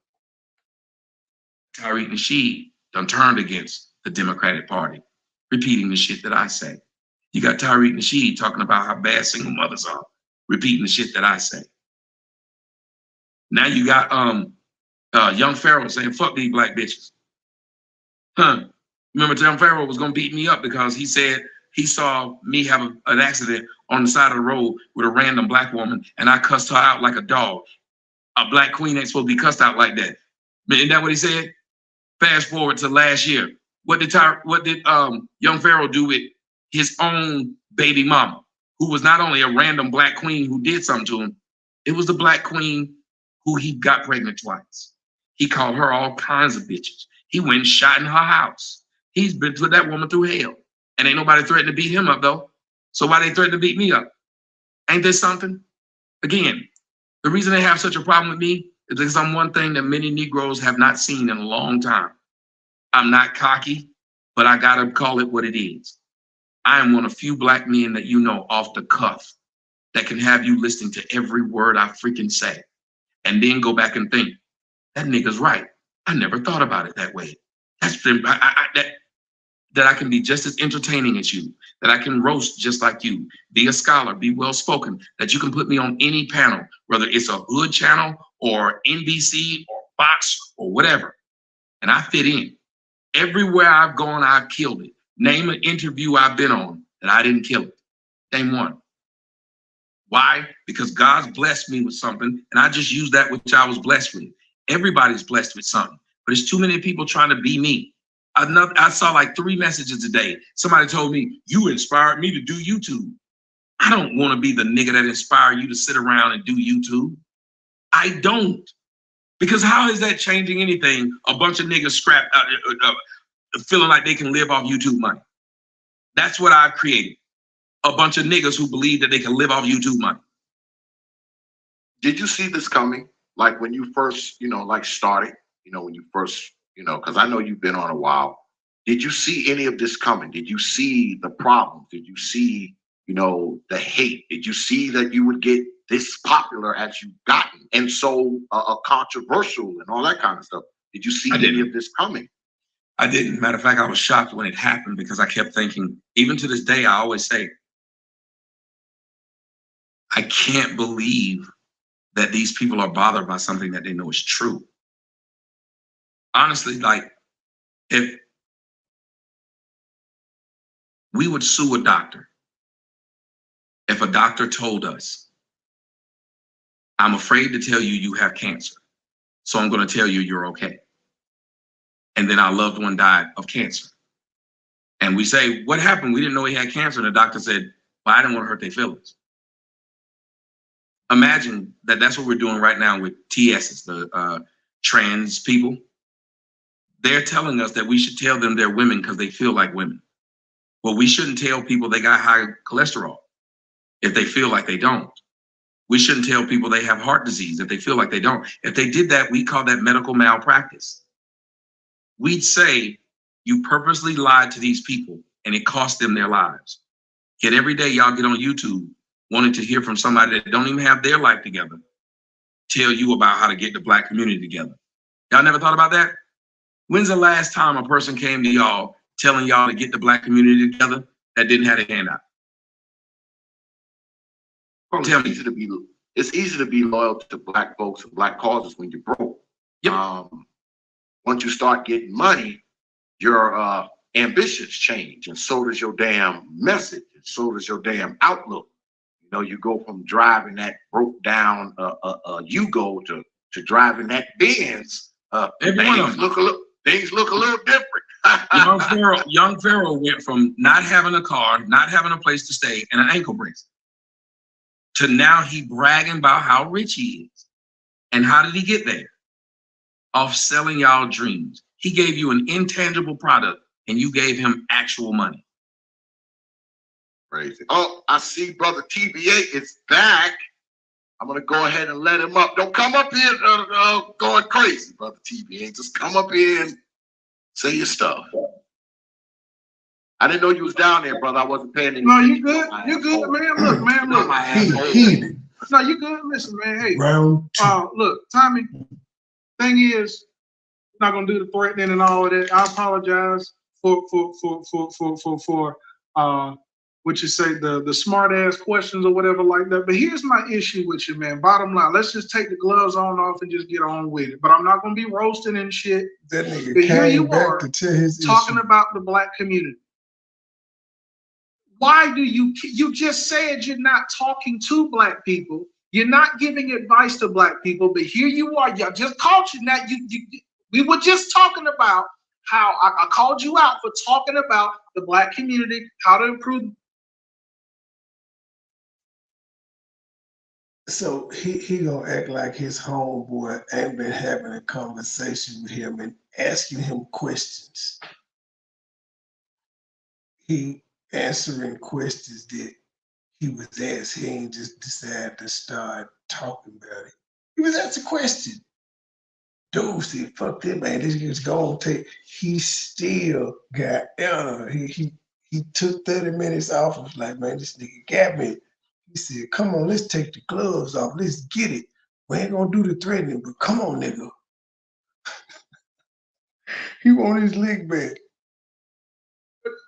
Tariq Nasheed done turned against the Democratic Party, repeating the shit that I say. You got Tariq Nasheed talking about how bad single mothers are, repeating the shit that I say. Now you got Young Pharaoh saying, fuck these black bitches. Remember, Young Pharaoh was gonna beat me up because he said he saw me have an accident on the side of the road with a random black woman and I cussed her out like a dog. A black queen ain't supposed to be cussed out like that. Isn't that what he said? Fast forward to last year. What did Young Pharaoh do with his own baby mama, who was not only a random black queen who did something to him, it was the black queen who he got pregnant twice. He called her all kinds of bitches. He went and shot in her house. He's been put that woman through hell. And ain't nobody threatened to beat him up though. So why they threaten to beat me up? Ain't this something? Again, the reason they have such a problem with me is because I'm one thing that many Negroes have not seen in a long time. I'm not cocky, but I gotta call it what it is. I am one of few black men that you know off the cuff that can have you listening to every word I freaking say and then go back and think, that nigga's right. I never thought about it that way. That I can be just as entertaining as you, that I can roast just like you, be a scholar, be well-spoken, that you can put me on any panel, whether it's a hood channel or NBC or Fox or whatever, and I fit in. Everywhere I've gone, I've killed it. Name an interview I've been on that I didn't kill it. Name one. Why? Because God's blessed me with something, and I just use that which I was blessed with. Everybody's blessed with something. but it's too many people trying to be me. I saw like 3 messages a day. Somebody told me, you inspired me to do YouTube. I don't want to be the nigga that inspired you to sit around and do YouTube. I don't. Because how is that changing anything? A bunch of niggas feeling like they can live off YouTube money. That's what I've created. A bunch of niggas who believe that they can live off YouTube money. Did you see this coming? Like when you first, like started, when you first, because I know you've been on a while. Did you see any of this coming? Did you see the problems? Did you see, the hate? Did you see that you would get this popular as you've gotten and so controversial and all that kind of stuff? Did you see any of this coming? I didn't. Matter of fact, I was shocked when it happened because I kept thinking, even to this day, I always say, I can't believe that these people are bothered by something that they know is true. Honestly, like, if we would sue a doctor, if a doctor told us, I'm afraid to tell you you have cancer, so I'm going to tell you you're okay. And then our loved one died of cancer. And we say, what happened? We didn't know he had cancer. And the doctor said, well, I didn't want to hurt their feelings. Imagine that that's what we're doing right now with TSs, the trans people. They're telling us that we should tell them they're women because they feel like women. Well, we shouldn't tell people they got high cholesterol if they feel like they don't. We shouldn't tell people they have heart disease if they feel like they don't. If they did that, we call that medical malpractice. We'd say you purposely lied to these people and it cost them their lives. Yet every day y'all get on YouTube wanting to hear from somebody that don't even have their life together tell you about how to get the Black community together. Y'all never thought about that? When's the last time a person came to y'all telling y'all to get the Black community together that didn't have a handout? Well, it's easy to be loyal to Black folks and Black causes when you're broke. Yep. Once you start getting money, your ambitions change, and so does your damn message, and so does your damn outlook. You go from driving that broke down Yugo to driving that Benz. Things look a little different. Young Pharaoh went from not having a car, not having a place to stay, and an ankle bracelet, to now he bragging about how rich he is. And how did he get there? Off selling y'all dreams. He gave you an intangible product and you gave him actual money. Crazy. Oh, I see brother TBA is back. I'm going to go ahead and let him up. Don't come up here going crazy, brother TBA. Just come up here and say your stuff. I didn't know you was down there, brother. I wasn't paying any attention. No, you good. You good, man. Look, man. Look. No, you good. Listen, man. Hey. Round two. Look, Tommy. Thing is, I'm not gonna do the threatening and all of that. I apologize for what you say, the smart ass questions or whatever like that. But here's my issue with you, man. Bottom line, let's just take the gloves on off and just get on with it. But I'm not gonna be roasting and shit. That nigga but here you back are to tell his talking issue. about the Black community. Why do you just said you're not talking to Black people? You're not giving advice to Black people, but here you are. Y'all just caught you. Now we were just talking about how I called you out for talking about the Black community, how to improve. So he gonna act like his homeboy ain't been having a conversation with him and asking him questions. He answering questions that he was asked. He ain't just decided to start talking about it. He was asked a question. Dude said, fuck that, man. This nigga's gonna take. He still got he took 30 minutes off. Was like, man, this nigga got me. He said, come on, let's take the gloves off. Let's get it. We ain't gonna do the threatening, but come on, nigga. He want his leg back.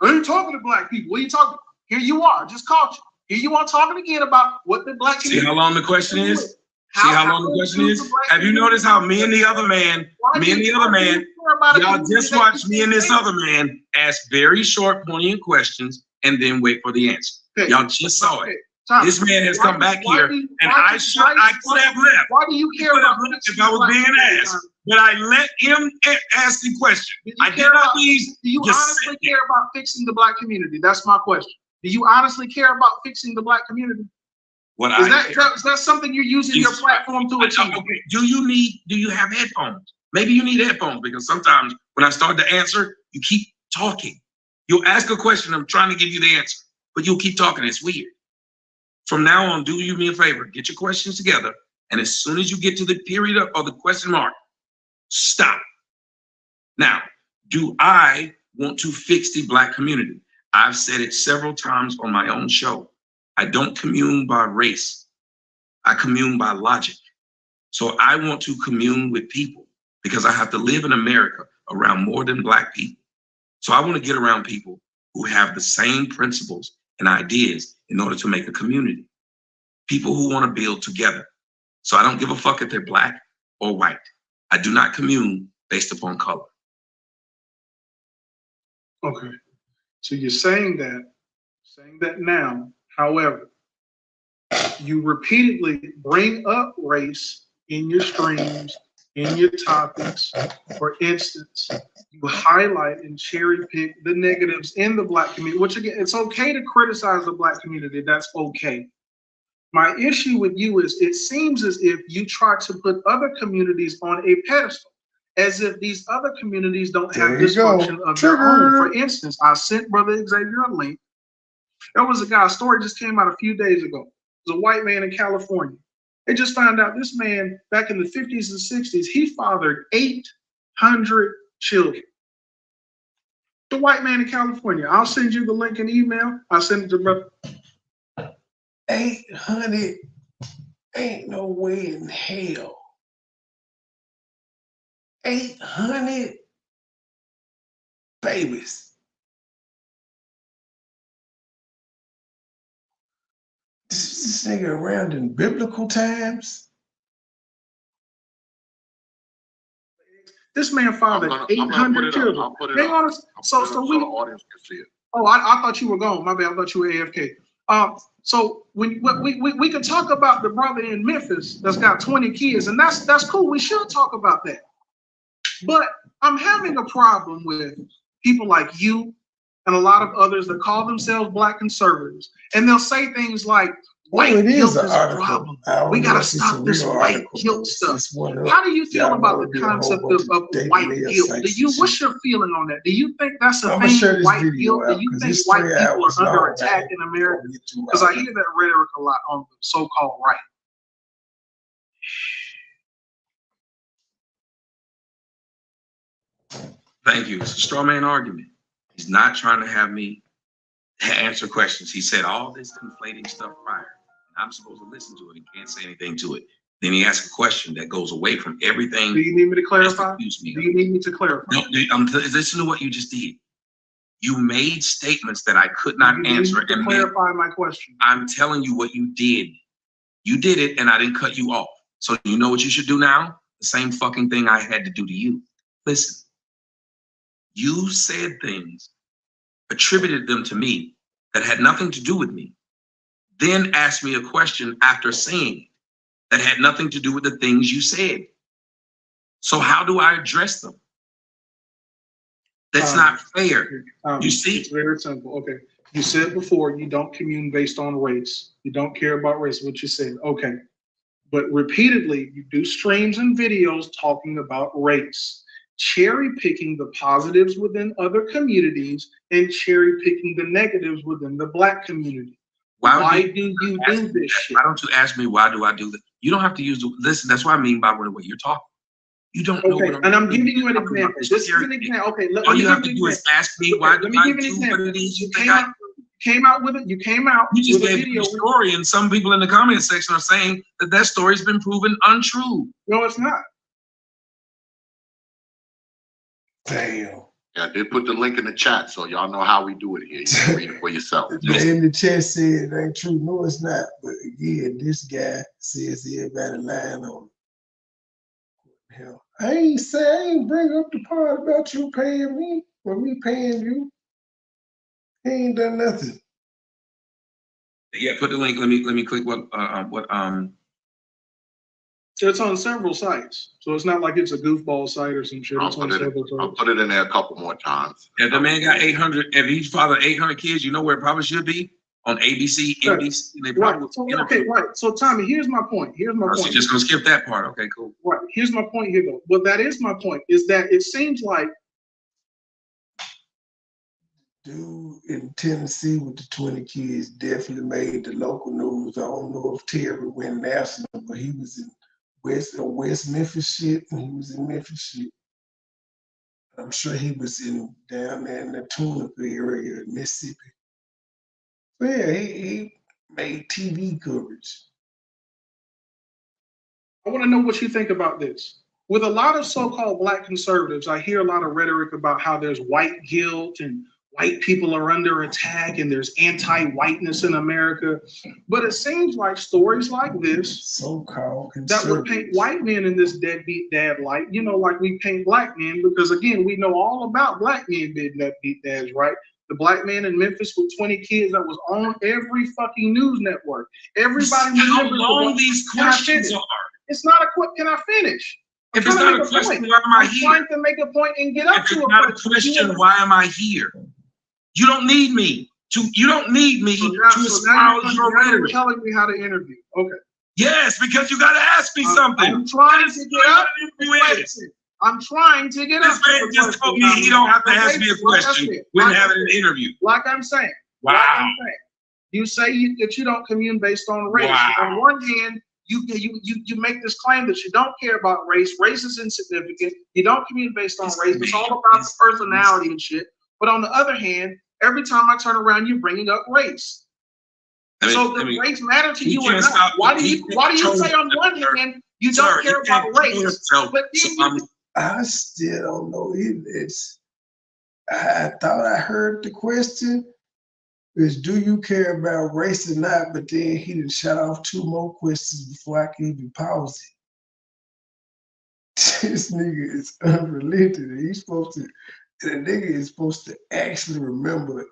Are you talking to Black people? What are you talking? Here you are. Just caught you. Here you are talking again about what the Black community. See how long the question is? See how long the question is? Have you noticed how me and the other man, y'all just watched me and this other man ask very short, poignant questions and then wait for the answer. Y'all just saw it. This man has come back here, and I could have left. Why do you care about if I was being asked? but I let him ask the question. I did not leave. Do you honestly care about fixing the black community? That's my question. Do you honestly care about fixing the black community? Is that something you're using your platform to achieve? Okay. Do you have headphones? Maybe you need headphones because sometimes when I start to answer, you keep talking. You'll ask a question, I'm trying to give you the answer, but you'll keep talking. It's weird. From now on, do you me a favor, get your questions together, and as soon as you get to the period or the question mark, stop. Now, do I want to fix the black community? I've said it several times on my own show. I don't commune by race. I commune by logic. So I want to commune with people because I have to live in America around more than black people. So I want to get around people who have the same principles and ideas in order to make a community. People who want to build together. So I don't give a fuck if they're black or white. I do not commune based upon color. Okay. So you're saying that now, however, you repeatedly bring up race in your streams, in your topics. For instance, you highlight and cherry pick the negatives in the black community, which again, it's okay to criticize the black community. That's okay. My issue with you is it seems as if you try to put other communities on a pedestal, as if these other communities don't have dysfunction of their own. For instance, I sent Brother Xavier a link. There was a guy, a story just came out a few days ago. It was a white man in California. They just found out this man, back in the 50s and 60s, he fathered 800 children. The white man in California. I'll send you the link in email. I'll send it to Brother. 800 ain't no way in hell. 800 babies. This nigga around in biblical times. This man fathered 800 children. Hang on. So we. The audience can see it. Oh, I thought you were gone. My bad. I thought you were AFK. So when we can talk about the brother in Memphis that's got 20 kids, and that's cool. We should talk about that. But I'm having a problem with people like you and a lot of others that call themselves black conservatives, and they'll say things like, white guilt is a problem. We gotta stop this white guilt stuff. How do you feel about the concept of white guilt? What's your feeling on that? Do you think that's a thing, white guilt? Do you think white people are under attack in America? Because I hear that rhetoric a lot on the so-called right. Thank you. It's a straw man argument. He's not trying to have me answer questions. He said all this conflating stuff prior. I'm supposed to listen to it and can't say anything to it. Then he asks a question that goes away from everything. Do you need me to clarify? Do you need me to clarify? No, listen to what you just did. You made statements that I could not answer. And clarify my question. I'm telling you what you did. You did it and I didn't cut you off. So you know what you should do now? The same fucking thing I had to do to you. Listen. You said things, attributed them to me that had nothing to do with me, then asked me a question after saying it that had nothing to do with the things you said. So how do I address them? That's not fair. You see? It's very simple. Okay. You said before you don't commune based on race. You don't care about race, what you said. Okay. But repeatedly, you do streams and videos talking about race. Cherry picking the positives within other communities and cherry picking the negatives within the black community. Why do you do this shit? Why don't you ask me why do I do that? You don't have to use the listen. That's what I mean by what you're talking. You don't know what and I'm giving you an example. This is an example. Okay, all you have to do is ask me why do I do what it is you think I came out with it. You came out. You just gave a story, and some people in the comment section are saying that story's been proven untrue. No, it's not. Damn. Yeah, I did put the link in the chat, so y'all know how we do it here. You can read it for yourself. In the chat said it ain't true. No, it's not. But again, this guy says everybody lying on him. Hell, I ain't bring up the part about you paying me or me paying you. He ain't done nothing. Yeah, put the link. Let me click what So it's on several sites. So it's not like it's a goofball site or some shit. It's on several sites. I'll put it in there a couple more times. If the man got 800, if he's father 800 kids, you know where it probably should be? On ABC, NBC. They probably right. So Tommy, here's my point. So just gonna skip that part. Okay, cool. Right. Here's my point here, though. Well, that is my point. Is that it seems like dude in Tennessee with the 20 kids definitely made the local news. I don't know if Terry went national, but he was in West Memphis shit, and he was in Memphis shit. I'm sure he was down there in the Tunica area in Mississippi. But yeah, he made TV coverage. I want to know what you think about this. With a lot of so-called black conservatives, I hear a lot of rhetoric about how there's white guilt and white people are under attack and there's anti-whiteness in America. But it seems like stories like this so-called that would paint white men in this deadbeat dad light, you know, like we paint black men, because again, we know all about black men being deadbeat dads, right? The black man in Memphis with 20 kids that was on every fucking news network. Everybody remembers how long these questions are. It's not a quick, can I finish? If it's not a question, why am I here? I'm trying to make a point and get up if to it's not a question, why am I here? You don't need me to. You don't need me to espouse your rhetoric. You're telling me how to interview. Okay. Yes, because you got to ask me something. I'm trying to get up to the question. I'm trying to get up to the question. This man just told me he don't have to ask me a question when having an interview. Like I'm saying. Wow. Like I'm saying. You say that you don't commune based on race. Wow. On one hand, you make this claim that you don't care about race. Race is insignificant. You don't commune based on race. It's all about the personality and shit. But on the other hand, every time I turn around, you're bringing up race. So does race matter to you or not? Why do you say on one hand you don't care about race, but then I still don't know either. I thought I heard the question is, do you care about race or not? But then he done shut off 2 more questions before I can even pause it. This nigga is unrelenting. The nigga is supposed to actually remember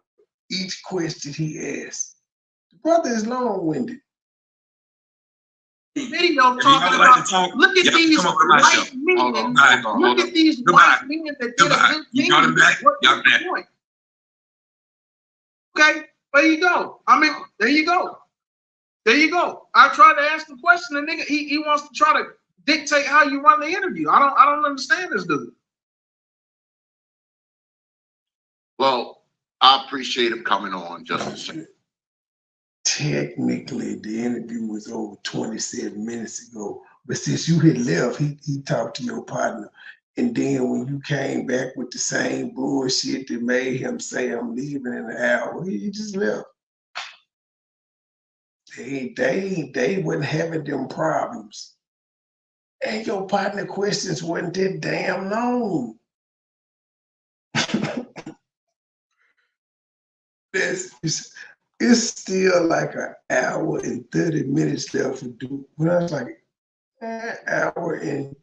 each question he asked. The brother is long-winded. Video talking about, look at these white men. Look at these white men that did a good thing. Y'all back. Okay, there you go. I mean, there you go. There you go. I tried to ask the question, and nigga, he wants to try to dictate how you run the interview. I don't understand this dude. Well, I appreciate him coming on just a second. Technically, the interview was over 27 minutes ago, but since you had left, he talked to your partner. And then when you came back with the same bullshit that made him say, I'm leaving in an hour, he just left. They wasn't having them problems. And your partner questions wasn't that damn long. It's still like an hour and 30 minutes left to do. When I was like, an hour and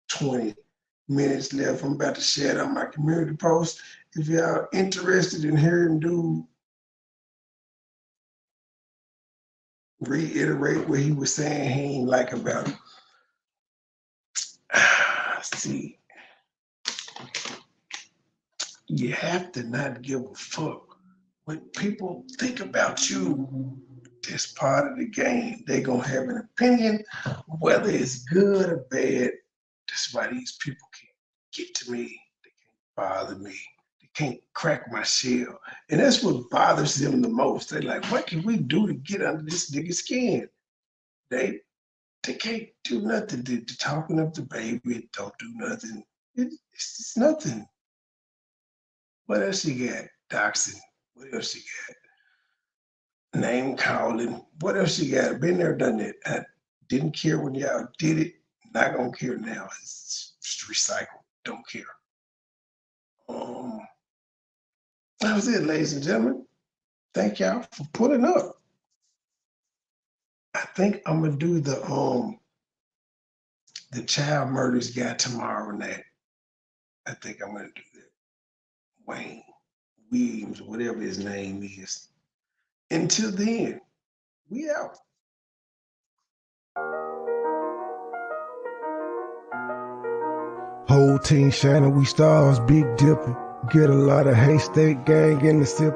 20 minutes left. I'm about to share it on my community post. If y'all interested in hearing dude reiterate what he was saying he ain't like about it. See, you have to not give a fuck what people think about you. That's part of the game. They're gonna have an opinion, whether it's good or bad. That's why these people can't get to me. They can't bother me. They can't crack my shell. And that's what bothers them the most. They're like, what can we do to get under this nigga's skin? They can't do nothing. They're talking up the baby, don't do nothing. It's nothing. What else you got? Doxing. What else you got? Name calling. What else you got? Been there, done that. I didn't care when y'all did it. Not gonna care now. It's just recycled. Don't care. That was it, ladies and gentlemen. Thank y'all for pulling up. I think I'm gonna do the child murders guy tomorrow night. I think I'm gonna do that. Wayne Williams, whatever his name is. Until then, we out. Whole team shining, we stars, big dipping. Get a lot of haystack gang in the sip.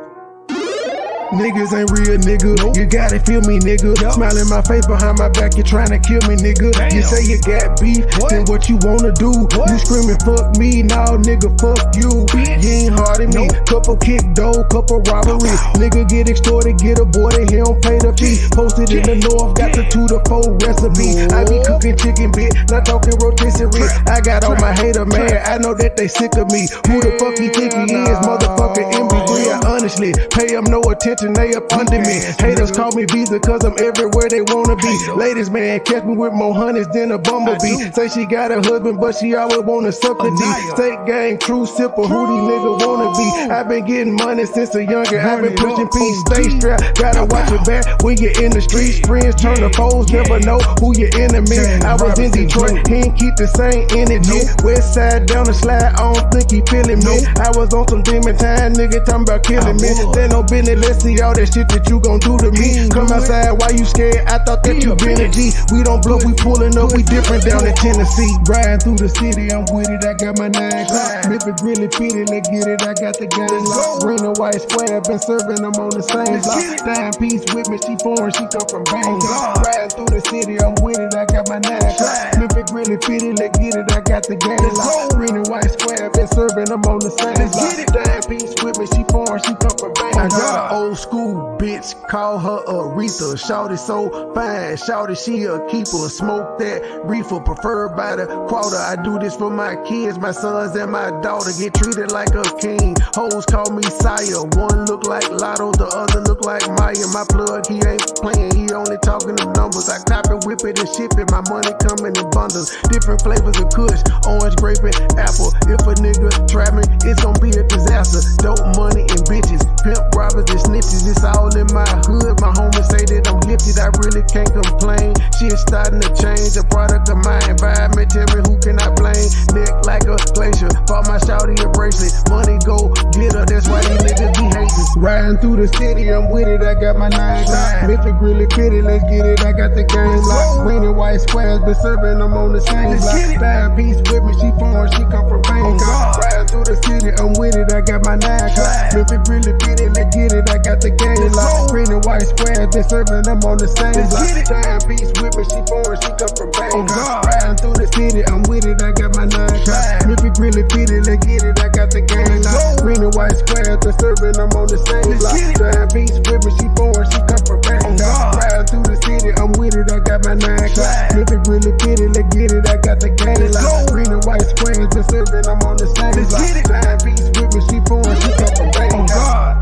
Niggas ain't real, nigga. Nope. You gotta feel me, nigga. Yep. Smile in my face behind my back, you tryna kill me, nigga. Damn. You say you got beef, then what you wanna do? What? You screaming, fuck me, nah, nigga, fuck you. Bitch. You ain't hard at me. Couple kick dough, couple robbery. Nigga get extorted, get aborted, he don't pay the fee. Posted in the north, got the 2 to 4 recipe. I be cooking chicken, bitch, not talking rotisserie. I got all my hater, man, I know that they sick of me. Who the fuck he think he is, motherfucker MB3? I honestly pay him no attention. They up under me. Haters call me Visa cause I'm everywhere they wanna be. Ladies, man, catch me with more honeys than a bumblebee. Say she got a husband, but she always wanna suck a D. State gang, true sipper, who these niggas wanna be? I been getting money since a younger. I been pushing peace, stay strapped. Gotta watch your back when you're in the streets. Friends turn to foes, never know who your enemy. I was in Detroit, he ain't keep the same energy. West side down the slide, I don't think he feeling me. I was on some demon time, nigga talking about killing me. They no business, let's see all that shit that you gon' do to me. Come outside, why you scared? I thought that you been a G. We don't bluff, we pulling up, we different down in Tennessee. Riding through the city, I'm with it, I got my 9 o'clock. If it really fitted, let's get it, I got the game locked. Green and white square, been serving them on the same block. Dime piece with me, she foreign, she come from Bangkok. Riding through the city, I'm with it, I got my 9 o'clock. If it really fitted, let's get it, I got the game locked. Green and white square, been serving them on the same block. Dime piece with me, she foreign, she come from Bangkok. I got an old school bitch, call her Aretha. Shawty so fine, shawty she a keeper. Smoke that reefer, preferred by the quarter. I do this for my kids, my sons and my daughter. Get treated like a king. Hoes call me sire. One look like Lotto, the other look like Maya. My plug, he ain't playing, he only talking the numbers. I cop it, whip it, and ship it. My money coming in bundles. Different flavors of kush, orange, grape, and apple. If a nigga trap me, it's gonna be a disaster. Dope money and bitches, pimp robbers and snitches. It's all in my hood. My homies say that I'm gifted, I really can't complain. Shit starting to change, a product of my environment. Tell me who can I blame? Neck like a glacier, bought my shawty a bracelet. Money go get her, that's why these niggas be hating. Riding through the city, I'm with it, I got my 9 o'clock. If it really fitted, let's get it, I got the game locked. Green and white squares, been serving them on the same block. Dime piece with me, she foreign, she come from Bangkok. Riding through the city, I'm with it, I got my 9 o'clock. If it really fitted, let's get it, I got the game locked. Green and white squares, been serving them on the same block. Dime piece with me, she foreign, she come from Bangkok. Riding through the city, I'm with it, I got my 9 o'clock. If it really fitted, let's get it, I got the game locked. Green and white squares, been serving them on the same block. Dime piece with me, she foreign, she come from Bangkok. Riding through the city, I'm with it, I got my 9 o'clock. If it really fitted, let's get it, I got the game locked. Green and white squares, been serving them on the same block. Dime piece with me, she foreign, she come from Bangkok.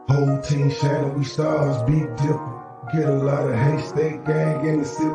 Whole team shining, we stars, big dipper. Get a lot of haystack gang in the sip.